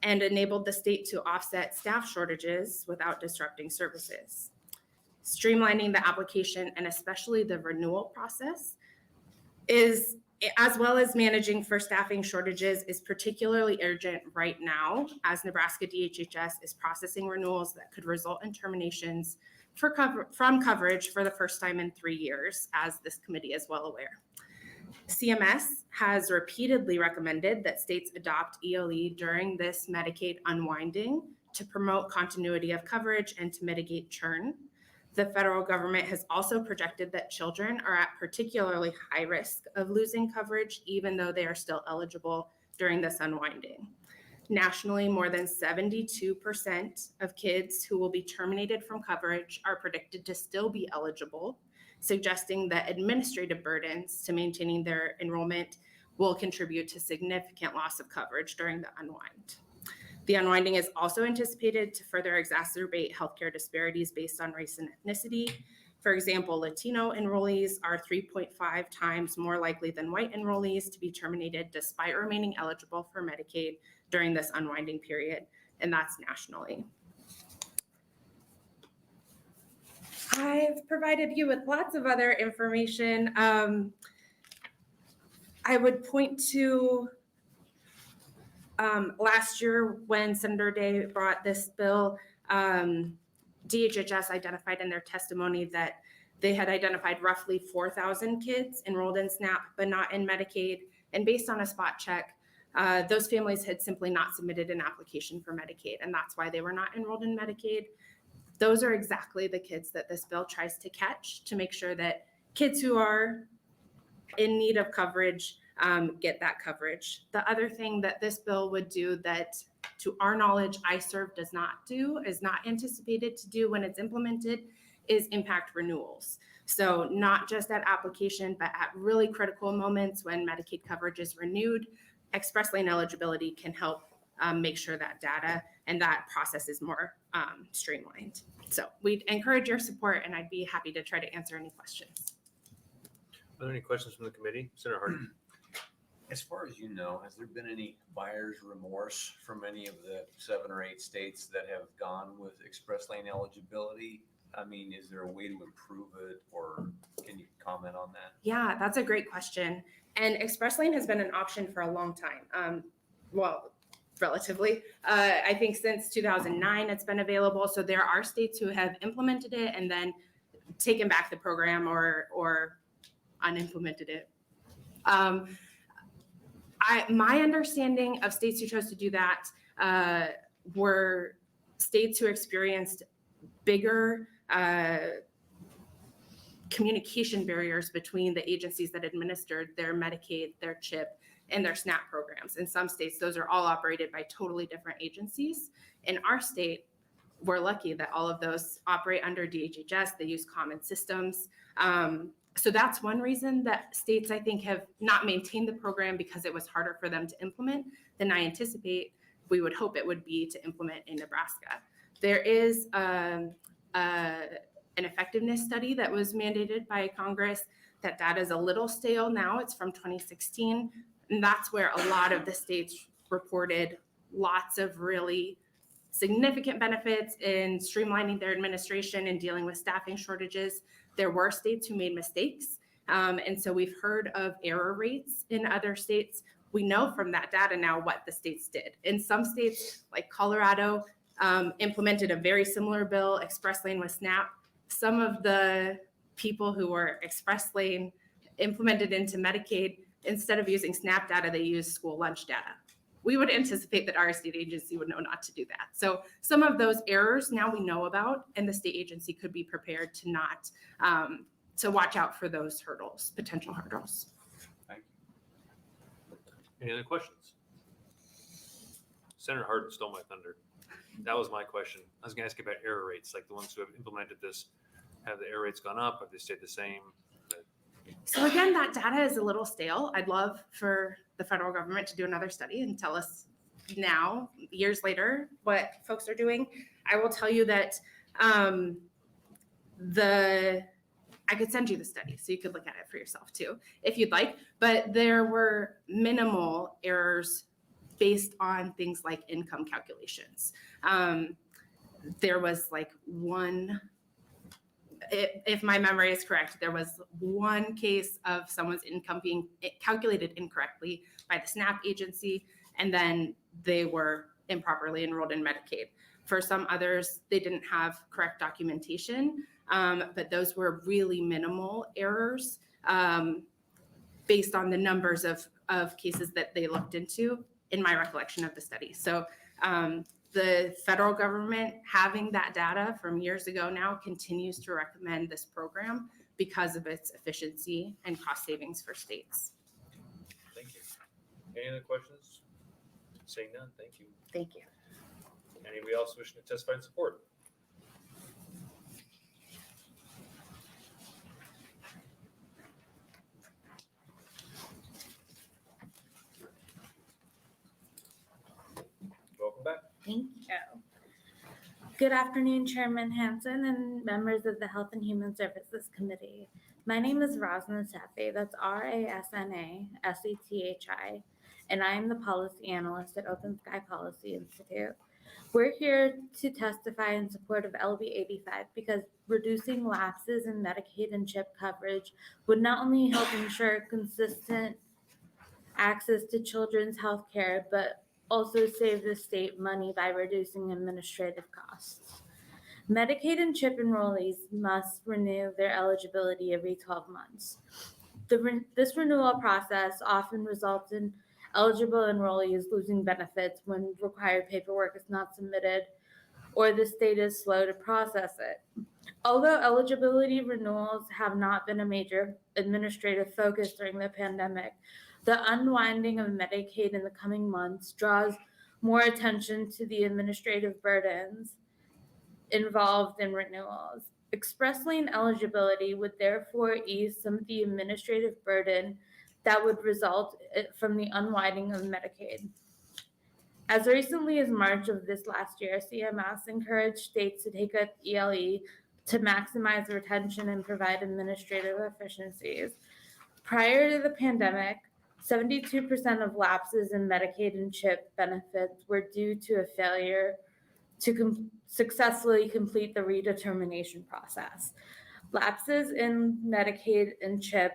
S2: and enabled the state to offset staff shortages without disrupting services. Streamlining the application and especially the renewal process as well as managing for staffing shortages is particularly urgent right now as Nebraska DHHS is processing renewals that could result in terminations from coverage for the first time in 3 years, as this committee is well aware. CMS has repeatedly recommended that states adopt ELE during this Medicaid unwinding to promote continuity of coverage and to mitigate churn. The federal government has also projected that children are at particularly high risk of losing coverage, even though they are still eligible during this unwinding. Nationally, more than 72% of kids who will be terminated from coverage are predicted to still be eligible, suggesting that administrative burdens to maintaining their enrollment will contribute to significant loss of coverage during the unwind. The unwinding is also anticipated to further exacerbate healthcare disparities based on race and ethnicity. For example, Latino enrollees are 3.5 times more likely than white enrollees to be terminated despite remaining eligible for Medicaid during this unwinding period, and that's nationally. I've provided you with lots of other information. I would point to last year when Senator Day brought this bill, DHHS identified in their testimony that they had identified roughly 4,000 kids enrolled in SNAP, but not in Medicaid. And based on a spot check, those families had simply not submitted an application for Medicaid, and that's why they were not enrolled in Medicaid. Those are exactly the kids that this bill tries to catch to make sure that kids who are in need of coverage get that coverage. The other thing that this bill would do that, to our knowledge, iServe does not do, is not anticipated to do when it's implemented, is impact renewals. So not just at application, but at really critical moments when Medicaid coverage is renewed, express lane eligibility can help make sure that data and that process is more streamlined. So we'd encourage your support, and I'd be happy to try to answer any questions.
S1: Are there any questions from the committee? Senator Harding.
S5: As far as you know, has there been any buyer's remorse from any of the 7 or 8 states that have gone with express lane eligibility? I mean, is there a way to improve it, or can you comment on that?
S2: Yeah, that's a great question. And express lane has been an option for a long time. Well, relatively. I think since 2009 it's been available. So there are states who have implemented it and then taken back the program or unimplemented it. My understanding of states who chose to do that were states who experienced bigger communication barriers between the agencies that administered their Medicaid, their CHIP, and their SNAP programs. In some states, those are all operated by totally different agencies. In our state, we're lucky that all of those operate under DHHS. They use common systems. So that's one reason that states, I think, have not maintained the program, because it was harder for them to implement than I anticipate we would hope it would be to implement in Nebraska. There is an effectiveness study that was mandated by Congress. That data is a little stale now. It's from 2016. And that's where a lot of the states reported lots of really significant benefits in streamlining their administration and dealing with staffing shortages. There were states who made mistakes. And so we've heard of error rates in other states. We know from that data now what the states did. In some states, like Colorado, implemented a very similar bill, express lane with SNAP. Some of the people who were express lane implemented into Medicaid, instead of using SNAP data, they used school lunch data. We would anticipate that our state agency would know not to do that. So some of those errors now we know about, and the state agency could be prepared to not, to watch out for those hurdles, potential hurdles.
S5: Thank you.
S1: Any other questions? Senator Hardin stole my thunder. That was my question. I was going to ask about error rates, like the ones who have implemented this. Have the error rates gone up? Have they stayed the same?
S2: So again, that data is a little stale. I'd love for the federal government to do another study and tell us now, years later, what folks are doing. I will tell you that I could send you the study so you could look at it for yourself too, if you'd like. But there were minimal errors based on things like income calculations. There was like one, if my memory is correct, there was one case of someone's income being calculated incorrectly by the SNAP agency, and then they were improperly enrolled in Medicaid. For some others, they didn't have correct documentation, but those were really minimal errors based on the numbers of cases that they looked into, in my recollection of the study. So the federal government, having that data from years ago now, continues to recommend this program because of its efficiency and cost savings for states.
S1: Thank you. Any other questions? Seeing none, thank you.
S2: Thank you.
S1: Anybody else wishing to testify in support? Welcome back.
S11: Thank you. Good afternoon, Chairman Hansen and members of the Health and Human Services Committee. My name is Rasna Safi, that's Rasna Sethi, and I am the policy analyst at Open Sky Policy Institute. We're here to testify in support of LB 85 because reducing lapses in Medicaid and CHIP coverage would not only help ensure consistent access to children's health care, but also save the state money by reducing administrative costs. Medicaid and CHIP enrollees must renew their eligibility every 12 months. This renewal process often results in eligible enrollees losing benefits when required paperwork is not submitted or the state is slow to process it. Although eligibility renewals have not been a major administrative focus during the pandemic, the unwinding of Medicaid in the coming months draws more attention to the administrative burdens involved in renewals. Express lane eligibility would therefore ease some of the administrative burden that would result from the unwinding of Medicaid. As recently as March of this last year, CMS encouraged states to take up ELE to maximize retention and provide administrative efficiencies. Prior to the pandemic, 72% of lapses in Medicaid and CHIP benefits were due to a failure to successfully complete the redetermination process. Lapses in Medicaid and CHIP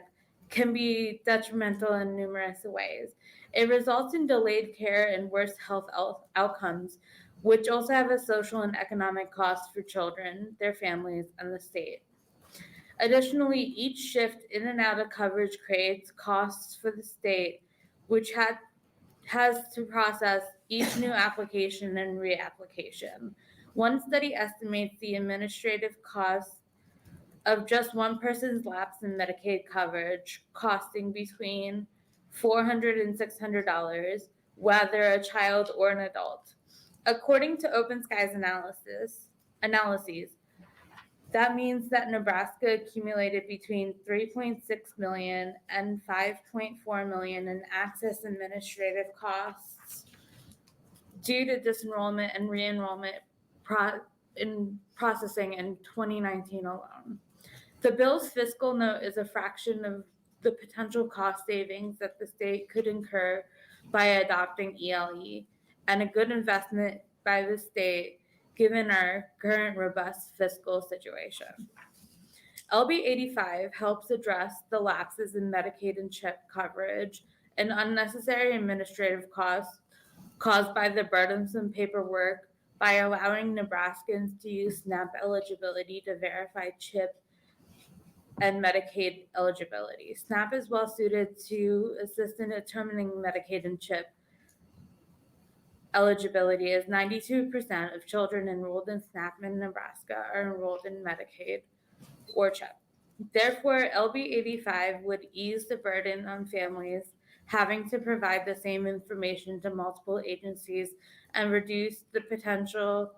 S11: can be detrimental in numerous ways. It results in delayed care and worse health outcomes, which also have a social and economic cost for children, their families, and the state. Additionally, each shift in and out of coverage creates costs for the state, which has to process each new application and reapplication. One study estimates the administrative cost of just one person's lapse in Medicaid coverage costing between $400 and $600, whether a child or an adult. According to Open Skies analyses, that means that Nebraska accumulated between 3.6 million and 5.4 million in access administrative costs due to disenrollment and re-enrollment in processing in 2019 alone. The bill's fiscal note is a fraction of the potential cost savings that the state could incur by adopting ELE, and a good investment by the state given our current robust fiscal situation. LB 85 helps address the lapses in Medicaid and CHIP coverage and unnecessary administrative costs caused by the burdensome paperwork by allowing Nebraskans to use SNAP eligibility to verify CHIP and Medicaid eligibility. SNAP is well suited to assist in determining Medicaid and CHIP eligibility, as 92% of children enrolled in SNAP in Nebraska are enrolled in Medicaid or CHIP. Therefore, LB 85 would ease the burden on families having to provide the same information to multiple agencies and reduce the potential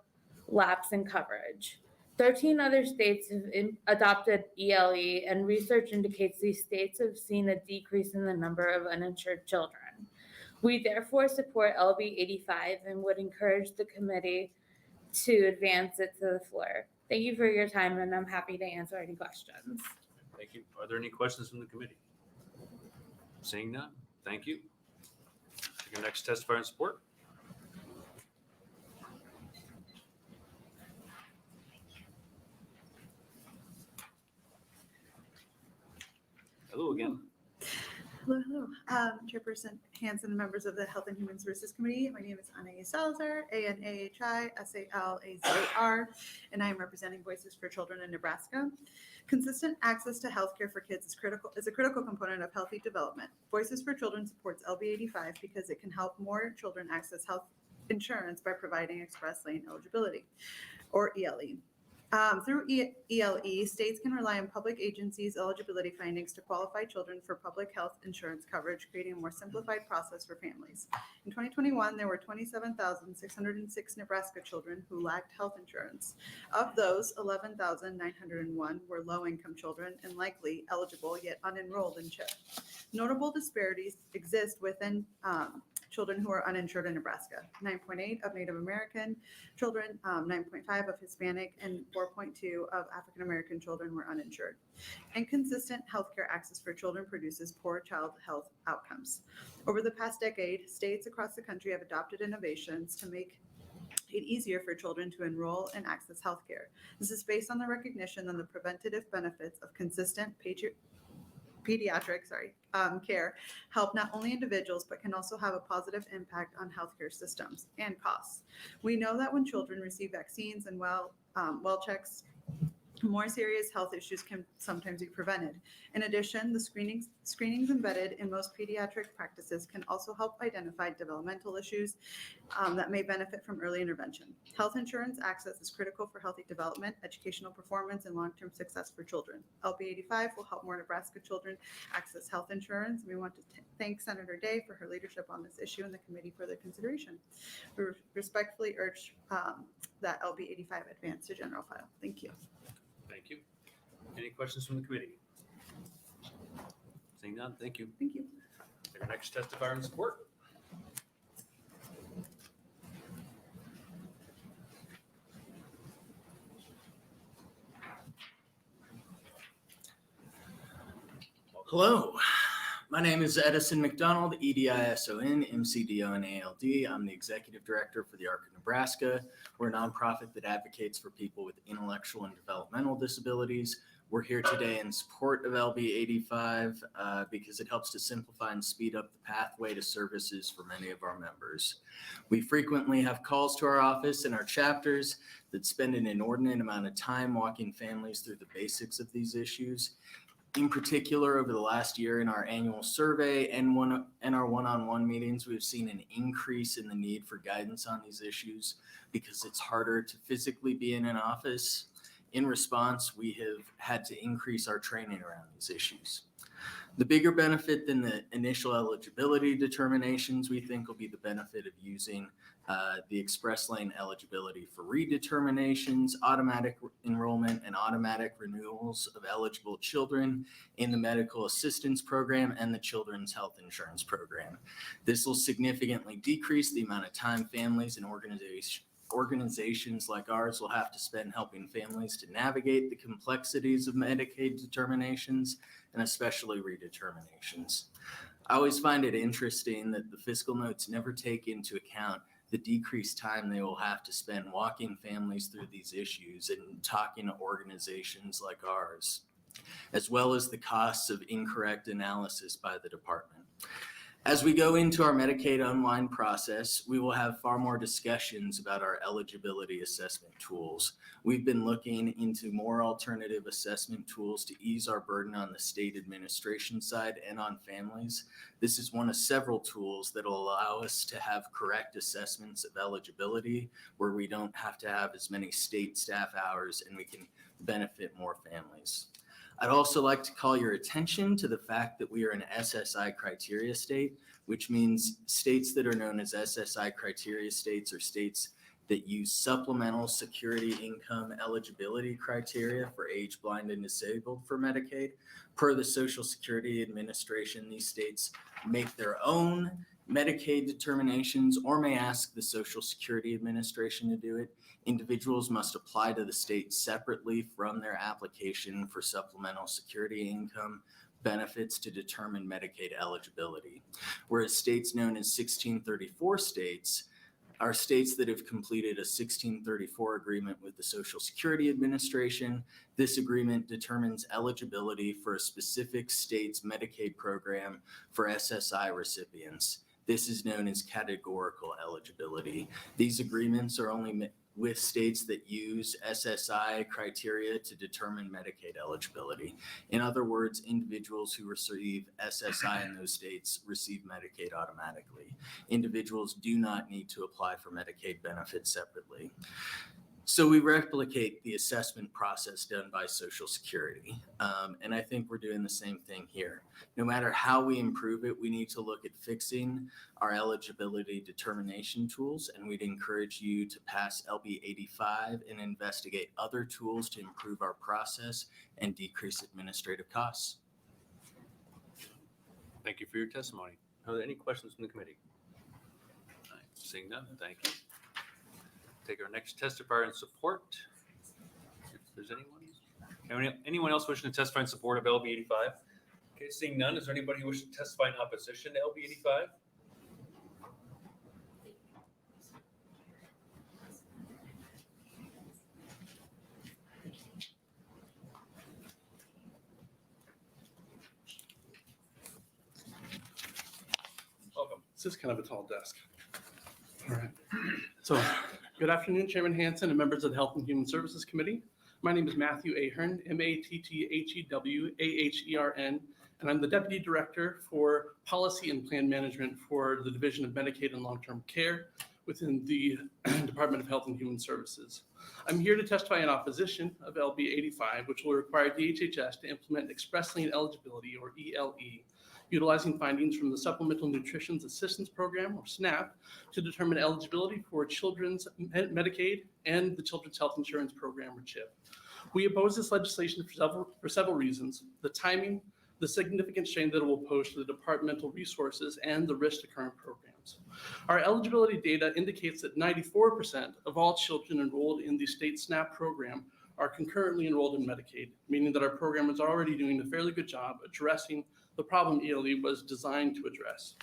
S11: lapse in coverage. 13 other states have adopted ELE, and research indicates these states have seen a decrease in the number of uninsured children. We therefore support LB 85 and would encourage the committee to advance it to the floor. Thank you for your time, and I'm happy to answer any questions.
S1: Thank you. Are there any questions from the committee? Seeing none, thank you. Your next testifier in support. Hello again.
S13: Hello, hello. Chairperson Hanson and members of the Health and Human Services Committee. My name is Anahi Salazar, ANAHI-SALAZAR, and I am representing Voices for Children in Nebraska. Consistent access to healthcare for kids is a critical component of healthy development. Voices for Children supports LB 85 because it can help more children access health insurance by providing express lane eligibility, or ELE. Through ELE, states can rely on public agencies' eligibility findings to qualify children for public health insurance coverage, creating a more simplified process for families. In 2021, there were 27,606 Nebraska children who lacked health insurance. Of those, 11,901 were low-income children and likely eligible yet unenrolled in CHIP. Notable disparities exist within children who are uninsured in Nebraska. 9.8 of Native American children, 9.5 of Hispanic, and 4.2 of African American children were uninsured. Inconsistent healthcare access for children produces poor child health outcomes. Over the past decade, states across the country have adopted innovations to make it easier for children to enroll and access healthcare. This is based on the recognition and the preventative benefits of consistent pediatric care help not only individuals, but can also have a positive impact on healthcare systems and costs. We know that when children receive vaccines and well checks, more serious health issues can sometimes be prevented. In addition, the screenings embedded in most pediatric practices can also help identify developmental issues that may benefit from early intervention. Health insurance access is critical for healthy development, educational performance, and long-term success for children. LB 85 will help more Nebraska children access health insurance. We want to thank Senator Day for her leadership on this issue and the committee for their consideration. We respectfully urge that LB 85 advance to general file. Thank you.
S1: Thank you. Any questions from the committee? Seeing none, thank you.
S4: Thank you.
S1: Our next testifier in support.
S6: Hello, my name is Edison McDonald, EDISON, MCDO, and ALD. I'm the Executive Director for the ARC of Nebraska. We're a nonprofit that advocates for people with intellectual and developmental disabilities. We're here today in support of LB 85 because it helps to simplify and speed up the pathway to services for many of our members. We frequently have calls to our office and our chapters that spend an inordinate amount of time walking families through the basics of these issues. In particular, over the last year in our annual survey and our one-on-one meetings, we've seen an increase in the need for guidance on these issues because it's harder to physically be in an office. In response, we have had to increase our training around these issues. The bigger benefit than the initial eligibility determinations, we think, will be the benefit of using the express lane eligibility for redeterminations, automatic enrollment, and automatic renewals of eligible children in the medical assistance program and the children's health insurance program. This will significantly decrease the amount of time families and organizations like ours will have to spend helping families to navigate the complexities of Medicaid determinations and especially redeterminations. I always find it interesting that the fiscal notes never take into account the decreased time they will have to spend walking families through these issues and talking to organizations like ours, as well as the costs of incorrect analysis by the department. As we go into our Medicaid unwind process, we will have far more discussions about our eligibility assessment tools. We've been looking into more alternative assessment tools to ease our burden on the state administration side and on families. This is one of several tools that will allow us to have correct assessments of eligibility where we don't have to have as many state staff hours and we can benefit more families. I'd also like to call your attention to the fact that we are an SSI criteria state, which means states that are known as SSI criteria states are states that use supplemental security income eligibility criteria for age, blind, and disabled for Medicaid. Per the Social Security Administration, these states make their own Medicaid determinations or may ask the Social Security Administration to do it. Individuals must apply to the state separately from their application for supplemental security income benefits to determine Medicaid eligibility. Whereas states known as 1634 states are states that have completed a 1634 agreement with the Social Security Administration. This agreement determines eligibility for a specific state's Medicaid program for SSI recipients. This is known as categorical eligibility. These agreements are only with states that use SSI criteria to determine Medicaid eligibility. In other words, individuals who receive SSI in those states receive Medicaid automatically. Individuals do not need to apply for Medicaid benefits separately. So we replicate the assessment process done by Social Security. And I think we're doing the same thing here. No matter how we improve it, we need to look at fixing our eligibility determination tools, and we'd encourage you to pass LB 85 and investigate other tools to improve our process and decrease administrative costs.
S1: Thank you for your testimony. Are there any questions from the committee? All right, seeing none, thank you. Take our next testifier in support. If there's anyone else wishing to testify in support of LB 85? Okay, seeing none, is there anybody wishing to testify in opposition to LB 85? Welcome.
S8: This is kind of a tall desk. All right. So, good afternoon, Chairman Hansen and members of the Health and Human Services Committee. My name is Matthew Ahern, M-A-T-T-H-E-W-A-H-E-R-N, and I'm the Deputy Director for Policy and Plan Management for the Division of Medicaid and Long-Term Care within the Department of Health and Human Services. I'm here to testify in opposition of LB 85, which will require DHHS to implement Express Lane Eligibility, or ELE, utilizing findings from the Supplemental Nutrition Assistance Program, or SNAP, to determine eligibility for children's Medicaid and the Children's Health Insurance Program, or CHIP. We oppose this legislation for several reasons: the timing, the significant strain that it will pose to the departmental resources, and the risk to current programs. Our eligibility data indicates that 94% of all children enrolled in the state SNAP program are concurrently enrolled in Medicaid, meaning that our program is already doing a fairly good job addressing the problem ELE was designed to address.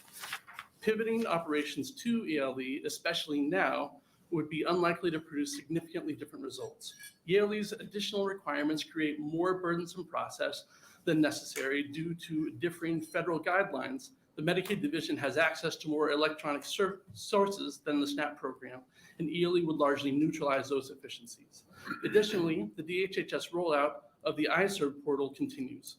S8: Pivoting operations to ELE, especially now, would be unlikely to produce significantly different results. ELE's additional requirements create more burdensome process than necessary due to differing federal guidelines. The Medicaid division has access to more electronic sources than the SNAP program, and ELE would largely neutralize those efficiencies. Additionally, the DHHS rollout of the iServe portal continues.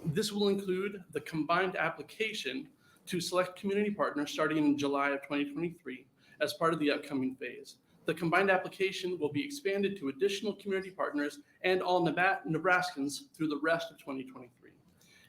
S8: This will include the combined application to select community partners starting in July of 2023 as part of the upcoming phase. The combined application will be expanded to additional community partners and all Nebraskans through the rest of 2023.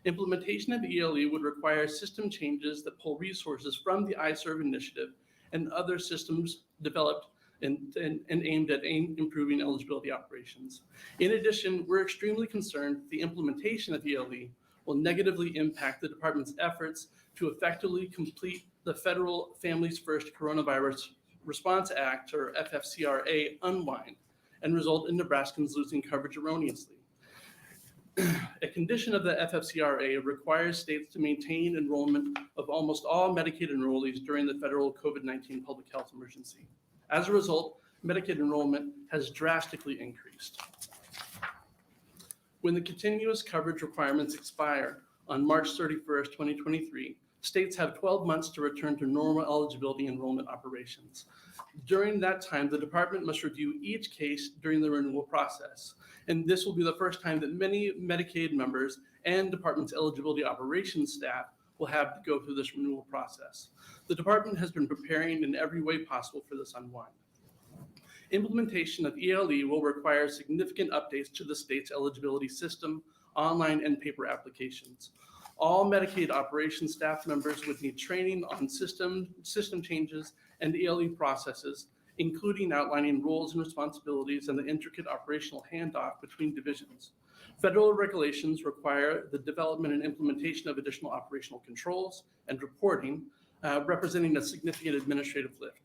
S8: Implementation of ELE would require system changes that pull resources from the iServe initiative and other systems developed and aimed at improving eligibility operations. In addition, we're extremely concerned the implementation of ELE will negatively impact the department's efforts to effectively complete the federal Families First Coronavirus Response Act, or FFCRA, unwind and result in Nebraskans losing coverage erroneously. A condition of the FFCRA requires states to maintain enrollment of almost all Medicaid enrollees during the federal COVID-19 public health emergency. As a result, Medicaid enrollment has drastically increased. When the continuous coverage requirements expire on March 31st, 2023, states have 12 months to return to normal eligibility enrollment operations. During that time, the department must review each case during the renewal process. And this will be the first time that many Medicaid members and department's eligibility operations staff will have to go through this renewal process. The department has been preparing in every way possible for this unwind. Implementation of ELE will require significant updates to the state's eligibility system, online and paper applications. All Medicaid operations staff members would need training on system changes and ELE processes, including outlining roles and responsibilities and the intricate operational handoff between divisions. Federal regulations require the development and implementation of additional operational controls and reporting, representing a significant administrative lift.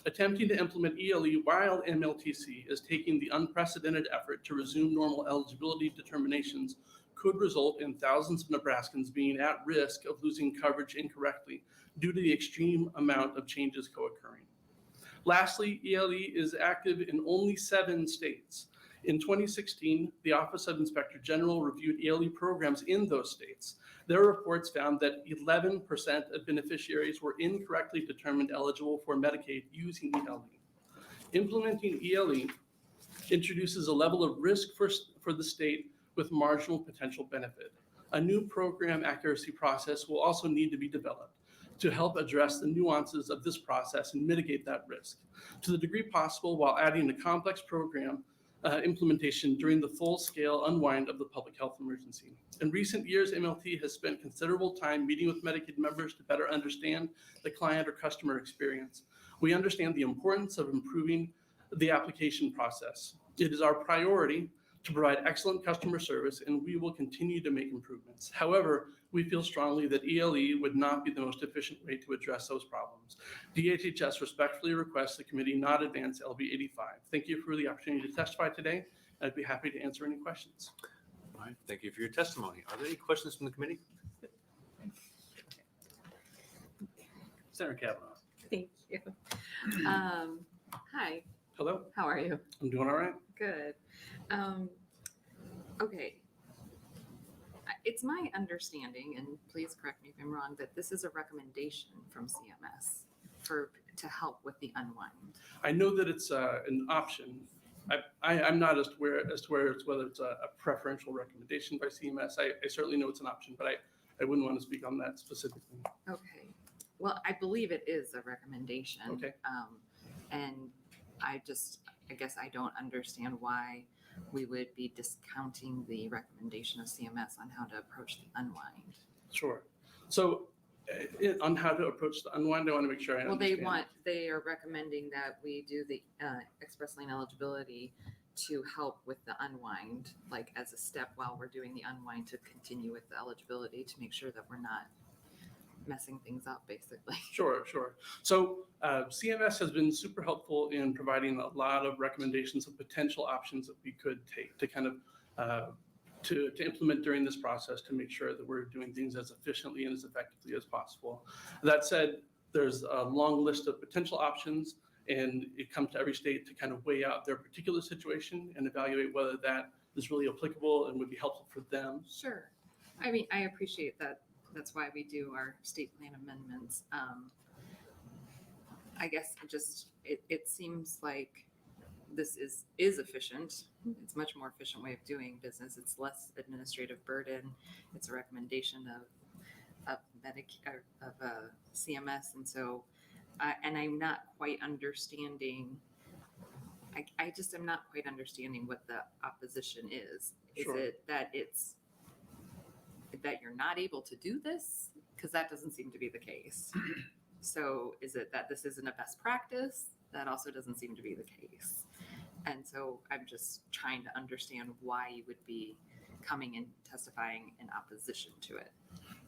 S8: Attempting to implement ELE while MLTC is taking the unprecedented effort to resume normal eligibility determinations could result in thousands of Nebraskans being at risk of losing coverage incorrectly due to the extreme amount of changes co-occurring. Lastly, ELE is active in only 7 states. In 2016, the Office of Inspector General reviewed ELE programs in those states. Their reports found that 11% of beneficiaries were incorrectly determined eligible for Medicaid using ELE. Implementing ELE introduces a level of risk for the state with marginal potential benefit. A new program accuracy process will also need to be developed to help address the nuances of this process and mitigate that risk to the degree possible while adding a complex program implementation during the full-scale unwind of the public health emergency. In recent years, MLT has spent considerable time meeting with Medicaid members to better understand the client or customer experience. We understand the importance of improving the application process. It is our priority to provide excellent customer service, and we will continue to make improvements. However, we feel strongly that ELE would not be the most efficient way to address those problems. DHHS respectfully requests the committee not advance LB 85. Thank you for the opportunity to testify today. I'd be happy to answer any questions.
S1: All right, thank you for your testimony. Are there any questions from the committee? Senator Kavanaugh.
S21: Thank you. Hi.
S8: Hello.
S21: How are you?
S8: I'm doing all right.
S21: Good. Okay. It's my understanding, and please correct me if I'm wrong, that this is a recommendation from CMS to help with the unwind.
S8: I know that it's an option. I'm not as aware as to whether it's a preferential recommendation by CMS. I certainly know it's an option, but I wouldn't want to speak on that specifically.
S21: Okay. Well, I believe it is a recommendation.
S8: Okay.
S21: And I guess I don't understand why we would be discounting the recommendation of CMS on how to approach the unwind.
S8: Sure. So on how to approach the unwind, I want to make sure I understand.
S21: Well, they are recommending that we do the express lane eligibility to help with the unwind, like as a step while we're doing the unwind to continue with the eligibility to make sure that we're not messing things up, basically.
S8: Sure. So CMS has been super helpful in providing a lot of recommendations of potential options that we could take to kind of to implement during this process to make sure that we're doing things as efficiently and as effectively as possible. That said, there's a long list of potential options, and it comes to every state to kind of weigh out their particular situation and evaluate whether that is really applicable and would be helpful for them.
S21: Sure. I mean, I appreciate that. That's why we do our state plan amendments. I guess it seems like this is efficient. It's a much more efficient way of doing business. It's less administrative burden. It's a recommendation of Medicare, of CMS, and so, and I'm not quite understanding. I just am not quite understanding what the opposition is. Is
S8: Sure.
S21: it that that you're not able to do this? Because that doesn't seem to be the case. So is it that this isn't a best practice? That also doesn't seem to be the case. And so I'm just trying to understand why you would be coming and testifying in opposition to it.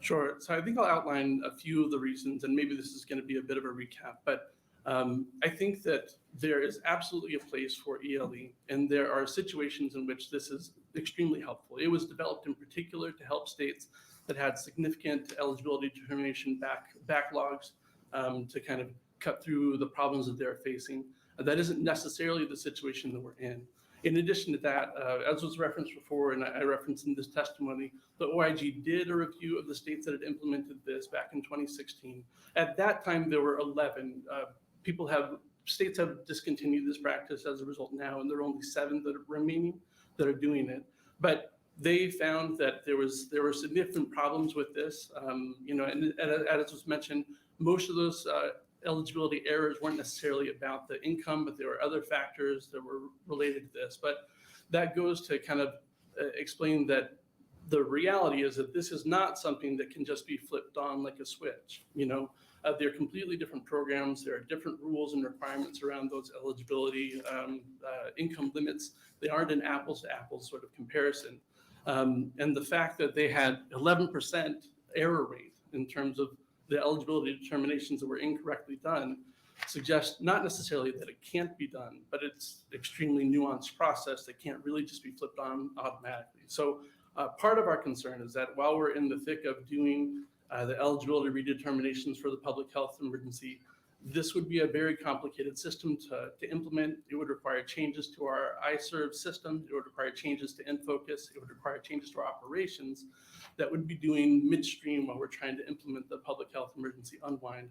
S8: Sure. So I think I'll outline a few of the reasons, and maybe this is going to be a bit of a recap, but I think that there is absolutely a place for ELE, and there are situations in which this is extremely helpful. It was developed in particular to help states that had significant eligibility determination backlogs to kind of cut through the problems that they're facing. That isn't necessarily the situation that we're in. In addition to that, as was referenced before, and I referenced in this testimony, the OIG did a review of the states that had implemented this back in 2016. At that time, there were 11. States have discontinued this practice as a result now, and there are only 7 that are remaining that are doing it. But they found that there were significant problems with this. And as was mentioned, most of those eligibility errors weren't necessarily about the income, but there were other factors that were related to this. But that goes to kind of explain that the reality is that this is not something that can just be flipped on like a switch. They're completely different programs. There are different rules and requirements around those eligibility income limits. They aren't an apples to apples sort of comparison. And the fact that they had 11% error rate in terms of the eligibility determinations that were incorrectly done suggests not necessarily that it can't be done, but it's extremely nuanced process that can't really just be flipped on automatically. So part of our concern is that while we're in the thick of doing the eligibility redeterminations for the public health emergency, this would be a very complicated system to implement. It would require changes to our iServe system. It would require changes to InFocus. It would require changes to our operations that would be doing midstream while we're trying to implement the public health emergency unwind.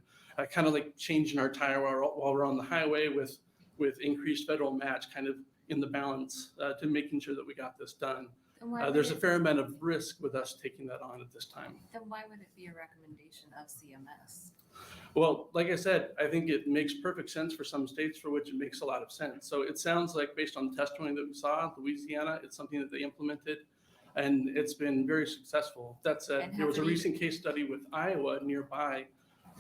S8: Kind of like changing our tire while we're on the highway with increased federal match kind of in the balance to making sure that we got this done. There's a fair amount of risk with us taking that on at this time.
S21: Then why would it be a recommendation of CMS?
S8: Well, like I said, I think it makes perfect sense for some states for which it makes a lot of sense. So it sounds like based on the testimony that we saw, Louisiana, it's something that they implemented and it's been very successful. That said, there was a recent case study with Iowa nearby,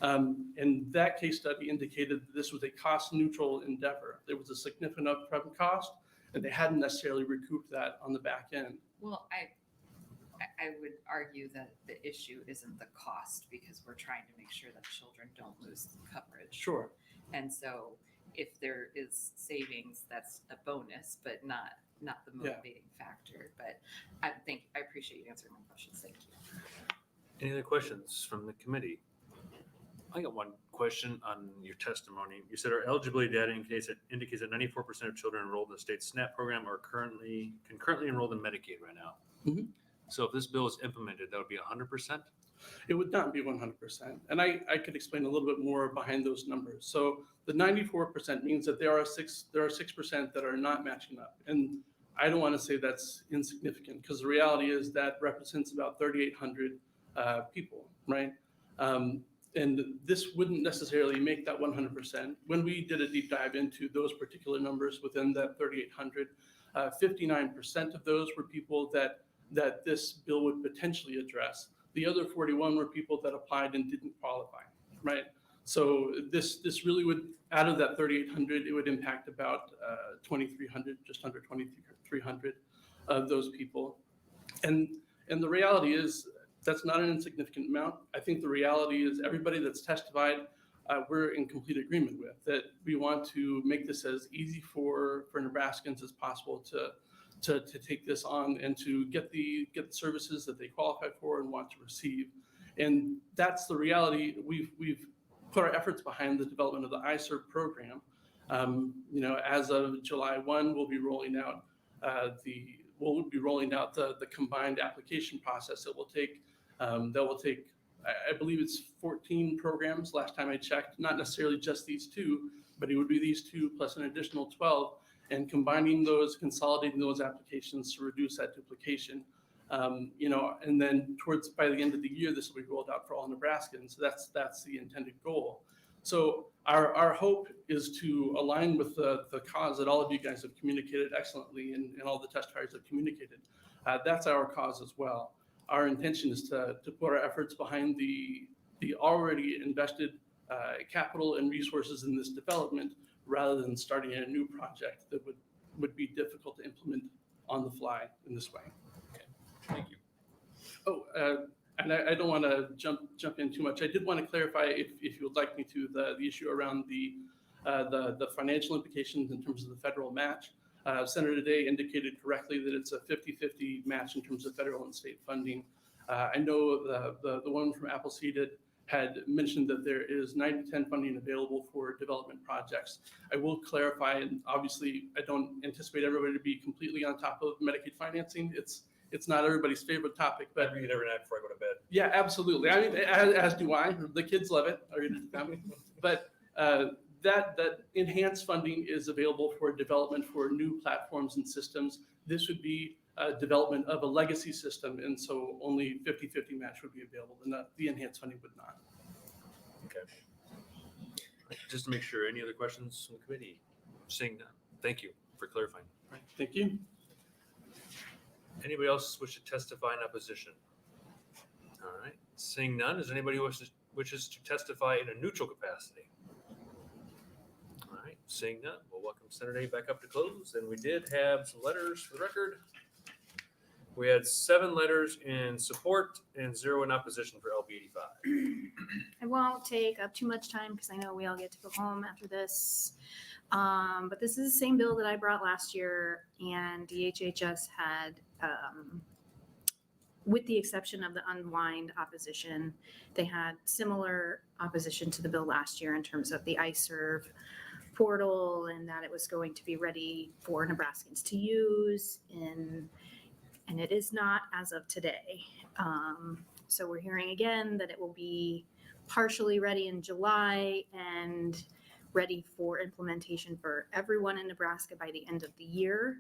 S8: and that case study indicated that this was a cost neutral endeavor. There was a significant upfront cost and they hadn't necessarily recouped that on the back end.
S21: Well, I would argue that the issue isn't the cost because we're trying to make sure that children don't lose coverage.
S8: Sure.
S21: And so if there is savings, that's a bonus, but not the motivating factor. But I appreciate you answering my questions. Thank you.
S1: Any other questions from the committee? I got one question on your testimony. You said our eligibility data indicates that 94% of children enrolled in the state SNAP program are concurrently enrolled in Medicaid right now.
S8: Mm-hmm.
S1: So if this bill is implemented, that would be 100%?
S8: It would not be 100%. And I could explain a little bit more behind those numbers. So the 94% means that there are 6% that are not matching up. And I don't want to say that's insignificant because the reality is that represents about 3,800 people, right? And this wouldn't necessarily make that 100%. When we did a deep dive into those particular numbers within that 3,800, 59% of those were people that this bill would potentially address. The other 41 were people that applied and didn't qualify, right? So this really would, out of that 3,800, it would impact about 2,300, just under 2,300 of those people. And the reality is that's not an insignificant amount. I think the reality is everybody that's testified, we're in complete agreement with, that we want to make this as easy for Nebraskans as possible to take this on and to get the services that they qualify for and want to receive. And that's the reality. We've put our efforts behind the development of the iServe program. As of July 1, we'll be rolling out the combined application process that will take, I believe it's 14 programs last time I checked, not necessarily just these two, but it would be these two plus an additional 12, and combining those, consolidating those applications to reduce that duplication. And then by the end of the year, this will be rolled out for all Nebraskans. That's the intended goal. So our hope is to align with the cause that all of you guys have communicated excellently, and all the testifiers have communicated. That's our cause as well. Our intention is to put our efforts behind the already invested capital and resources in this development, rather than starting a new project that would be difficult to implement on the fly in this way.
S1: Thank you.
S8: Oh, and I don't want to jump in too much. I did want to clarify, if you would like me to, the issue around the financial implications in terms of the federal match. Senator Day indicated correctly that it's a 50-50 match in terms of federal and state funding. I know the one from Appleseed had mentioned that there is 90-10 funding available for development projects. I will clarify, and obviously I don't anticipate everybody to be completely on top of Medicaid financing. It's not everybody's favorite topic, but
S1: I read it every night before I go to bed.
S8: yeah, absolutely. I mean, as do I. The kids love it. I read it to the family. But that enhanced funding is available for development for new platforms and systems. This would be development of a legacy system, and so only 50-50 match would be available, and the enhanced funding would not.
S1: Okay. Just to make sure, any other questions from the committee? Seeing none. Thank you for clarifying.
S8: Right. Thank you.
S1: Anybody else wish to testify in opposition? All right. Seeing none, is there anybody who wishes to testify in a neutral capacity? All right. Seeing none, we'll welcome Senator Day back up to close. And we did have some letters for the record. We had 7 letters in support and 0 in opposition for LB 85.
S3: I won't take up too much time because I know we all get to go home after this. But this is the same bill that I brought last year, and DHHS had, with the exception of the unwind opposition, they had similar opposition to the bill last year in terms of the iServe portal and that it was going to be ready for Nebraskans to use, and it is not as of today. So we're hearing again that it will be partially ready in July and ready for implementation for everyone in Nebraska by the end of the year.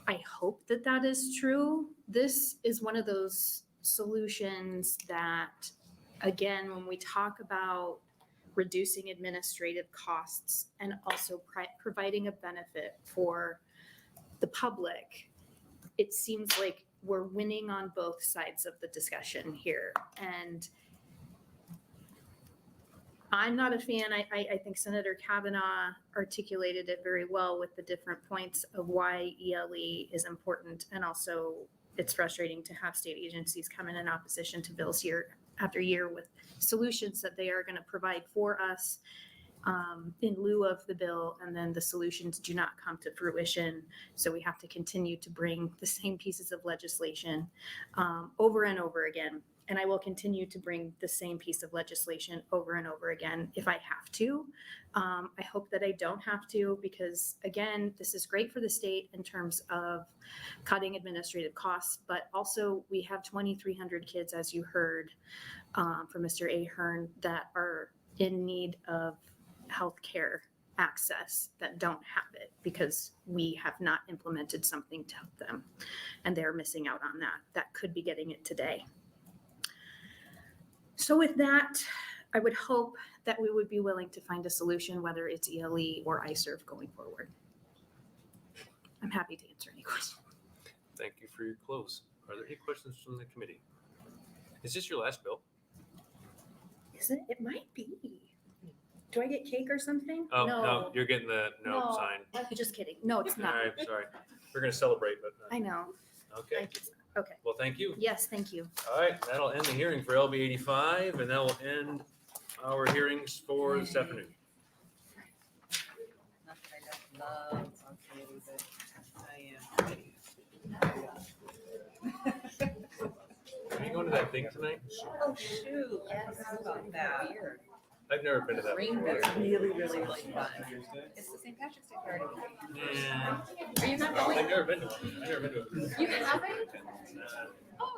S3: I hope that that is true. This is one of those solutions that, again, when we talk about reducing administrative costs and also providing a benefit for the public, it seems like we're winning on both sides of the discussion here. And I'm not a fan. I think Senator Kavanaugh articulated it very well with the different points of why ELE is important. And also it's frustrating to have state agencies come in opposition to bills year after year with solutions that they are going to provide for us in lieu of the bill, and then the solutions do not come to fruition. So we have to continue to bring the same pieces of legislation over and over again. And I will continue to bring the same piece of legislation over and over again if I have to. I hope that I don't have to, because again, this is great for the state in terms of cutting administrative costs, but also we have 2,300 kids, as you heard from Mr. Ahern, that are in need of healthcare access that don't have it because we have not implemented something to help them, and they're missing out on that could be getting it today. So with that, I would hope that we would be willing to find a solution, whether it's ELE or iServe going forward. I'm happy to answer any questions.
S1: Thank you for your close. Are there any questions from the committee? Is this your last bill?
S3: Is it? It might be. Do I get cake or something?
S1: Oh, no, you're getting the no sign.
S3: Just kidding. No, it's
S1: All
S3: not.
S1: right, sorry. We're gonna celebrate, but,
S3: I know.
S1: okay.
S3: Okay.
S1: Well, thank you.
S3: Yes, thank you.
S1: All right, that'll end the hearing for LB 85, and that will end our hearings for this afternoon.
S7: Not that I love on committee, but I am.
S1: Are you going to that thing tonight?
S7: Oh, shoot. Yes. How about that?
S1: I've never been to that
S7: Green beer.
S1: before.
S7: Really, really fun. It's the St. Patrick's Day party.
S1: Yeah.
S7: Are you not
S1: I've
S7: going?
S1: never been to one. I've never been to it.
S7: You haven't?
S1: Nah.
S7: Oh,